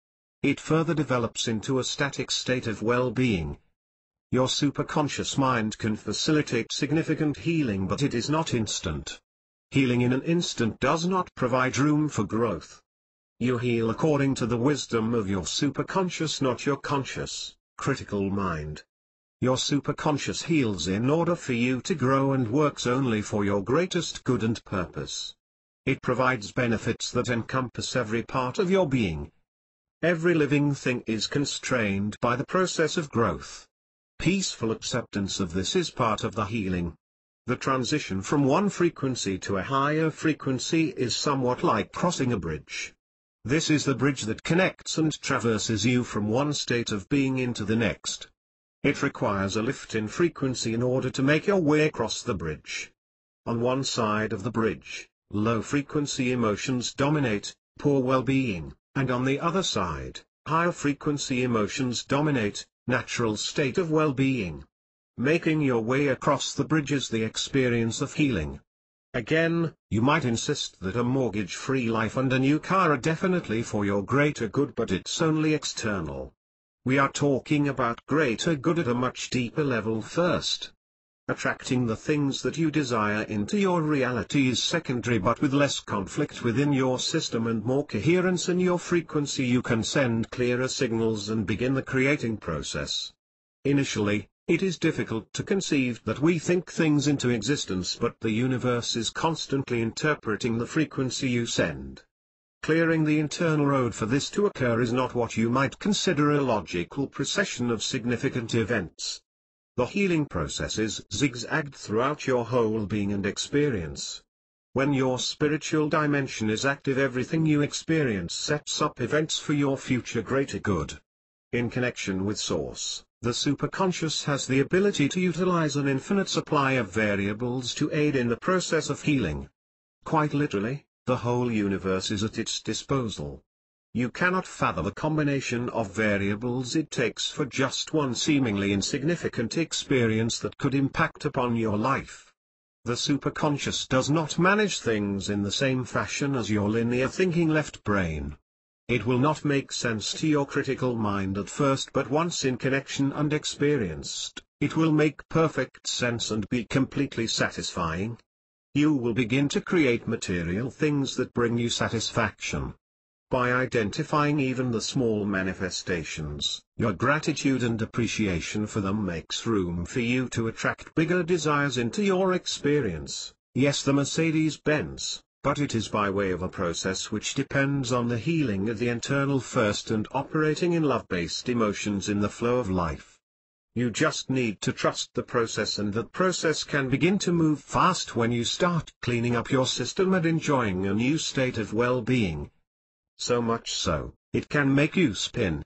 A: It further develops into a static state of well-being. Your superconscious mind can facilitate significant healing, but it is not instant. Healing in an instant does not provide room for growth. You heal according to the wisdom of your superconscious, not your conscious, critical mind. Your superconscious heals in order for you to grow and works only for your greatest good and purpose. It provides benefits that encompass every part of your being. Every living thing is constrained by the process of growth. Peaceful acceptance of this is part of the healing. The transition from one frequency to a higher frequency is somewhat like crossing a bridge. This is the bridge that connects and traverses you from one state of being into the next. It requires a lift in frequency in order to make your way across the bridge. On one side of the bridge, low-frequency emotions dominate, poor well-being, and on the other side, higher-frequency emotions dominate, natural state of well-being. Making your way across the bridge is the experience of healing. Again, you might insist that a mortgage-free life and a new car are definitely for your greater good, but it's only external. We are talking about greater good at a much deeper level first. Attracting the things that you desire into your reality is secondary, but with less conflict within your system and more coherence in your frequency, you can send clearer signals and begin the creating process. Initially, it is difficult to conceive that we think things into existence, but the universe is constantly interpreting the frequency you send. Clearing the internal road for this to occur is not what you might consider a logical procession of significant events. The healing process is zigzagged throughout your whole being and experience. When your spiritual dimension is active, everything you experience sets up events for your future greater good. In connection with Source, the superconscious has the ability to utilize an infinite supply of variables to aid in the process of healing. Quite literally, the whole universe is at its disposal. You cannot fathom the combination of variables it takes for just one seemingly insignificant experience that could impact upon your life. The superconscious does not manage things in the same fashion as your linear thinking left brain. It will not make sense to your critical mind at first, but once in connection and experienced, it will make perfect sense and be completely satisfying. You will begin to create material things that bring you satisfaction. By identifying even the small manifestations, your gratitude and appreciation for them makes room for you to attract bigger desires into your experience. Yes, the Mercedes-Benz, but it is by way of a process which depends on the healing of the internal first and operating in love-based emotions in the flow of life. You just need to trust the process, and that process can begin to move fast when you start cleaning up your system and enjoying a new state of well-being. So much so, it can make you spin.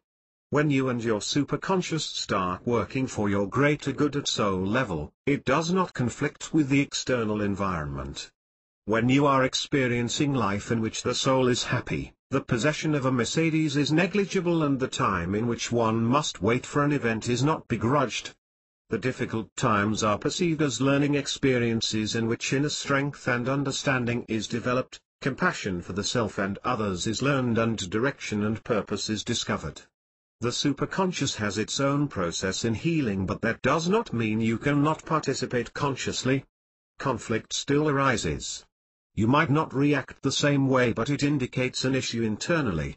A: When you and your superconscious start working for your greater good at soul level, it does not conflict with the external environment. When you are experiencing life in which the soul is happy, the possession of a Mercedes is negligible, and the time in which one must wait for an event is not begrudged. The difficult times are perceived as learning experiences in which inner strength and understanding is developed. Compassion for the self and others is learned, and direction and purpose is discovered. The superconscious has its own process in healing, but that does not mean you cannot participate consciously. Conflict still arises. You might not react the same way, but it indicates an issue internally.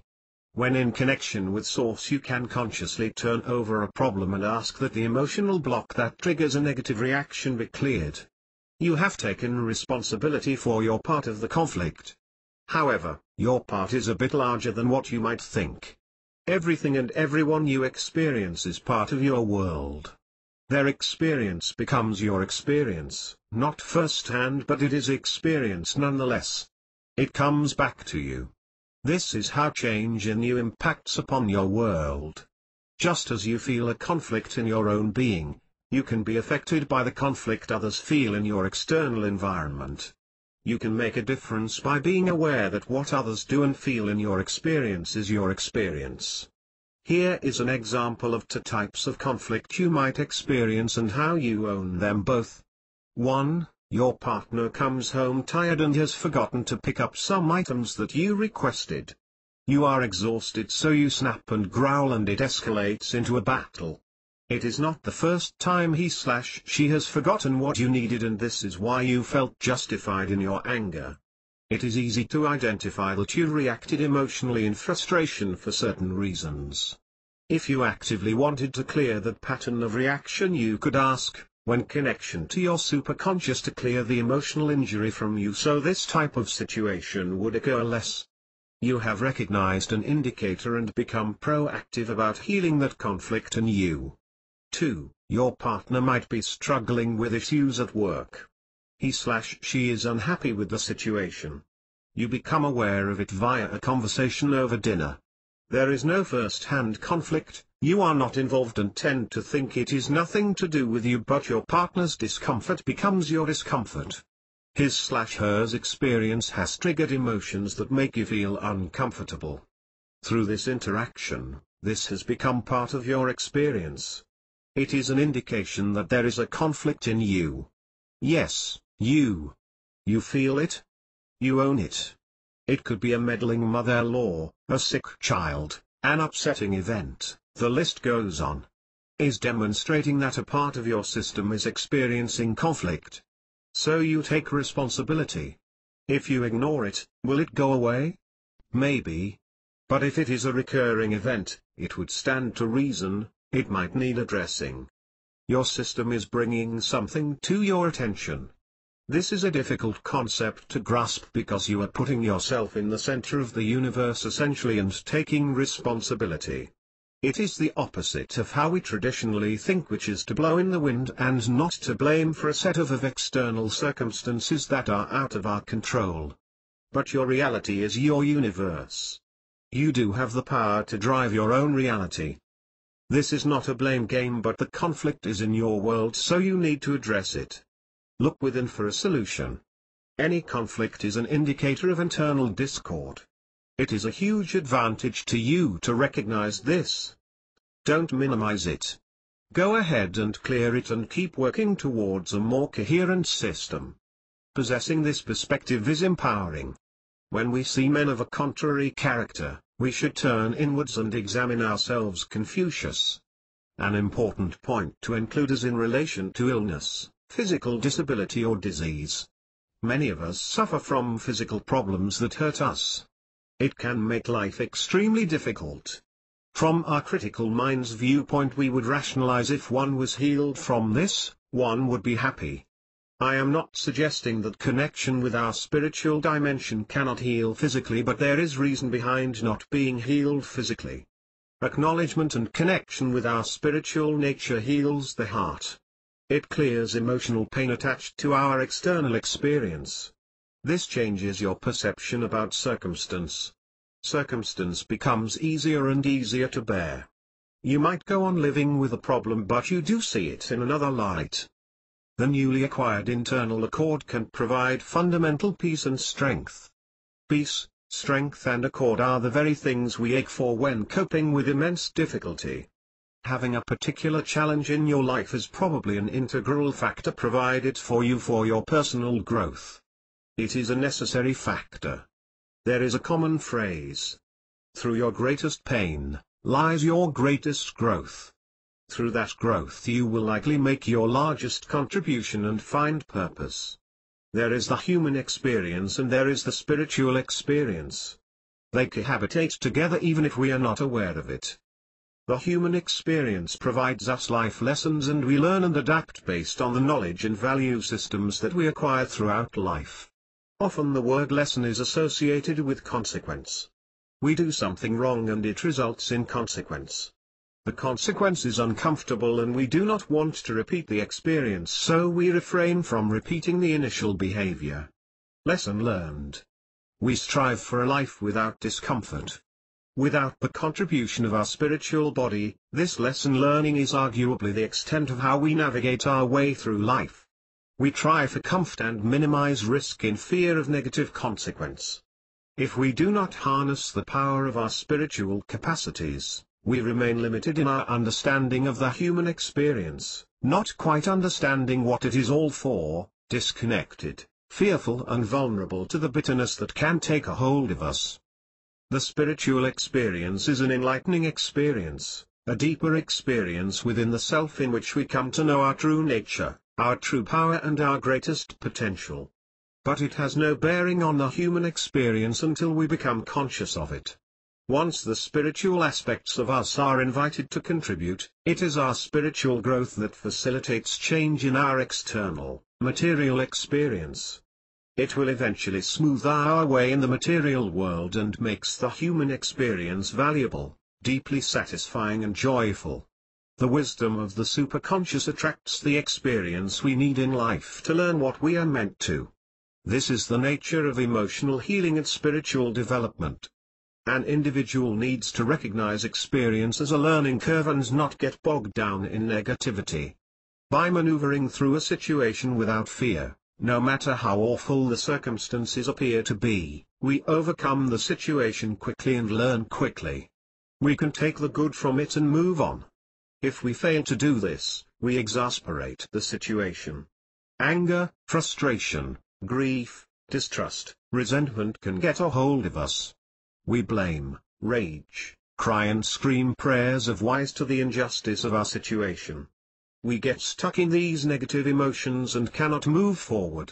A: When in connection with Source, you can consciously turn over a problem and ask that the emotional block that triggers a negative reaction be cleared. You have taken responsibility for your part of the conflict. However, your part is a bit larger than what you might think. Everything and everyone you experience is part of your world. Their experience becomes your experience, not first-hand, but it is experience nonetheless. It comes back to you. This is how change in you impacts upon your world. Just as you feel a conflict in your own being, you can be affected by the conflict others feel in your external environment. You can make a difference by being aware that what others do and feel in your experience is your experience. Here is an example of two types of conflict you might experience and how you own them both. 1. Your partner comes home tired and has forgotten to pick up some items that you requested. You are exhausted, so you snap and growl and it escalates into a battle. It is not the first time he/she has forgotten what you needed, and this is why you felt justified in your anger. It is easy to identify that you reacted emotionally in frustration for certain reasons. If you actively wanted to clear that pattern of reaction, you could ask, when connection to your superconscious, to clear the emotional injury from you so this type of situation would occur less. You have recognized an indicator and become proactive about healing that conflict in you. 2. Your partner might be struggling with issues at work. He/she is unhappy with the situation. You become aware of it via a conversation over dinner. There is no first-hand conflict, you are not involved and tend to think it is nothing to do with you, but your partner's discomfort becomes your discomfort. His/hers experience has triggered emotions that make you feel uncomfortable. Through this interaction, this has become part of your experience. It is an indication that there is a conflict in you. Yes, you. You feel it. You own it. It could be a meddling mother-in-law, a sick child, an upsetting event, the list goes on. Is demonstrating that a part of your system is experiencing conflict. So you take responsibility. If you ignore it, will it go away? Maybe. But if it is a recurring event, it would stand to reason, it might need addressing. Your system is bringing something to your attention. This is a difficult concept to grasp because you are putting yourself in the center of the universe essentially and taking responsibility. It is the opposite of how we traditionally think, which is to blow in the wind and not to blame for a set of external circumstances that are out of our control. But your reality is your universe. You do have the power to drive your own reality. This is not a blame game, but the conflict is in your world, so you need to address it. Look within for a solution. Any conflict is an indicator of internal discord. It is a huge advantage to you to recognize this. Don't minimize it. Go ahead and clear it and keep working towards a more coherent system. Possessing this perspective is empowering. When we see men of a contrary character, we should turn inwards and examine ourselves. Confucius. An important point to include is in relation to illness, physical disability or disease. Many of us suffer from physical problems that hurt us. It can make life extremely difficult. From our critical mind's viewpoint, we would rationalize if one was healed from this, one would be happy. I am not suggesting that connection with our spiritual dimension cannot heal physically, but there is reason behind not being healed physically. Acknowledgement and connection with our spiritual nature heals the heart. It clears emotional pain attached to our external experience. This changes your perception about circumstance. Circumstance becomes easier and easier to bear. You might go on living with a problem, but you do see it in another light. The newly acquired internal accord can provide fundamental peace and strength. Peace, strength and accord are the very things we ache for when coping with immense difficulty. Having a particular challenge in your life is probably an integral factor provided for you for your personal growth. It is a necessary factor. There is a common phrase. Through your greatest pain, lies your greatest growth. Through that growth you will likely make your largest contribution and find purpose. There is the human experience and there is the spiritual experience. They cohabitate together even if we are not aware of it. The human experience provides us life lessons and we learn and adapt based on the knowledge and value systems that we acquire throughout life. Often the word lesson is associated with consequence. We do something wrong and it results in consequence. The consequence is uncomfortable and we do not want to repeat the experience, so we refrain from repeating the initial behavior. Lesson learned. We strive for a life without discomfort. Without the contribution of our spiritual body, this lesson learning is arguably the extent of how we navigate our way through life. We try for comfort and minimize risk in fear of negative consequence. If we do not harness the power of our spiritual capacities, we remain limited in our understanding of the human experience, not quite understanding what it is all for, disconnected, fearful and vulnerable to the bitterness that can take a hold of us. The spiritual experience is an enlightening experience, a deeper experience within the self in which we come to know our true nature, our true power and our greatest potential. But it has no bearing on the human experience until we become conscious of it. Once the spiritual aspects of us are invited to contribute, it is our spiritual growth that facilitates change in our external, material experience. It will eventually smooth our way in the material world and makes the human experience valuable, deeply satisfying and joyful. The wisdom of the superconscious attracts the experience we need in life to learn what we are meant to. This is the nature of emotional healing and spiritual development. An individual needs to recognize experience as a learning curve and not get bogged down in negativity. By maneuvering through a situation without fear, no matter how awful the circumstances appear to be, we overcome the situation quickly and learn quickly. We can take the good from it and move on. If we fail to do this, we exasperate the situation. Anger, frustration, grief, distrust, resentment can get a hold of us. We blame, rage, cry and scream prayers of whys to the injustice of our situation. We get stuck in these negative emotions and cannot move forward.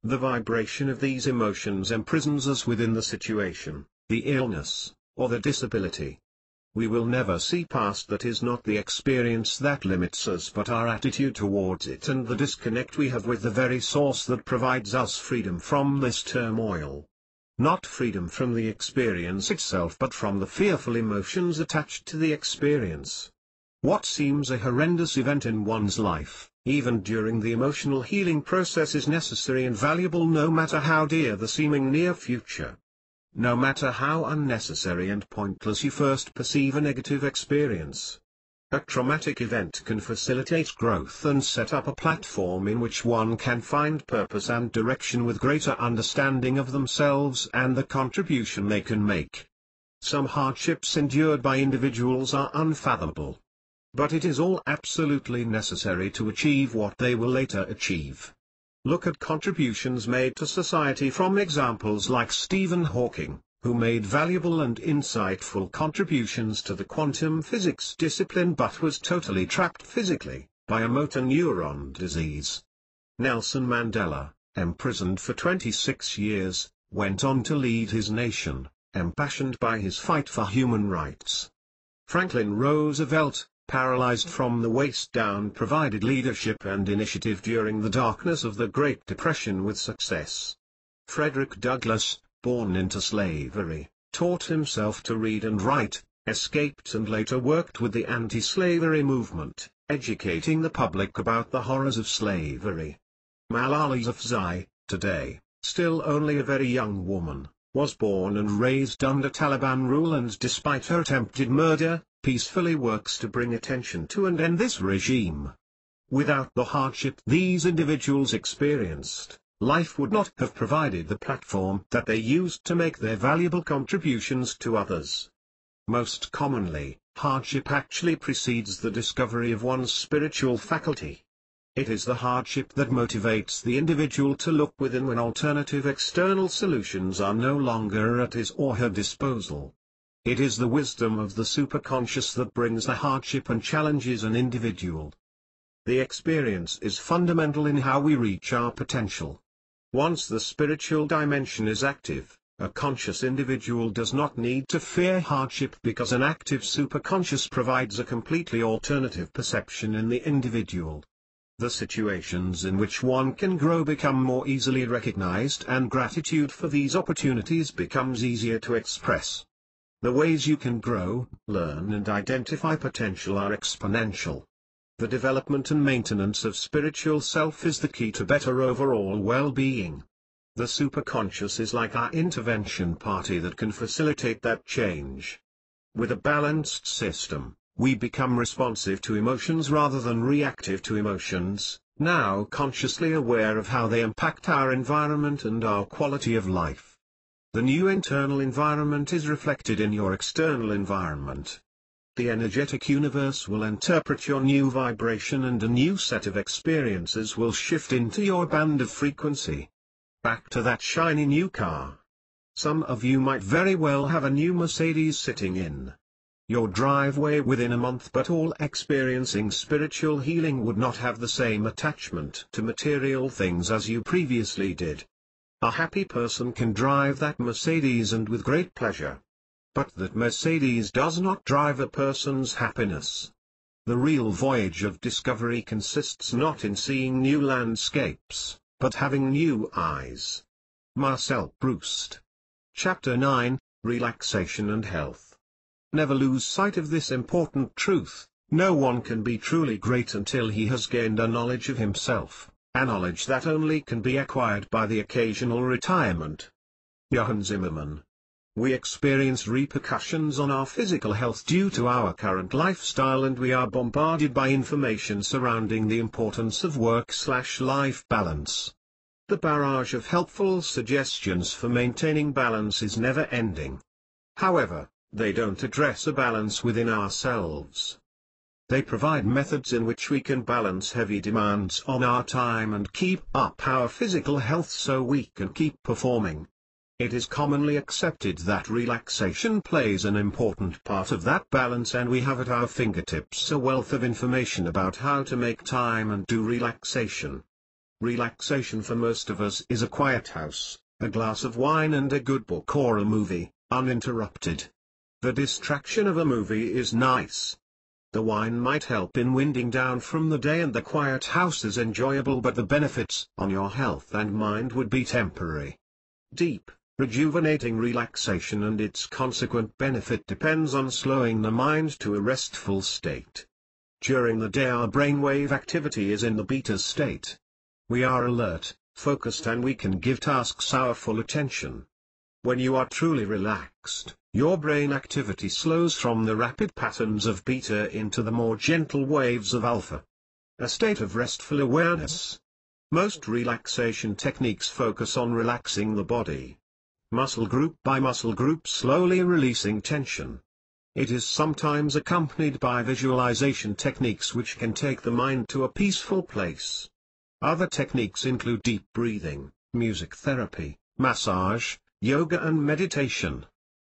A: The vibration of these emotions imprisons us within the situation, the illness, or the disability. We will never see past that. Is not the experience that limits us but our attitude towards it and the disconnect we have with the very source that provides us freedom from this turmoil. Not freedom from the experience itself but from the fearful emotions attached to the experience. What seems a horrendous event in one's life, even during the emotional healing process, is necessary and valuable no matter how dear the seeming near future. No matter how unnecessary and pointless you first perceive a negative experience. A traumatic event can facilitate growth and set up a platform in which one can find purpose and direction with greater understanding of themselves and the contribution they can make. Some hardships endured by individuals are unfathomable. But it is all absolutely necessary to achieve what they will later achieve. Look at contributions made to society from examples like Stephen Hawking, who made valuable and insightful contributions to the quantum physics discipline but was totally trapped physically, by a motor neuron disease. Nelson Mandela, imprisoned for 26 years, went on to lead his nation, impassioned by his fight for human rights. Franklin Roosevelt, paralyzed from the waist down, provided leadership and initiative during the darkness of the Great Depression with success. Frederick Douglass, born into slavery, taught himself to read and write, escaped and later worked with the anti-slavery movement, educating the public about the horrors of slavery. Malala Yousafzai, today, still only a very young woman, was born and raised under Taliban rule and despite her attempted murder, peacefully works to bring attention to and end this regime. Without the hardship these individuals experienced, life would not have provided the platform that they used to make their valuable contributions to others. Most commonly, hardship actually precedes the discovery of one's spiritual faculty. It is the hardship that motivates the individual to look within when alternative external solutions are no longer at his or her disposal. It is the wisdom of the superconscious that brings the hardship and challenges an individual. The experience is fundamental in how we reach our potential. Once the spiritual dimension is active, a conscious individual does not need to fear hardship because an active superconscious provides a completely alternative perception in the individual. The situations in which one can grow become more easily recognized, and gratitude for these opportunities becomes easier to express. The ways you can grow, learn and identify potential are exponential. The development and maintenance of spiritual self is the key to better overall well-being. The superconscious is like our intervention party that can facilitate that change. With a balanced system, we become responsive to emotions rather than reactive to emotions, now consciously aware of how they impact our environment and our quality of life. The new internal environment is reflected in your external environment. The energetic universe will interpret your new vibration, and a new set of experiences will shift into your band of frequency. Back to that shiny new car. Some of you might very well have a new Mercedes sitting in your driveway within a month, but all experiencing spiritual healing would not have the same attachment to material things as you previously did. A happy person can drive that Mercedes and with great pleasure. But that Mercedes does not drive a person's happiness. The real voyage of discovery consists not in seeing new landscapes, but having new eyes. Marcel Proust. Chapter 9, Relaxation and Health. Never lose sight of this important truth: no one can be truly great until he has gained a knowledge of himself, a knowledge that only can be acquired by the occasional retirement. Johann Zimmermann. We experience repercussions on our physical health due to our current lifestyle, and we are bombarded by information surrounding the importance of work/life balance. The barrage of helpful suggestions for maintaining balance is never ending. However, they don't address a balance within ourselves. They provide methods in which we can balance heavy demands on our time and keep up our physical health so we can keep performing. It is commonly accepted that relaxation plays an important part of that balance, and we have at our fingertips a wealth of information about how to make time and do relaxation. Relaxation for most of us is a quiet house, a glass of wine and a good book or a movie, uninterrupted. The distraction of a movie is nice. The wine might help in winding down from the day, and the quiet house is enjoyable, but the benefits on your health and mind would be temporary. Deep, rejuvenating relaxation and its consequent benefit depends on slowing the mind to a restful state. During the day our brainwave activity is in the beta state. We are alert, focused, and we can give tasks our full attention. When you are truly relaxed, your brain activity slows from the rapid patterns of beta into the more gentle waves of alpha. A state of restful awareness. Most relaxation techniques focus on relaxing the body, muscle group by muscle group, slowly releasing tension. It is sometimes accompanied by visualization techniques which can take the mind to a peaceful place. Other techniques include deep breathing, music therapy, massage, yoga and meditation.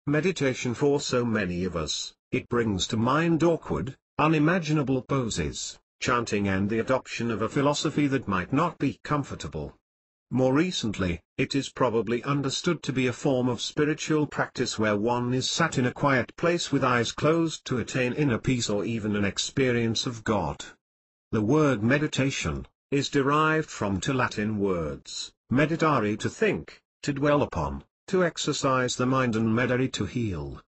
A: Meditation: for so many of us, it brings to mind awkward, unimaginable poses, chanting and the adoption of a philosophy that might not be comfortable. More recently, it is probably understood to be a form of spiritual practice where one is sat in a quiet place with eyes closed to attain inner peace or even an experience of God. The word meditation is derived from two Latin words, meditare, to think, to dwell upon, to exercise the mind, and medere, to heal.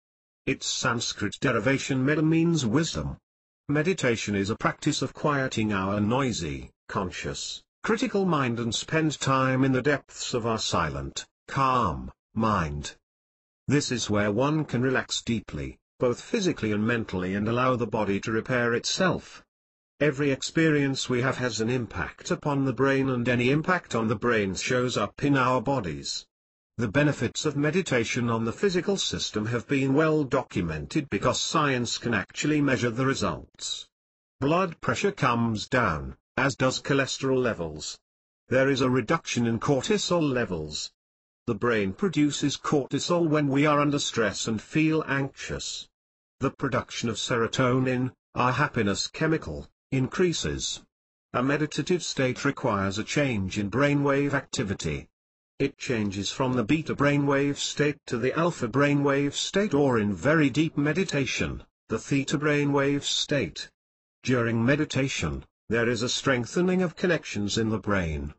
A: Its Sanskrit derivation meda means wisdom. Meditation is a practice of quieting our noisy, conscious, critical mind and spend time in the depths of our silent, calm mind. This is where one can relax deeply, both physically and mentally, and allow the body to repair itself. Every experience we have has an impact upon the brain, and any impact on the brain shows up in our bodies. The benefits of meditation on the physical system have been well documented because science can actually measure the results. Blood pressure comes down, as does cholesterol levels. There is a reduction in cortisol levels. The brain produces cortisol when we are under stress and feel anxious. The production of serotonin, our happiness chemical, increases. A meditative state requires a change in brainwave activity, It changes from the beta brainwave state to the alpha brainwave state, or in very deep meditation, the theta brainwave state. During meditation, there is a strengthening of connections in the brain.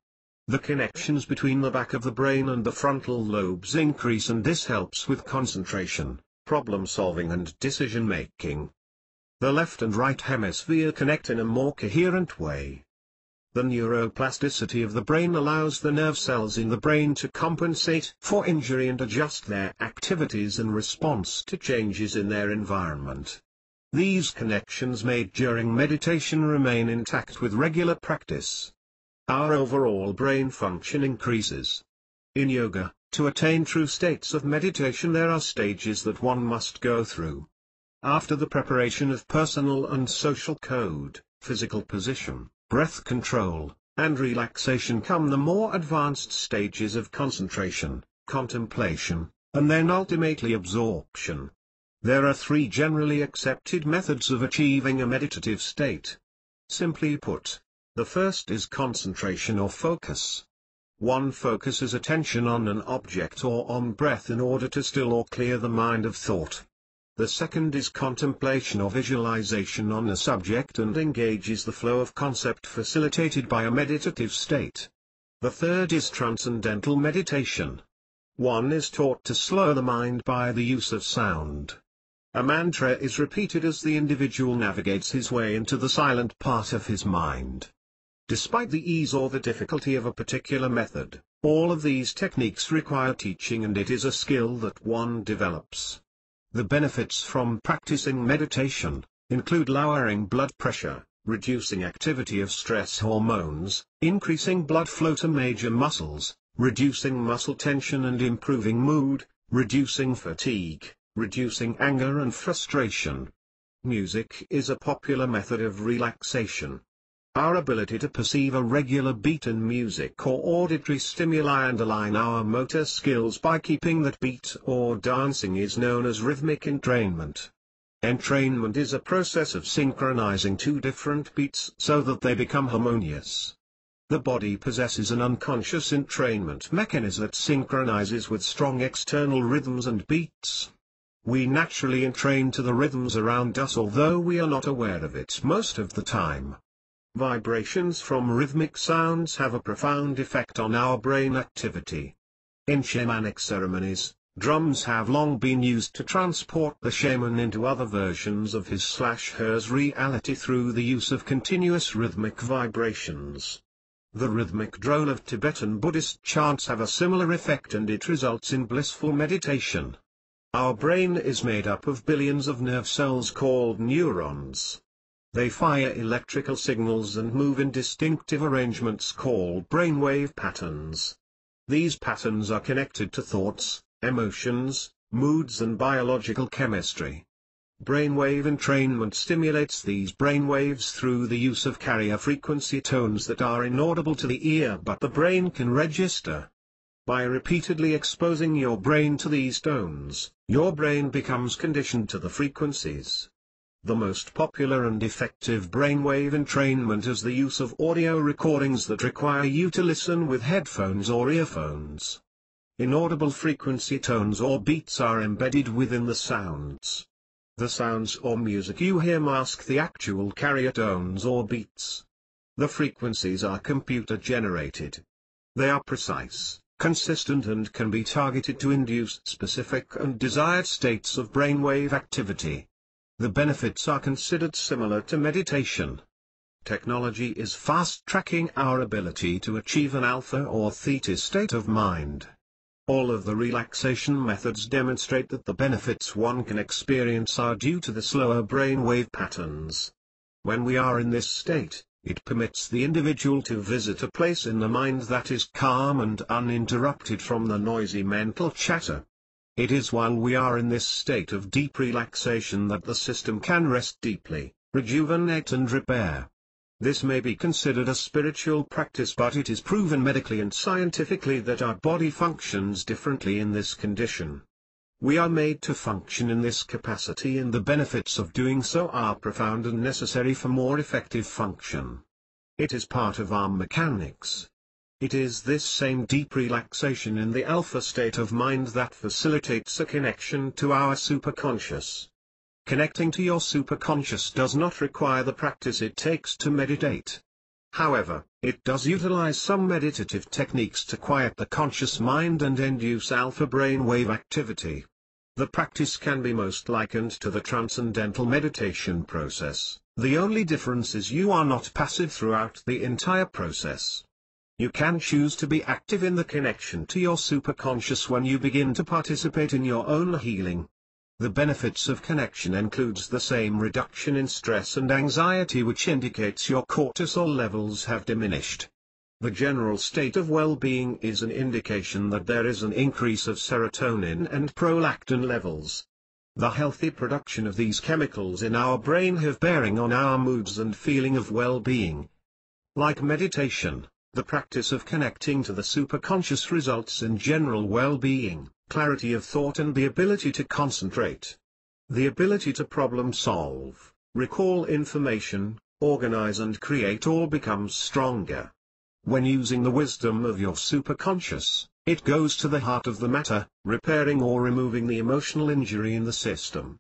A: The connections between the back of the brain and the frontal lobes increase, and this helps with concentration, problem solving and decision making. The left and right hemisphere connect in a more coherent way. The neuroplasticity of the brain allows the nerve cells in the brain to compensate for injury and adjust their activities in response to changes in their environment. These connections made during meditation remain intact with regular practice. Our overall brain function increases. In yoga, to attain true states of meditation, there are stages that one must go through. After the preparation of personal and social code, physical position, breath control, and relaxation come the more advanced stages of concentration, contemplation, and then ultimately absorption. There are 3 generally accepted methods of achieving a meditative state. Simply put, the first is concentration or focus. One focuses attention on an object or on breath in order to still or clear the mind of thought. The second is contemplation or visualization on a subject and engages the flow of concept facilitated by a meditative state. The third is transcendental meditation. One is taught to slow the mind by the use of sound. A mantra is repeated as the individual navigates his way into the silent part of his mind. Despite the ease or the difficulty of a particular method, all of these techniques require teaching, and it is a skill that one develops. The benefits from practicing meditation include lowering blood pressure, reducing activity of stress hormones, increasing blood flow to major muscles, reducing muscle tension and improving mood, reducing fatigue, reducing anger and frustration. Music is a popular method of relaxation. Our ability to perceive a regular beat in music or auditory stimuli and align our motor skills by keeping that beat or dancing is known as rhythmic entrainment. Entrainment is a process of synchronizing 2 different beats so that they become harmonious. The body possesses an unconscious entrainment mechanism that synchronizes with strong external rhythms and beats. We naturally entrain to the rhythms around us, although we are not aware of it most of the time. Vibrations from rhythmic sounds have a profound effect on our brain activity. In shamanic ceremonies, drums have long been used to transport the shaman into other versions of his/hers reality through the use of continuous rhythmic vibrations. The rhythmic drone of Tibetan Buddhist chants have a similar effect, and it results in blissful meditation. Our brain is made up of billions of nerve cells called neurons. They fire electrical signals and move in distinctive arrangements called brainwave patterns. These patterns are connected to thoughts, emotions, moods and biological chemistry. Brainwave entrainment stimulates these brainwaves through the use of carrier frequency tones that are inaudible to the ear but the brain can register. By repeatedly exposing your brain to these tones, your brain becomes conditioned to the frequencies. The most popular and effective brainwave entrainment is the use of audio recordings that require you to listen with headphones or earphones. Inaudible frequency tones or beats are embedded within the sounds. The sounds or music you hear mask the actual carrier tones or beats. The frequencies are computer generated. They are precise, consistent and can be targeted to induce specific and desired states of brainwave activity. The benefits are considered similar to meditation. Technology is fast-tracking our ability to achieve an alpha or theta state of mind. All of the relaxation methods demonstrate that the benefits one can experience are due to the slower brainwave patterns. When we are in this state, it permits the individual to visit a place in the mind that is calm and uninterrupted from the noisy mental chatter. It is while we are in this state of deep relaxation that the system can rest deeply, rejuvenate and repair. This may be considered a spiritual practice, but it is proven medically and scientifically that our body functions differently in this condition. We are made to function in this capacity, and the benefits of doing so are profound and necessary for more effective function. It is part of our mechanics. It is this same deep relaxation in the alpha state of mind that facilitates a connection to our superconscious. Connecting to your superconscious does not require the practice it takes to meditate. However, it does utilize some meditative techniques to quiet the conscious mind and induce alpha brainwave activity. The practice can be most likened to the transcendental meditation process. The only difference is you are not passive throughout the entire process. You can choose to be active in the connection to your superconscious when you begin to participate in your own healing. The benefits of connection includes the same reduction in stress and anxiety, which indicates your cortisol levels have diminished. The general state of well-being is an indication that there is an increase of serotonin and prolactin levels. The healthy production of these chemicals in our brain have bearing on our moods and feeling of well-being. Like meditation, the practice of connecting to the superconscious results in general well-being, clarity of thought and the ability to concentrate. The ability to problem solve, recall information, organize and create all becomes stronger. When using the wisdom of your superconscious, it goes to the heart of the matter, repairing or removing the emotional injury in the system.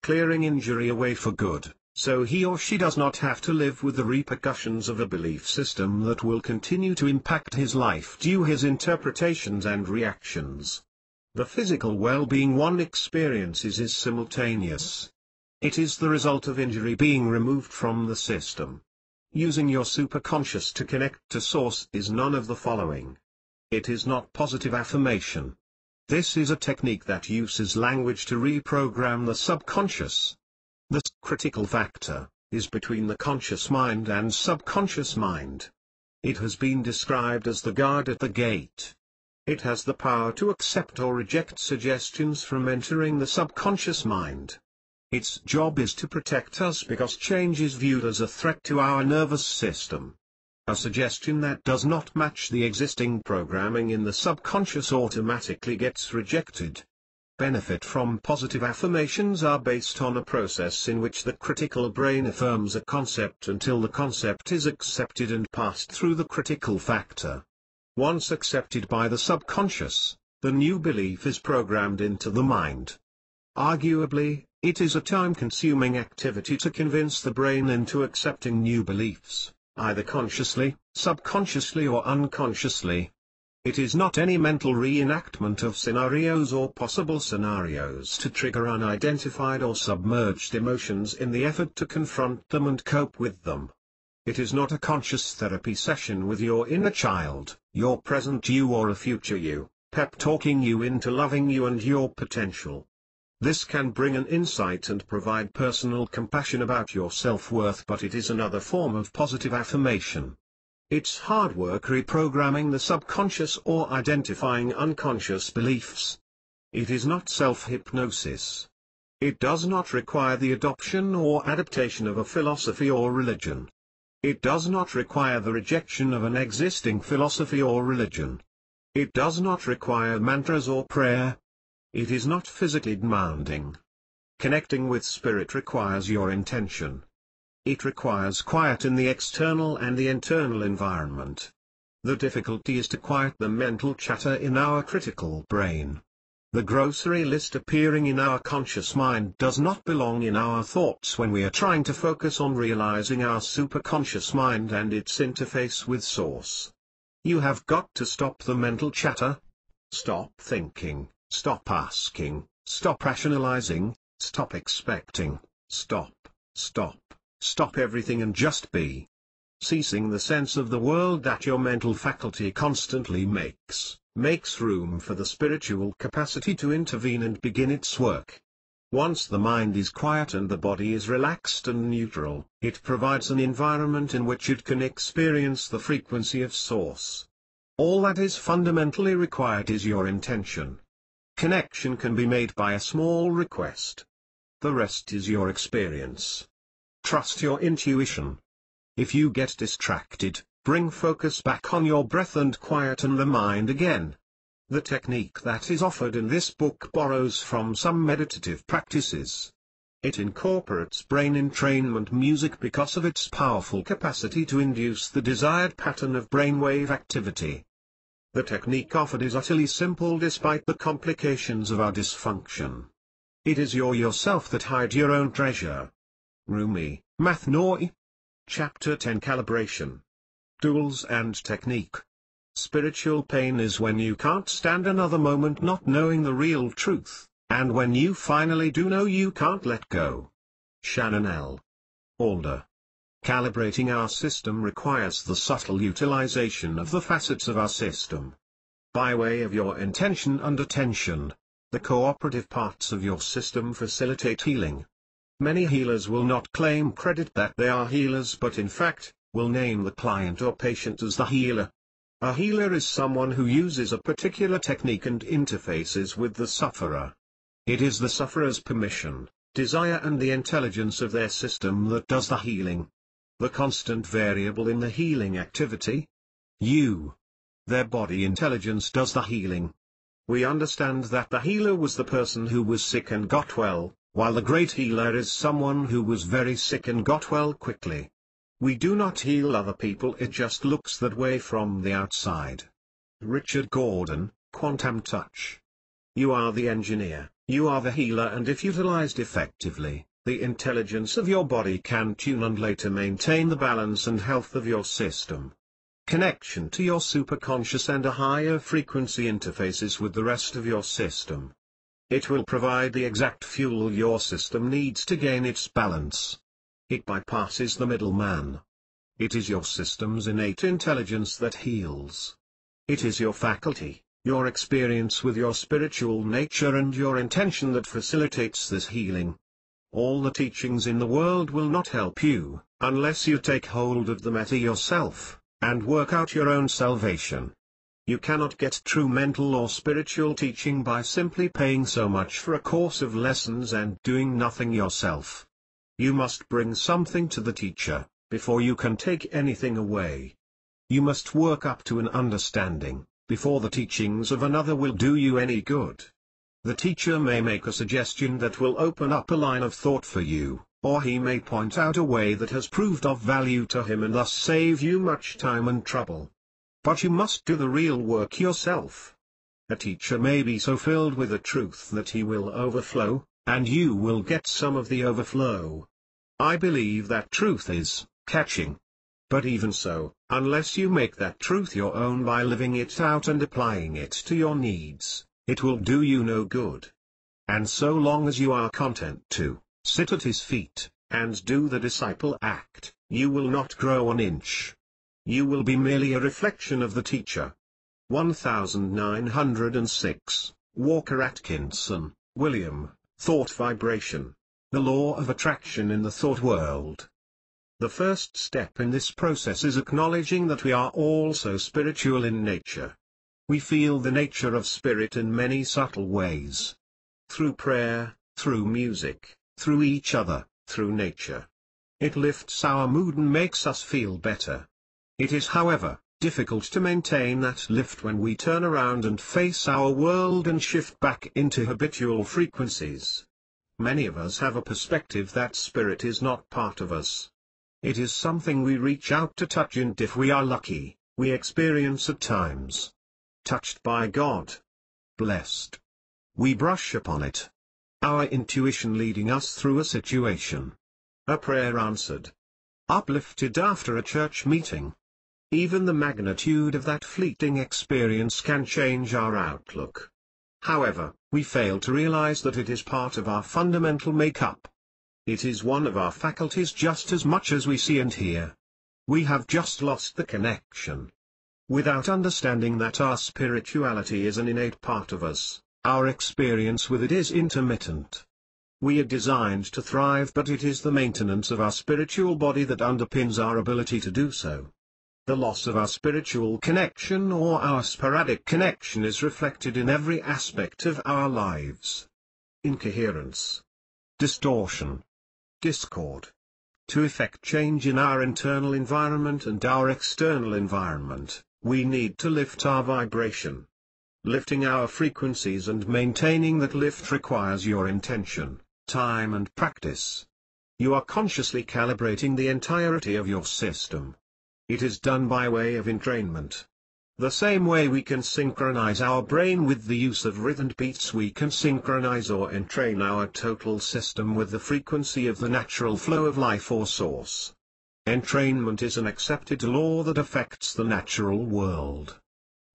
A: Clearing injury away for good, so he or she does not have to live with the repercussions of a belief system that will continue to impact his life due his interpretations and reactions. The physical well-being one experiences is simultaneous. It is the result of injury being removed from the system. Using your superconscious to connect to source is none of the following. It is not positive affirmation. This is a technique that uses language to reprogram the subconscious. The critical factor is between the conscious mind and subconscious mind. It has been described as the guard at the gate. It has the power to accept or reject suggestions from entering the subconscious mind. Its job is to protect us because change is viewed as a threat to our nervous system. A suggestion that does not match the existing programming in the subconscious automatically gets rejected. Benefit from positive affirmations are based on a process in which the critical brain affirms a concept until the concept is accepted and passed through the critical factor. Once accepted by the subconscious, the new belief is programmed into the mind. Arguably, it is a time-consuming activity to convince the brain into accepting new beliefs, either consciously, subconsciously or unconsciously. It is not any mental reenactment of scenarios or possible scenarios to trigger unidentified or submerged emotions in the effort to confront them and cope with them. It is not a conscious therapy session with your inner child, your present you or a future you, pep-talking you into loving you and your potential. This can bring an insight and provide personal compassion about your self-worth, but it is another form of positive affirmation. It's hard work reprogramming the subconscious or identifying unconscious beliefs. It is not self-hypnosis. It does not require the adoption or adaptation of a philosophy or religion. It does not require the rejection of an existing philosophy or religion. It does not require mantras or prayer. It is not physically demanding. Connecting with spirit requires your intention. It requires quiet in the external and the internal environment. The difficulty is to quiet the mental chatter in our critical brain. The grocery list appearing in our conscious mind does not belong in our thoughts when we are trying to focus on realizing our superconscious mind and its interface with Source. You have got to stop the mental chatter. Stop thinking. Stop asking, stop rationalizing, stop expecting, stop everything and just be. Ceasing the sense of the world that your mental faculty constantly makes room for the spiritual capacity to intervene and begin its work. Once the mind is quiet and the body is relaxed and neutral, it provides an environment in which it can experience the frequency of Source. All that is fundamentally required is your intention. Connection can be made by a small request. The rest is your experience. Trust your intuition. If you get distracted, bring focus back on your breath and quieten the mind again. The technique that is offered in this book borrows from some meditative practices. It incorporates brain entrainment music because of its powerful capacity to induce the desired pattern of brainwave activity. The technique offered is utterly simple despite the complications of our dysfunction. It is yourself that hide your own treasure. Rumi, Mathnoi. Chapter 10 Calibration. Tools and Technique. Spiritual pain is when you can't stand another moment not knowing the real truth, and when you finally do know you can't let go. Shannon L. Alder. Calibrating our system requires the subtle utilization of the facets of our system. By way of your intention and attention, the cooperative parts of your system facilitate healing. Many healers will not claim credit that they are healers but in fact, will name the client or patient as the healer. A healer is someone who uses a particular technique and interfaces with the sufferer. It is the sufferer's permission, desire and the intelligence of their system that does the healing. The constant variable in the healing activity? Their body intelligence does the healing. We understand that the healer was the person who was sick and got well, while the great healer is someone who was very sick and got well quickly. We do not heal other people, it just looks that way from the outside. Richard Gordon, Quantum Touch. You are the engineer, you are the healer, and if utilized effectively, the intelligence of your body can tune and later maintain the balance and health of your system. Connection to your superconscious and a higher frequency interfaces with the rest of your system. It will provide the exact fuel your system needs to gain its balance. It bypasses the middleman. It is your system's innate intelligence that heals. It is your faculty, your experience with your spiritual nature and your intention that facilitates this healing. All the teachings in the world will not help you, unless you take hold of the meta yourself, and work out your own salvation. You cannot get true mental or spiritual teaching by simply paying so much for a course of lessons and doing nothing yourself. You must bring something to the teacher, before you can take anything away. You must work up to an understanding, before the teachings of another will do you any good. The teacher may make a suggestion that will open up a line of thought for you, or he may point out a way that has proved of value to him and thus save you much time and trouble. But you must do the real work yourself. A teacher may be so filled with the truth that he will overflow, and you will get some of the overflow. I believe that truth is catching. But even so, unless you make that truth your own by living it out and applying it to your needs, it will do you no good. And so long as you are content to sit at his feet, and do the disciple act, you will not grow an inch. You will be merely a reflection of the teacher. 1906, Walker Atkinson, William, Thought Vibration. The Law of Attraction in the Thought World. The first step in this process is acknowledging that we are also spiritual in nature. We feel the nature of spirit in many subtle ways. Through prayer, through music, through each other, through nature. It lifts our mood and makes us feel better. It is, however, difficult to maintain that lift when we turn around and face our world and shift back into habitual frequencies. Many of us have a perspective that spirit is not part of us. It is something we reach out to touch, and if we are lucky, we experience at times. Touched by God. Blessed. We brush upon it. Our intuition leading us through a situation. A prayer answered. Uplifted after a church meeting. Even the magnitude of that fleeting experience can change our outlook. However, we fail to realize that it is part of our fundamental makeup. It is one of our faculties just as much as we see and hear. We have just lost the connection. Without understanding that our spirituality is an innate part of us, our experience with it is intermittent. We are designed to thrive, but it is the maintenance of our spiritual body that underpins our ability to do so. The loss of our spiritual connection or our sporadic connection is reflected in every aspect of our lives. Incoherence. Distortion. Discord. To effect change in our internal environment and our external environment, we need to lift our vibration. Lifting our frequencies and maintaining that lift requires your intention, time and practice. You are consciously calibrating the entirety of your system. It is done by way of entrainment. The same way we can synchronize our brain with the use of rhythmed beats, we can synchronize or entrain our total system with the frequency of the natural flow of life or source. Entrainment is an accepted law that affects the natural world.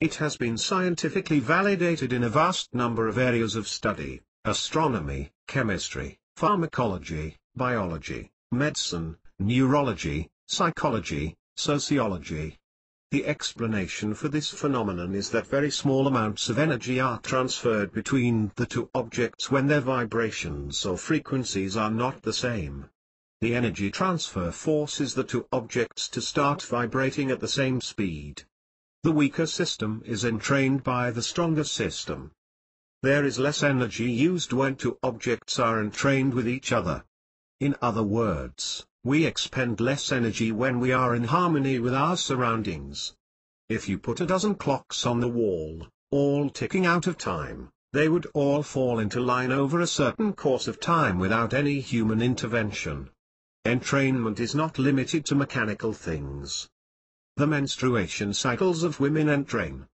A: It has been scientifically validated in a vast number of areas of study: astronomy, chemistry, pharmacology, biology, medicine, neurology, psychology, sociology. The explanation for this phenomenon is that very small amounts of energy are transferred between the two objects when their vibrations or frequencies are not the same. The energy transfer forces the two objects to start vibrating at the same speed. The weaker system is entrained by the stronger system. There is less energy used when two objects are entrained with each other. In other words, we expend less energy when we are in harmony with our surroundings. If you put a dozen clocks on the wall, all ticking out of time, they would all fall into line over a certain course of time without any human intervention. Entrainment is not limited to mechanical things. The menstruation cycles of women entrain.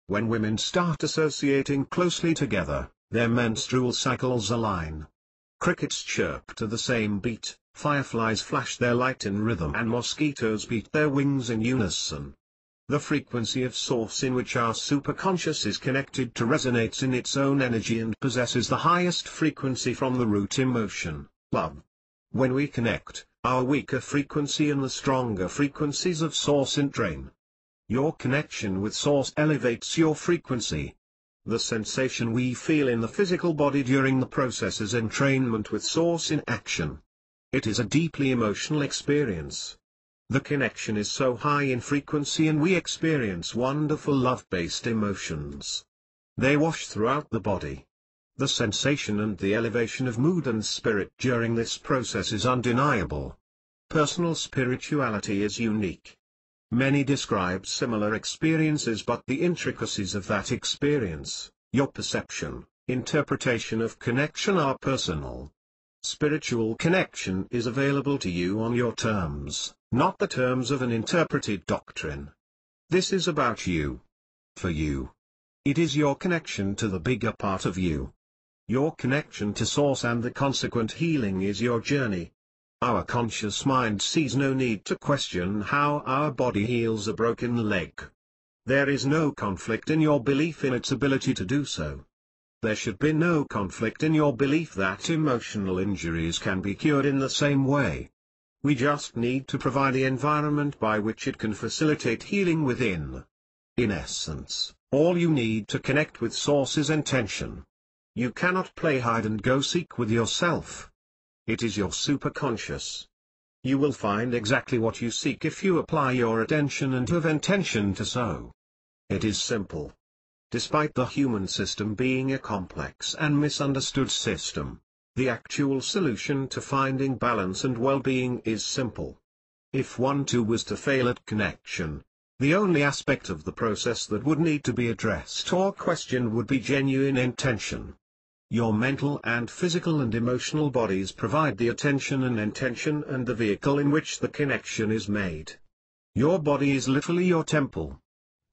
A: When women start associating closely together, their menstrual cycles align. Crickets chirp to the same beat, fireflies flash their light in rhythm, and mosquitoes beat their wings in unison. The frequency of source in which our superconscious is connected to resonates in its own energy and possesses the highest frequency from the root emotion, love. When we connect, our weaker frequency and the stronger frequencies of source entrain. Your connection with source elevates your frequency. The sensation we feel in the physical body during the process is entrainment with source in action. It is a deeply emotional experience. The connection is so high in frequency and we experience wonderful love-based emotions. They wash throughout the body. The sensation and the elevation of mood and spirit during this process is undeniable. Personal spirituality is unique. Many describe similar experiences, but the intricacies of that experience, your perception, interpretation of connection are personal. Spiritual connection is available to you on your terms, not the terms of an interpreted doctrine. This is about you. For you. It is your connection to the bigger part of you. Your connection to Source and the consequent healing is your journey. Our conscious mind sees no need to question how our body heals a broken leg. There is no conflict in your belief in its ability to do so. There should be no conflict in your belief that emotional injuries can be cured in the same way. We just need to provide the environment by which it can facilitate healing within. In essence, all you need to connect with Source is intention. You cannot play hide-and-go-seek with yourself. It is your superconscious. You will find exactly what you seek if you apply your attention and have intention to so. It is simple. Despite the human system being a complex and misunderstood system, the actual solution to finding balance and well-being is simple. If one too was to fail at connection, the only aspect of the process that would need to be addressed or questioned would be genuine intention. Your mental and physical and emotional bodies provide the attention and intention and the vehicle in which the connection is made. Your body is literally your temple.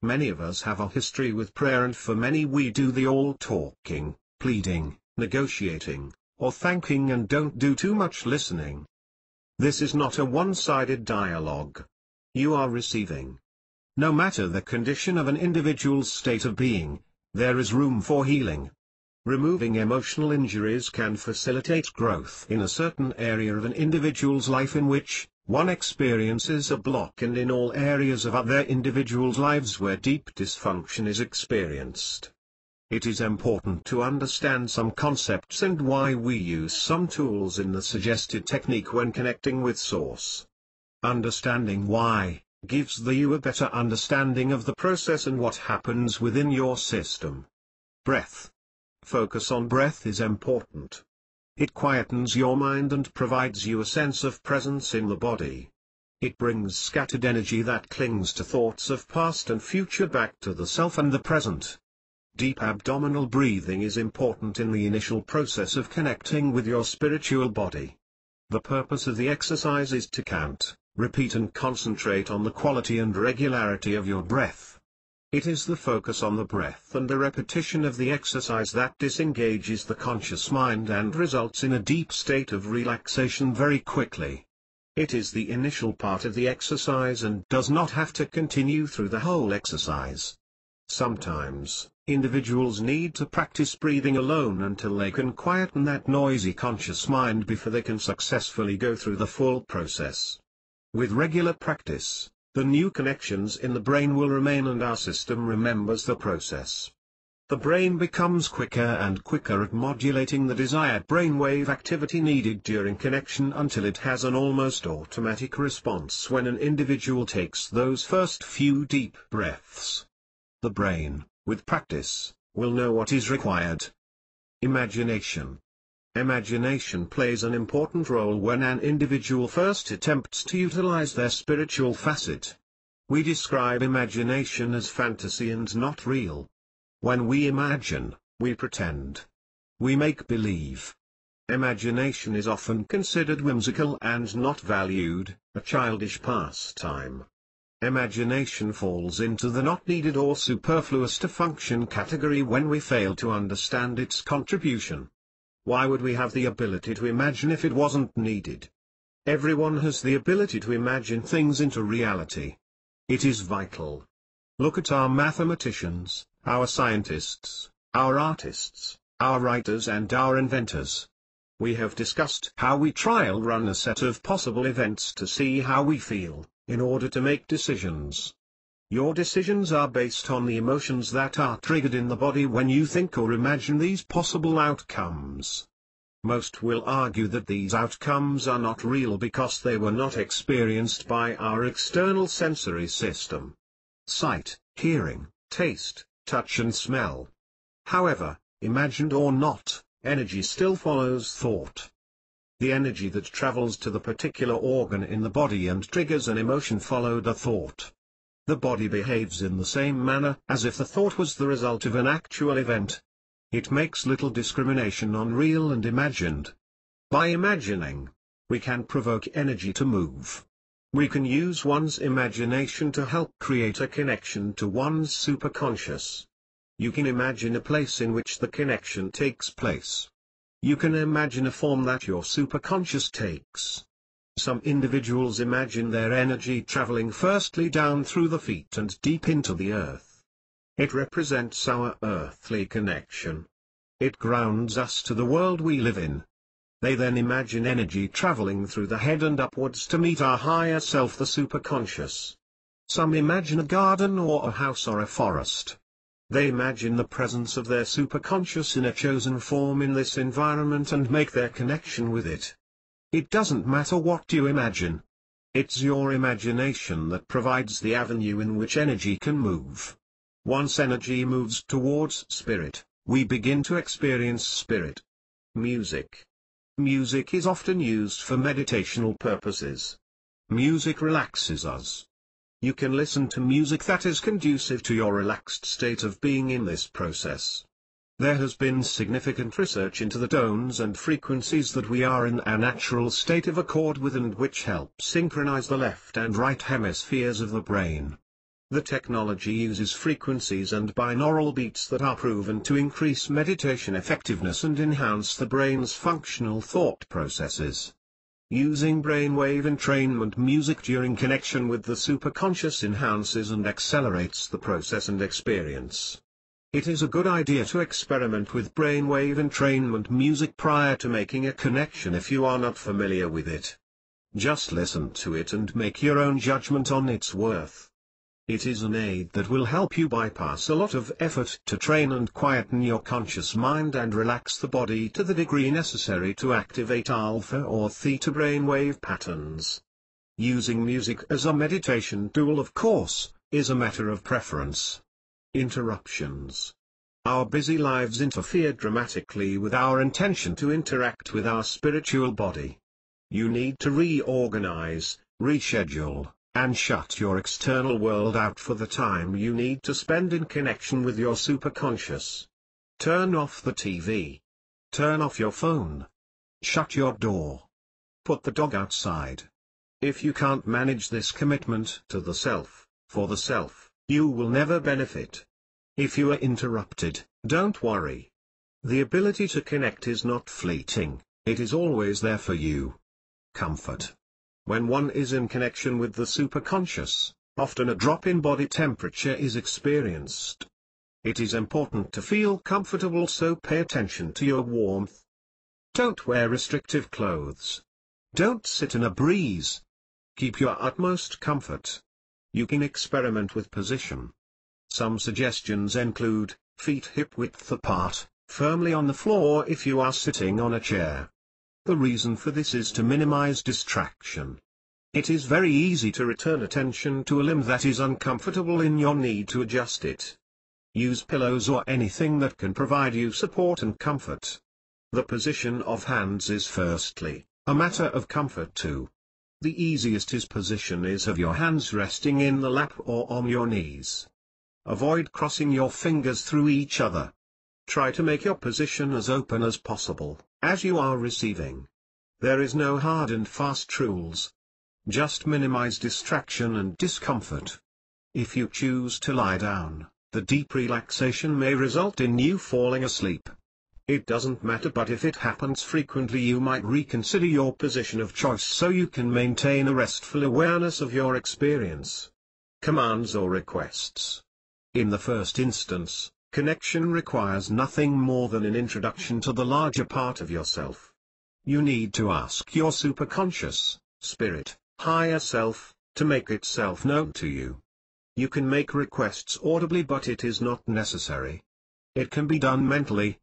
A: Many of us have a history with prayer, and for many we do the all-talking, pleading, negotiating, or thanking and don't do too much listening. This is not a one-sided dialogue. You are receiving. No matter the condition of an individual's state of being, there is room for healing. Removing emotional injuries can facilitate growth in a certain area of an individual's life in which one experiences a block, and in all areas of other individuals' lives where deep dysfunction is experienced. It is important to understand some concepts and why we use some tools in the suggested technique when connecting with Source. Understanding why gives you a better understanding of the process and what happens within your system. Breath. Focus on breath is important. It quietens your mind and provides you a sense of presence in the body. It brings scattered energy that clings to thoughts of past and future back to the self and the present. Deep abdominal breathing is important in the initial process of connecting with your spiritual body. The purpose of the exercise is to count, repeat and concentrate on the quality and regularity of your breath. It is the focus on the breath and the repetition of the exercise that disengages the conscious mind and results in a deep state of relaxation very quickly. It is the initial part of the exercise and does not have to continue through the whole exercise. Sometimes, individuals need to practice breathing alone until they can quieten that noisy conscious mind before they can successfully go through the full process. With regular practice, the new connections in the brain will remain and our system remembers the process. The brain becomes quicker and quicker at modulating the desired brainwave activity needed during connection until it has an almost automatic response when an individual takes those first few deep breaths. The brain, with practice, will know what is required. Imagination. Imagination plays an important role when an individual first attempts to utilize their spiritual facet. We describe imagination as fantasy and not real. When we imagine, we pretend. We make believe. Imagination is often considered whimsical and not valued, a childish pastime. Imagination falls into the not needed or superfluous to function category when we fail to understand its contribution. Why would we have the ability to imagine if it wasn't needed? Everyone has the ability to imagine things into reality. It is vital. Look at our mathematicians, our scientists, our artists, our writers and our inventors. We have discussed how we trial run a set of possible events to see how we feel, in order to make decisions. Your decisions are based on the emotions that are triggered in the body when you think or imagine these possible outcomes. Most will argue that these outcomes are not real because they were not experienced by our external sensory system. Sight, hearing, taste, touch and smell. However, imagined or not, energy still follows thought. The energy that travels to the particular organ in the body and triggers an emotion followed a thought. The body behaves in the same manner as if the thought was the result of an actual event. It makes little discrimination on real and imagined. By imagining, we can provoke energy to move. We can use one's imagination to help create a connection to one's superconscious. You can imagine a place in which the connection takes place. You can imagine a form that your superconscious takes. Some individuals imagine their energy traveling firstly down through the feet and deep into the earth. It represents our earthly connection. It grounds us to the world we live in. They then imagine energy traveling through the head and upwards to meet our higher self, the superconscious. Some imagine a garden or a house or a forest. They imagine the presence of their superconscious in a chosen form in this environment and make their connection with it. It doesn't matter what you imagine. It's your imagination that provides the avenue in which energy can move. Once energy moves towards spirit, we begin to experience spirit. Music. Music is often used for meditational purposes. Music relaxes us. You can listen to music that is conducive to your relaxed state of being in this process. There has been significant research into the tones and frequencies that we are in a natural state of accord with and which help synchronize the left and right hemispheres of the brain. The technology uses frequencies and binaural beats that are proven to increase meditation effectiveness and enhance the brain's functional thought processes. Using brainwave entrainment music during connection with the superconscious enhances and accelerates the process and experience. It is a good idea to experiment with brainwave entrainment music prior to making a connection if you are not familiar with it. Just listen to it and make your own judgment on its worth. It is an aid that will help you bypass a lot of effort to train and quieten your conscious mind and relax the body to the degree necessary to activate alpha or theta brainwave patterns. Using music as a meditation tool, of course, is a matter of preference. Interruptions. Our busy lives interfere dramatically with our intention to interact with our spiritual body. You need to reorganize, reschedule, and shut your external world out for the time you need to spend in connection with your superconscious. Turn off the TV. Turn off your phone. Shut your door. Put the dog outside. If you can't manage this commitment to the self, for the self, you will never benefit. If you are interrupted, don't worry. The ability to connect is not fleeting, it is always there for you. Comfort. When one is in connection with the superconscious, often a drop in body temperature is experienced. It is important to feel comfortable, so pay attention to your warmth. Don't wear restrictive clothes. Don't sit in a breeze. Keep your utmost comfort. You can experiment with position. Some suggestions include, feet hip width apart, firmly on the floor if you are sitting on a chair. The reason for this is to minimize distraction. It is very easy to return attention to a limb that is uncomfortable in your need to adjust it. Use pillows or anything that can provide you support and comfort. The position of hands is firstly a matter of comfort too. The easiest position is of your hands resting in the lap or on your knees. Avoid crossing your fingers through each other. Try to make your position as open as possible, as you are receiving. There is no hard and fast rules. Just minimize distraction and discomfort. If you choose to lie down, the deep relaxation may result in you falling asleep. It doesn't matter, but if it happens frequently, you might reconsider your position of choice so you can maintain a restful awareness of your experience. Commands or requests. In the first instance, connection requires nothing more than an introduction to the larger part of yourself. You need to ask your superconscious, spirit, higher self, to make itself known to you. You can make requests audibly, but it is not necessary. It can be done mentally,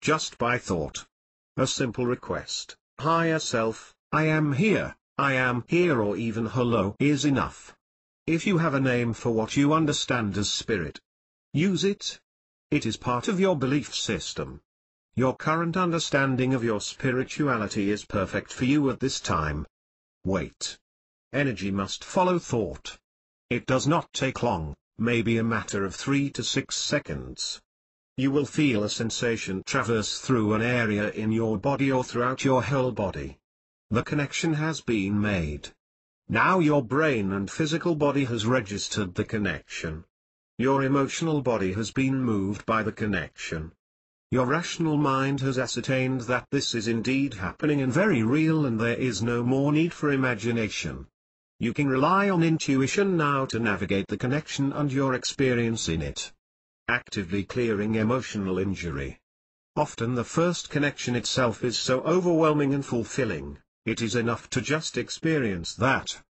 A: just by thought. A simple request, higher self, I am here, or even hello is enough. If you have a name for what you understand as spirit, use it. It is part of your belief system. Your current understanding of your spirituality is perfect for you at this time. Wait. Energy must follow thought. It does not take long, maybe a matter of 3 to 6 seconds. You will feel a sensation traverse through an area in your body or throughout your whole body. The connection has been made. Now your brain and physical body has registered the connection. Your emotional body has been moved by the connection. Your rational mind has ascertained that this is indeed happening and very real, and there is no more need for imagination. You can rely on intuition now to navigate the connection and your experience in it. Actively clearing emotional injury. Often the first connection itself is so overwhelming and fulfilling, it is enough to just experience that.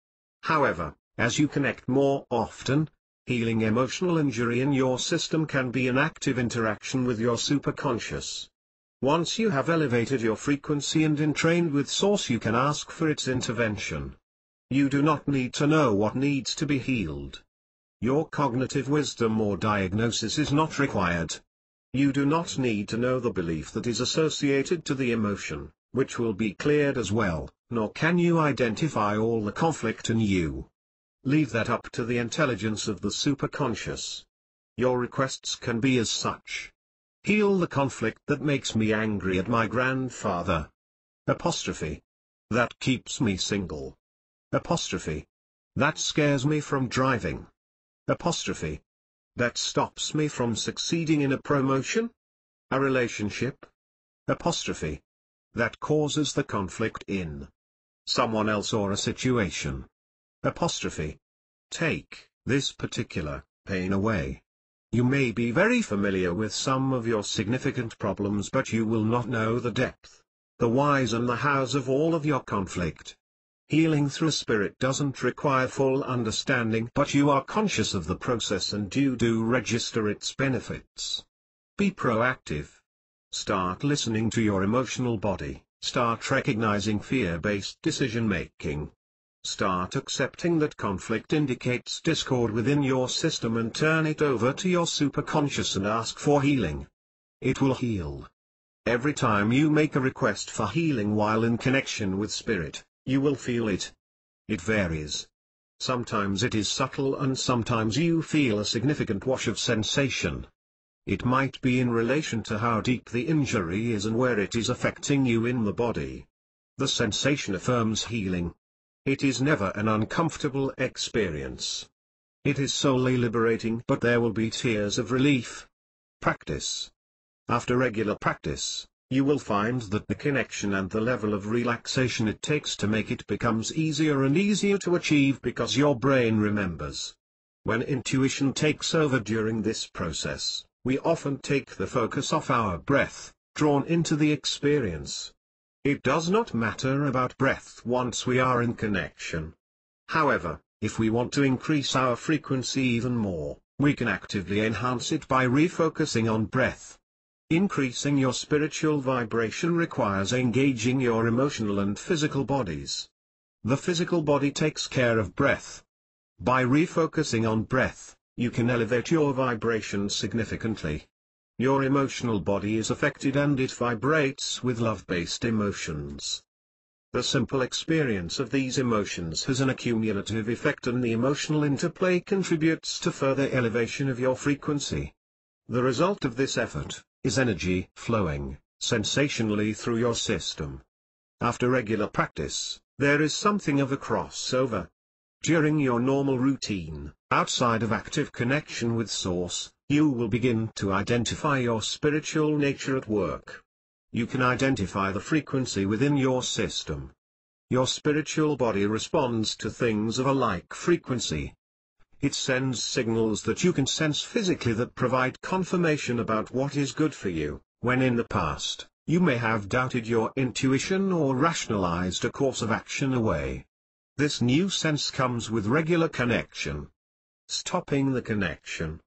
A: However, as you connect more often, healing emotional injury in your system can be an active interaction with your superconscious. Once you have elevated your frequency and entrained with Source, you can ask for its intervention. You do not need to know what needs to be healed. Your cognitive wisdom or diagnosis is not required. You do not need to know the belief that is associated to the emotion, which will be cleared as well, nor can you identify all the conflict in you. Leave that up to the intelligence of the superconscious. Your requests can be as such. Heal the conflict that makes me angry at my grandfather. Apostrophe. That keeps me single. Apostrophe. That scares me from driving. Apostrophe. That stops me from succeeding in a promotion? A relationship? Apostrophe. That causes the conflict in someone else or a situation. Apostrophe. Take this particular pain away. You may be very familiar with some of your significant problems, but you will not know the depth, the whys and the hows of all of your conflict. Healing through spirit doesn't require full understanding, but you are conscious of the process and you do register its benefits. Be proactive. Start listening to your emotional body, start recognizing fear-based decision-making. Start accepting that conflict indicates discord within your system and turn it over to your superconscious and ask for healing. It will heal. Every time you make a request for healing while in connection with spirit, you will feel it. It varies. Sometimes it is subtle and sometimes you feel a significant wash of sensation. It might be in relation to how deep the injury is and where it is affecting you in the body. The sensation affirms healing. It is never an uncomfortable experience. It is solely liberating, but there will be tears of relief. Practice. After regular practice, you will find that the connection and the level of relaxation it takes to make it becomes easier and easier to achieve because your brain remembers. When intuition takes over during this process, we often take the focus off our breath, drawn into the experience. It does not matter about breath once we are in connection. However, if we want to increase our frequency even more, we can actively enhance it by refocusing on breath. Increasing your spiritual vibration requires engaging your emotional and physical bodies. The physical body takes care of breath. By refocusing on breath, you can elevate your vibration significantly. Your emotional body is affected and it vibrates with love-based emotions. The simple experience of these emotions has an accumulative effect, and the emotional interplay contributes to further elevation of your frequency. The result of this effort is energy flowing sensationally through your system. After regular practice, there is something of a crossover. During your normal routine, outside of active connection with Source, you will begin to identify your spiritual nature at work. You can identify the frequency within your system. Your spiritual body responds to things of a like frequency. It sends signals that you can sense physically that provide confirmation about what is good for you, when in the past, you may have doubted your intuition or rationalized a course of action away. This new sense comes with regular connection. Stopping the connection.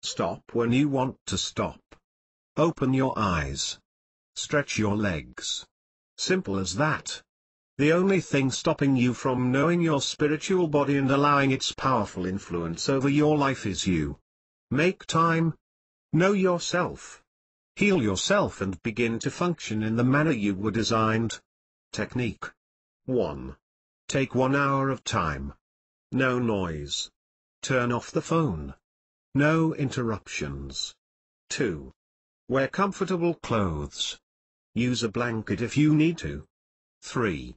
A: Stop when you want to stop. Open your eyes. Stretch your legs. Simple as that. The only thing stopping you from knowing your spiritual body and allowing its powerful influence over your life is you. Make time. Know yourself. Heal yourself and begin to function in the manner you were designed. Technique 1. Take 1 hour of time. No noise. Turn off the phone. No interruptions. 2. Wear comfortable clothes. Use a blanket if you need to. 3.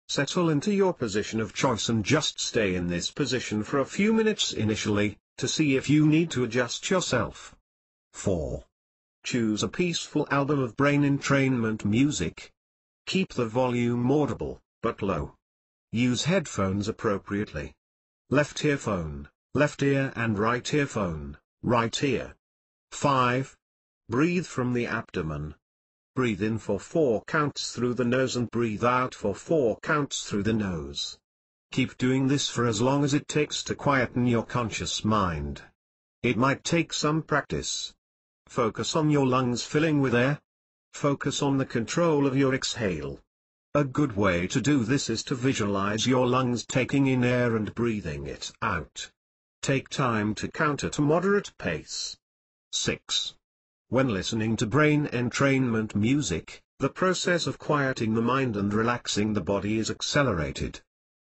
A: Settle into your position of choice and just stay in this position for a few minutes initially, to see if you need to adjust yourself. 4. Choose a peaceful album of brain entrainment music. Keep the volume audible, but low. Use headphones appropriately. Left earphone, left ear, and right earphone, right ear. 5. Breathe from the abdomen. Breathe in for 4 counts through the nose and breathe out for 4 counts through the nose. Keep doing this for as long as it takes to quieten your conscious mind. It might take some practice. Focus on your lungs filling with air. Focus on the control of your exhale. A good way to do this is to visualize your lungs taking in air and breathing it out. Take time to count at a moderate pace. 6. When listening to brain entrainment music, the process of quieting the mind and relaxing the body is accelerated.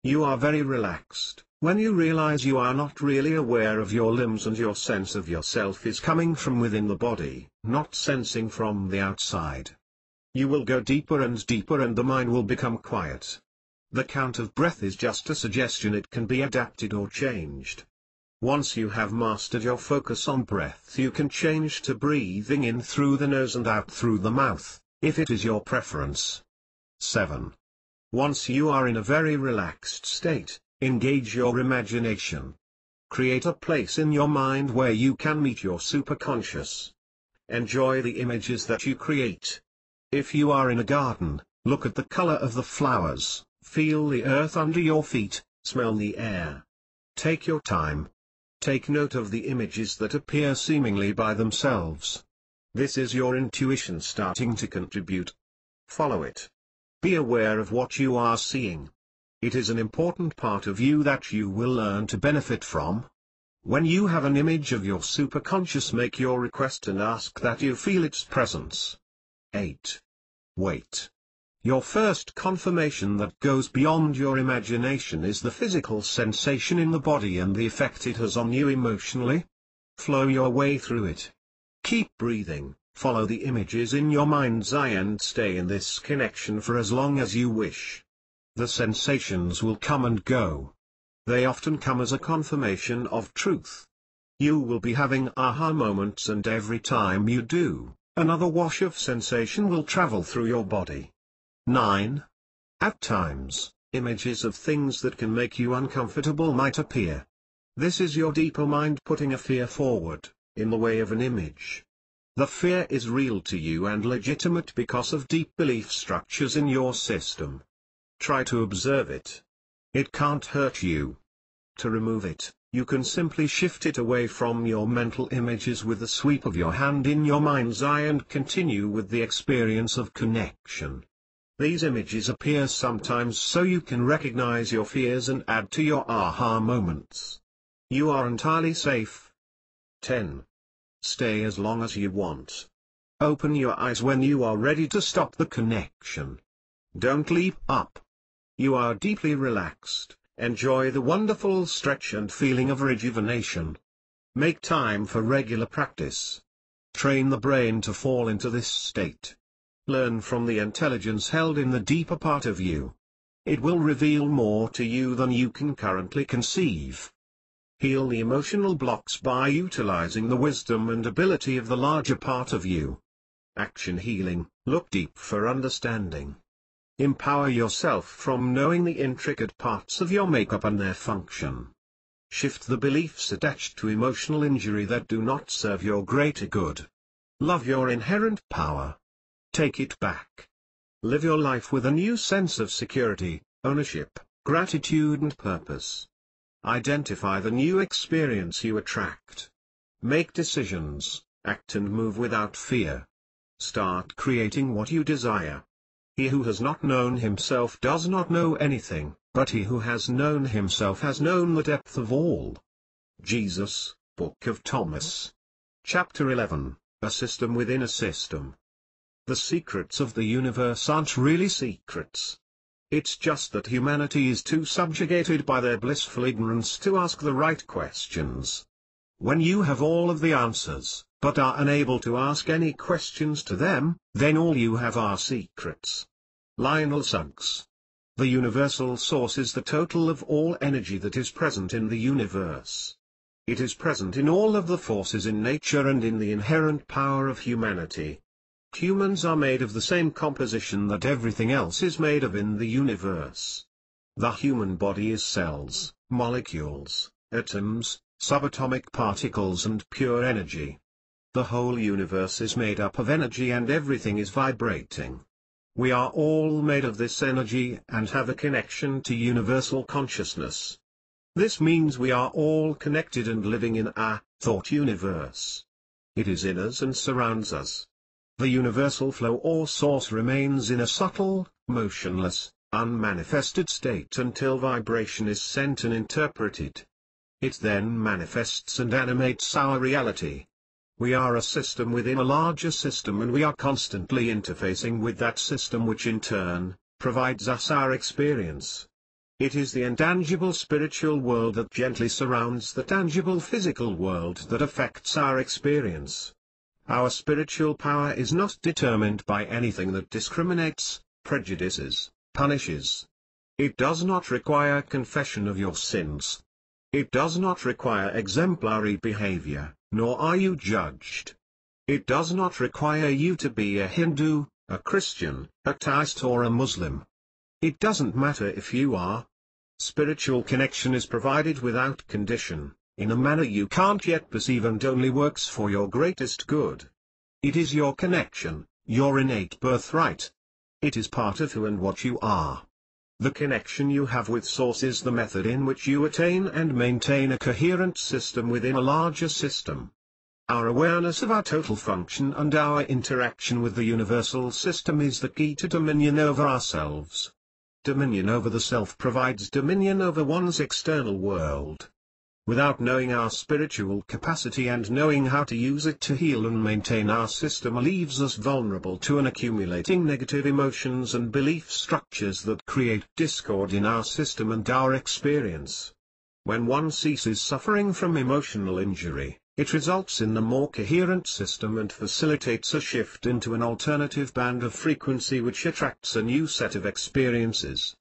A: You are very relaxed when you realize you are not really aware of your limbs and your sense of yourself is coming from within the body, not sensing from the outside. You will go deeper and deeper and the mind will become quiet. The count of breath is just a suggestion, it can be adapted or changed. Once you have mastered your focus on breath, you can change to breathing in through the nose and out through the mouth, if it is your preference. 7. Once you are in a very relaxed state, engage your imagination. Create a place in your mind where you can meet your superconscious. Enjoy the images that you create. If you are in a garden, look at the color of the flowers, feel the earth under your feet, smell the air. Take your time. Take note of the images that appear seemingly by themselves. This is your intuition starting to contribute. Follow it. Be aware of what you are seeing. It is an important part of you that you will learn to benefit from. When you have an image of your superconscious, make your request and ask that you feel its presence. 8. Wait. Your first confirmation that goes beyond your imagination is the physical sensation in the body and the effect it has on you emotionally. Flow your way through it. Keep breathing, follow the images in your mind's eye and stay in this connection for as long as you wish. The sensations will come and go. They often come as a confirmation of truth. You will be having aha moments, and every time you do, another wash of sensation will travel through your body. 9. At times, images of things that can make you uncomfortable might appear. This is your deeper mind putting a fear forward, in the way of an image. The fear is real to you and legitimate because of deep belief structures in your system. Try to observe it. It can't hurt you. To remove it, you can simply shift it away from your mental images with a sweep of your hand in your mind's eye and continue with the experience of connection. These images appear sometimes so you can recognize your fears and add to your aha moments. You are entirely safe. 10. Stay as long as you want. Open your eyes when you are ready to stop the connection. Don't leap up. You are deeply relaxed. Enjoy the wonderful stretch and feeling of rejuvenation. Make time for regular practice. Train the brain to fall into this state. Learn from the intelligence held in the deeper part of you. It will reveal more to you than you can currently conceive. Heal the emotional blocks by utilizing the wisdom and ability of the larger part of you. Action healing, look deep for understanding. Empower yourself from knowing the intricate parts of your makeup and their function. Shift the beliefs attached to emotional injury that do not serve your greater good. Love your inherent power. Take it back. Live your life with a new sense of security, ownership, gratitude and purpose. Identify the new experience you attract. Make decisions, act and move without fear. Start creating what you desire. He who has not known himself does not know anything, but he who has known himself has known the depth of all. Jesus, Book of Thomas. Chapter 11, A System Within a System. The secrets of the universe aren't really secrets. It's just that humanity is too subjugated by their blissful ignorance to ask the right questions. When you have all of the answers, but are unable to ask any questions to them, then all you have are secrets. Lionel Suggs. The universal source is the total of all energy that is present in the universe. It is present in all of the forces in nature and in the inherent power of humanity. Humans are made of the same composition that everything else is made of in the universe. The human body is cells, molecules, atoms, subatomic particles and pure energy. The whole universe is made up of energy and everything is vibrating. We are all made of this energy and have a connection to universal consciousness. This means we are all connected and living in a thought universe. It is in us and surrounds us. The universal flow or source remains in a subtle, motionless, unmanifested state until vibration is sent and interpreted. It then manifests and animates our reality. We are a system within a larger system and we are constantly interfacing with that system which in turn, provides us our experience. It is the intangible spiritual world that gently surrounds the tangible physical world that affects our experience. Our spiritual power is not determined by anything that discriminates, prejudices, punishes. It does not require confession of your sins. It does not require exemplary behavior, nor are you judged. It does not require you to be a Hindu, a Christian, a Taoist or a Muslim. It doesn't matter if you are. Spiritual connection is provided without condition, in a manner you can't yet perceive and only works for your greatest good. It is your connection, your innate birthright. It is part of who and what you are. The connection you have with Source is the method in which you attain and maintain a coherent system within a larger system. Our awareness of our total function and our interaction with the universal system is the key to dominion over ourselves. Dominion over the self provides dominion over one's external world. Without knowing our spiritual capacity and knowing how to use it to heal and maintain our system leaves us vulnerable to an accumulating negative emotions and belief structures that create discord in our system and our experience. When one ceases suffering from emotional injury, it results in a more coherent system and facilitates a shift into an alternative band of frequency which attracts a new set of experiences.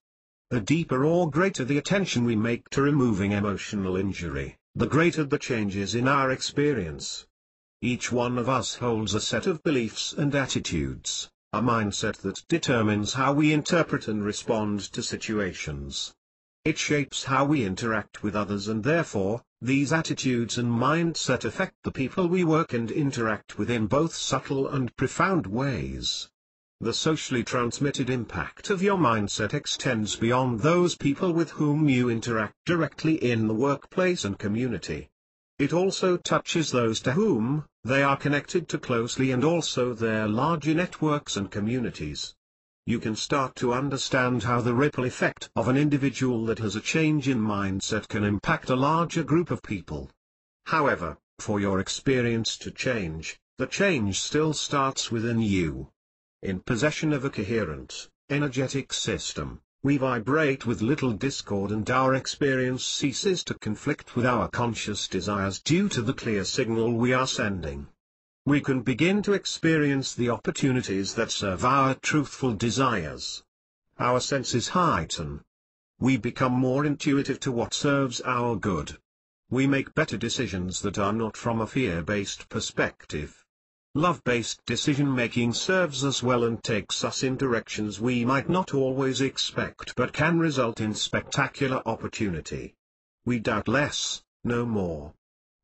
A: The deeper or greater the attention we make to removing emotional injury, the greater the changes in our experience. Each one of us holds a set of beliefs and attitudes, a mindset that determines how we interpret and respond to situations. It shapes how we interact with others, and therefore, these attitudes and mindset affect the people we work and interact with in both subtle and profound ways. The socially transmitted impact of your mindset extends beyond those people with whom you interact directly in the workplace and community. It also touches those to whom they are connected to closely and also their larger networks and communities. You can start to understand how the ripple effect of an individual that has a change in mindset can impact a larger group of people. However, for your experience to change, the change still starts within you. In possession of a coherent, energetic system, we vibrate with little discord and our experience ceases to conflict with our conscious desires due to the clear signal we are sending. We can begin to experience the opportunities that serve our truthful desires. Our senses heighten. We become more intuitive to what serves our good. We make better decisions that are not from a fear-based perspective. Love-based decision-making serves us well and takes us in directions we might not always expect but can result in spectacular opportunity. We doubt less, no more.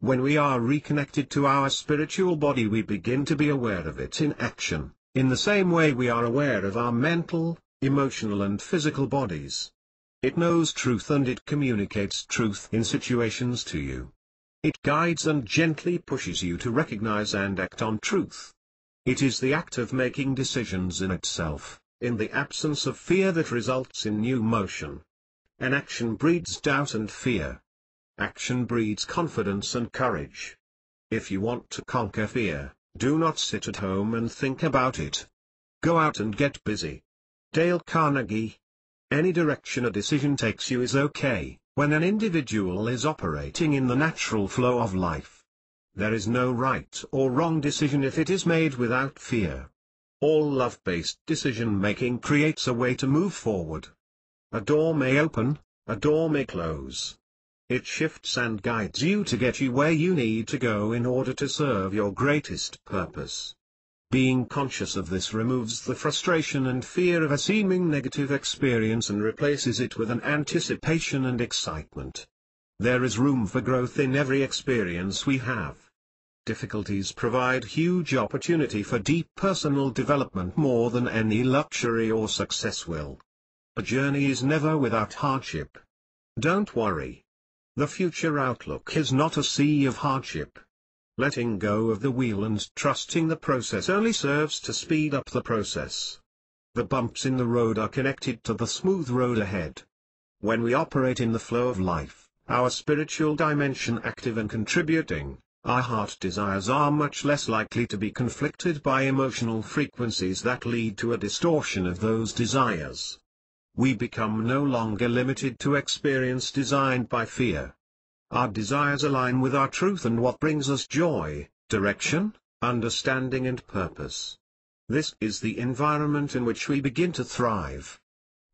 A: When we are reconnected to our spiritual body, we begin to be aware of it in action, in the same way we are aware of our mental, emotional and physical bodies. It knows truth and it communicates truth in situations to you. It guides and gently pushes you to recognize and act on truth. It is the act of making decisions in itself, in the absence of fear, that results in new motion. An action breeds doubt and fear. Action breeds confidence and courage. If you want to conquer fear, do not sit at home and think about it. Go out and get busy. Dale Carnegie. Any direction a decision takes you is okay, when an individual is operating in the natural flow of life. There is no right or wrong decision if it is made without fear. All love-based decision-making creates a way to move forward. A door may open, a door may close. It shifts and guides you to get you where you need to go in order to serve your greatest purpose. Being conscious of this removes the frustration and fear of a seeming negative experience and replaces it with an anticipation and excitement. There is room for growth in every experience we have. Difficulties provide huge opportunity for deep personal development more than any luxury or success will. A journey is never without hardship. Don't worry. The future outlook is not a sea of hardship. Letting go of the wheel and trusting the process only serves to speed up the process. The bumps in the road are connected to the smooth road ahead. When we operate in the flow of life, our spiritual dimension active and contributing, our heart desires are much less likely to be conflicted by emotional frequencies that lead to a distortion of those desires. We become no longer limited to experience designed by fear. Our desires align with our truth and what brings us joy, direction, understanding and purpose. This is the environment in which we begin to thrive.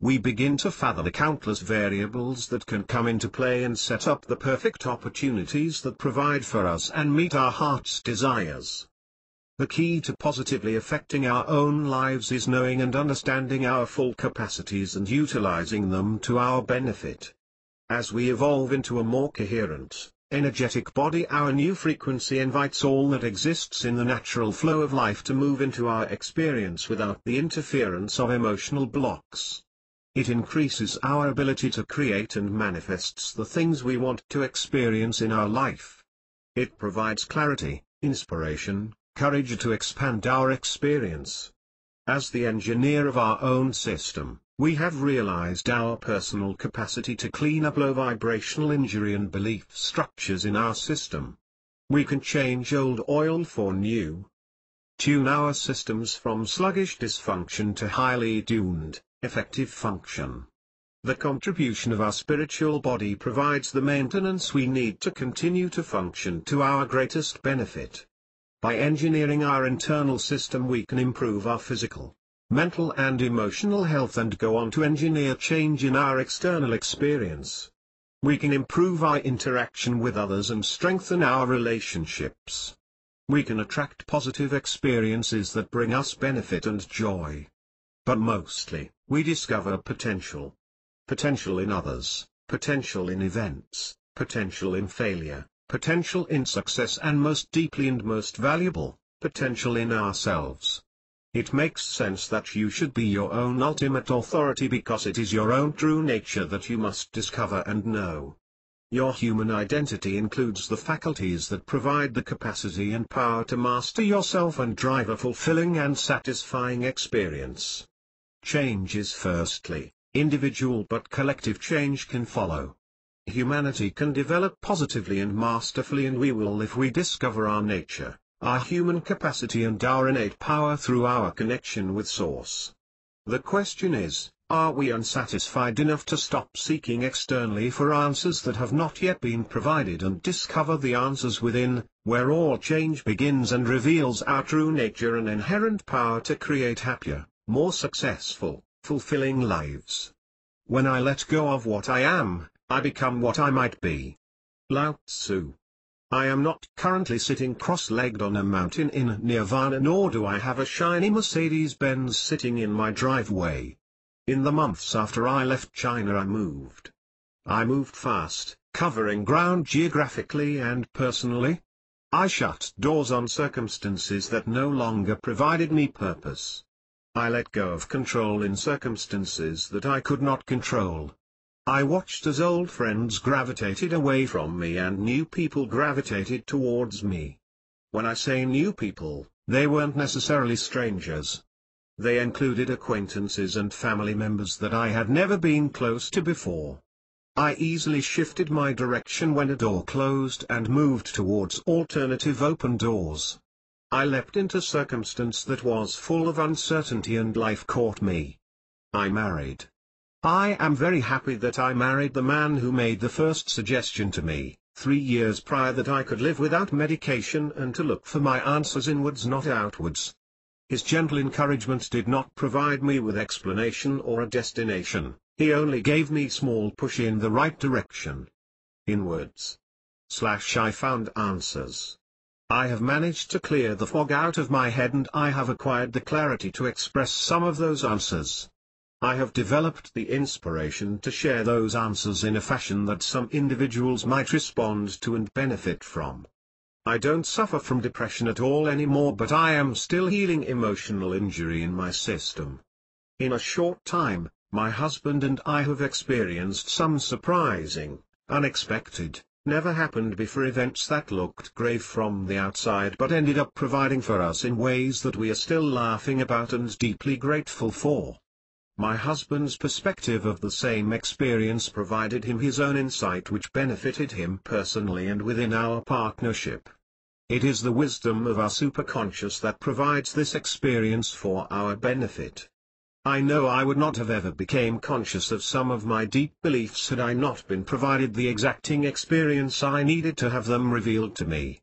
A: We begin to fathom the countless variables that can come into play and set up the perfect opportunities that provide for us and meet our heart's desires. The key to positively affecting our own lives is knowing and understanding our full capacities and utilizing them to our benefit. As we evolve into a more coherent, energetic body, our new frequency invites all that exists in the natural flow of life to move into our experience without the interference of emotional blocks. It increases our ability to create and manifests the things we want to experience in our life. It provides clarity, inspiration, courage to expand our experience. As the engineer of our own system, We have realized our personal capacity to clean up low vibrational injury and belief structures in our system. We can change old oil for new. Tune our systems from sluggish dysfunction to highly tuned, effective function. The contribution of our spiritual body provides the maintenance we need to continue to function to our greatest benefit. By engineering our internal system we can improve our physical, mental and emotional health and go on to engineer change in our external experience. We can improve our interaction with others and strengthen our relationships. We can attract positive experiences that bring us benefit and joy. But mostly, we discover potential. Potential in others, potential in events, potential in failure, potential in success and most deeply and most valuable, potential in ourselves. It makes sense that you should be your own ultimate authority because it is your own true nature that you must discover and know. Your human identity includes the faculties that provide the capacity and power to master yourself and drive a fulfilling and satisfying experience. Change is firstly individual, but collective change can follow. Humanity can develop positively and masterfully, and we will if we discover our nature, our human capacity and our innate power through our connection with Source. The question is, are we unsatisfied enough to stop seeking externally for answers that have not yet been provided and discover the answers within, where all change begins and reveals our true nature and inherent power to create happier, more successful, fulfilling lives? When I let go of what I am, I become what I might be. Lao Tzu. I am not currently sitting cross-legged on a mountain in nirvana, nor do I have a shiny Mercedes-Benz sitting in my driveway. In the months after I left China I moved. I moved fast, covering ground geographically and personally. I shut doors on circumstances that no longer provided me purpose. I let go of control in circumstances that I could not control. I watched as old friends gravitated away from me and new people gravitated towards me. When I say new people, they weren't necessarily strangers. They included acquaintances and family members that I had never been close to before. I easily shifted my direction when a door closed and moved towards alternative open doors. I leapt into circumstance that was full of uncertainty and life caught me. I married. I am very happy that I married the man who made the first suggestion to me, 3 years prior, that I could live without medication and to look for my answers inwards, not outwards. His gentle encouragement did not provide me with explanation or a destination, he only gave me small push in the right direction. Inwards. I found answers. I have managed to clear the fog out of my head and I have acquired the clarity to express some of those answers. I have developed the inspiration to share those answers in a fashion that some individuals might respond to and benefit from. I don't suffer from depression at all anymore, but I am still healing emotional injury in my system. In a short time, my husband and I have experienced some surprising, unexpected, never happened before events that looked grave from the outside but ended up providing for us in ways that we are still laughing about and deeply grateful for. My husband's perspective of the same experience provided him his own insight which benefited him personally and within our partnership. It is the wisdom of our superconscious that provides this experience for our benefit. I know I would not have ever become conscious of some of my deep beliefs had I not been provided the exacting experience I needed to have them revealed to me.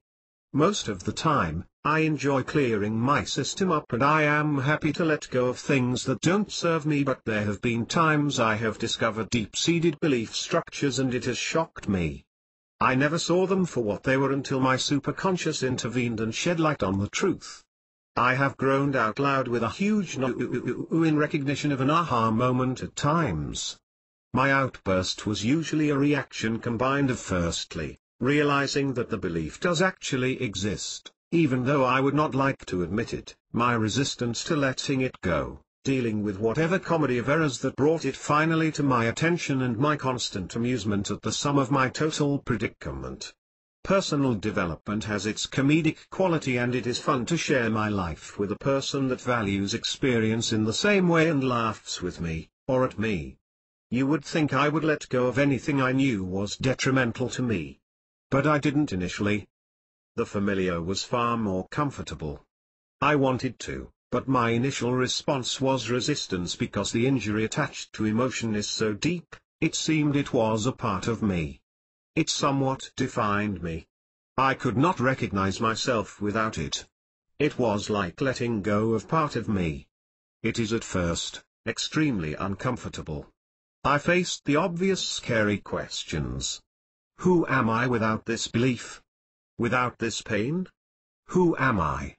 A: Most of the time, I enjoy clearing my system up and I am happy to let go of things that don't serve me, but there have been times I have discovered deep-seated belief structures and it has shocked me. I never saw them for what they were until my superconscious intervened and shed light on the truth. I have groaned out loud with a huge no in recognition of an aha moment at times. My outburst was usually a reaction combined of firstly, realizing that the belief does actually exist, even though I would not like to admit it, my resistance to letting it go, dealing with whatever comedy of errors that brought it finally to my attention and my constant amusement at the sum of my total predicament. Personal development has its comedic quality and it is fun to share my life with a person that values experience in the same way and laughs with me, or at me. You would think I would let go of anything I knew was detrimental to me. But I didn't initially. The familiar was far more comfortable. I wanted to, but my initial response was resistance because the injury attached to emotion is so deep, it seemed it was a part of me. It somewhat defined me. I could not recognize myself without it. It was like letting go of part of me. It is at first extremely uncomfortable. I faced the obvious scary questions. Who am I without this belief? Without this pain? Who am I?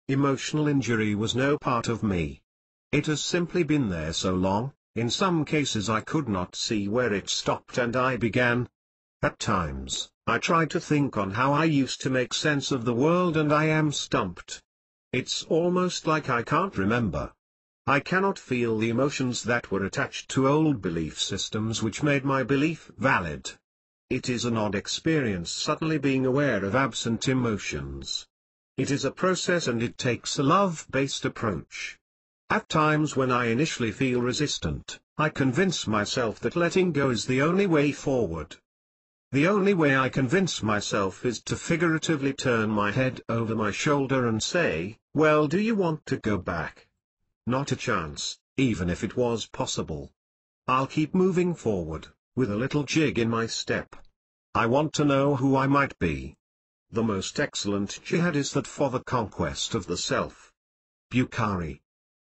A: Emotional injury was no part of me. It has simply been there so long, in some cases I could not see where it stopped and I began. At times, I try to think on how I used to make sense of the world and I am stumped. It's almost like I can't remember. I cannot feel the emotions that were attached to old belief systems which made my belief valid. It is an odd experience suddenly being aware of absent emotions. It is a process and it takes a love-based approach. At times when I initially feel resistant, I convince myself that letting go is the only way forward. The only way I convince myself is to figuratively turn my head over my shoulder and say, well, do you want to go back? Not a chance, even if it was possible. I'll keep moving forward, with a little jig in my step. I want to know who I might be. The most excellent jihad is that for the conquest of the self. Bukhari.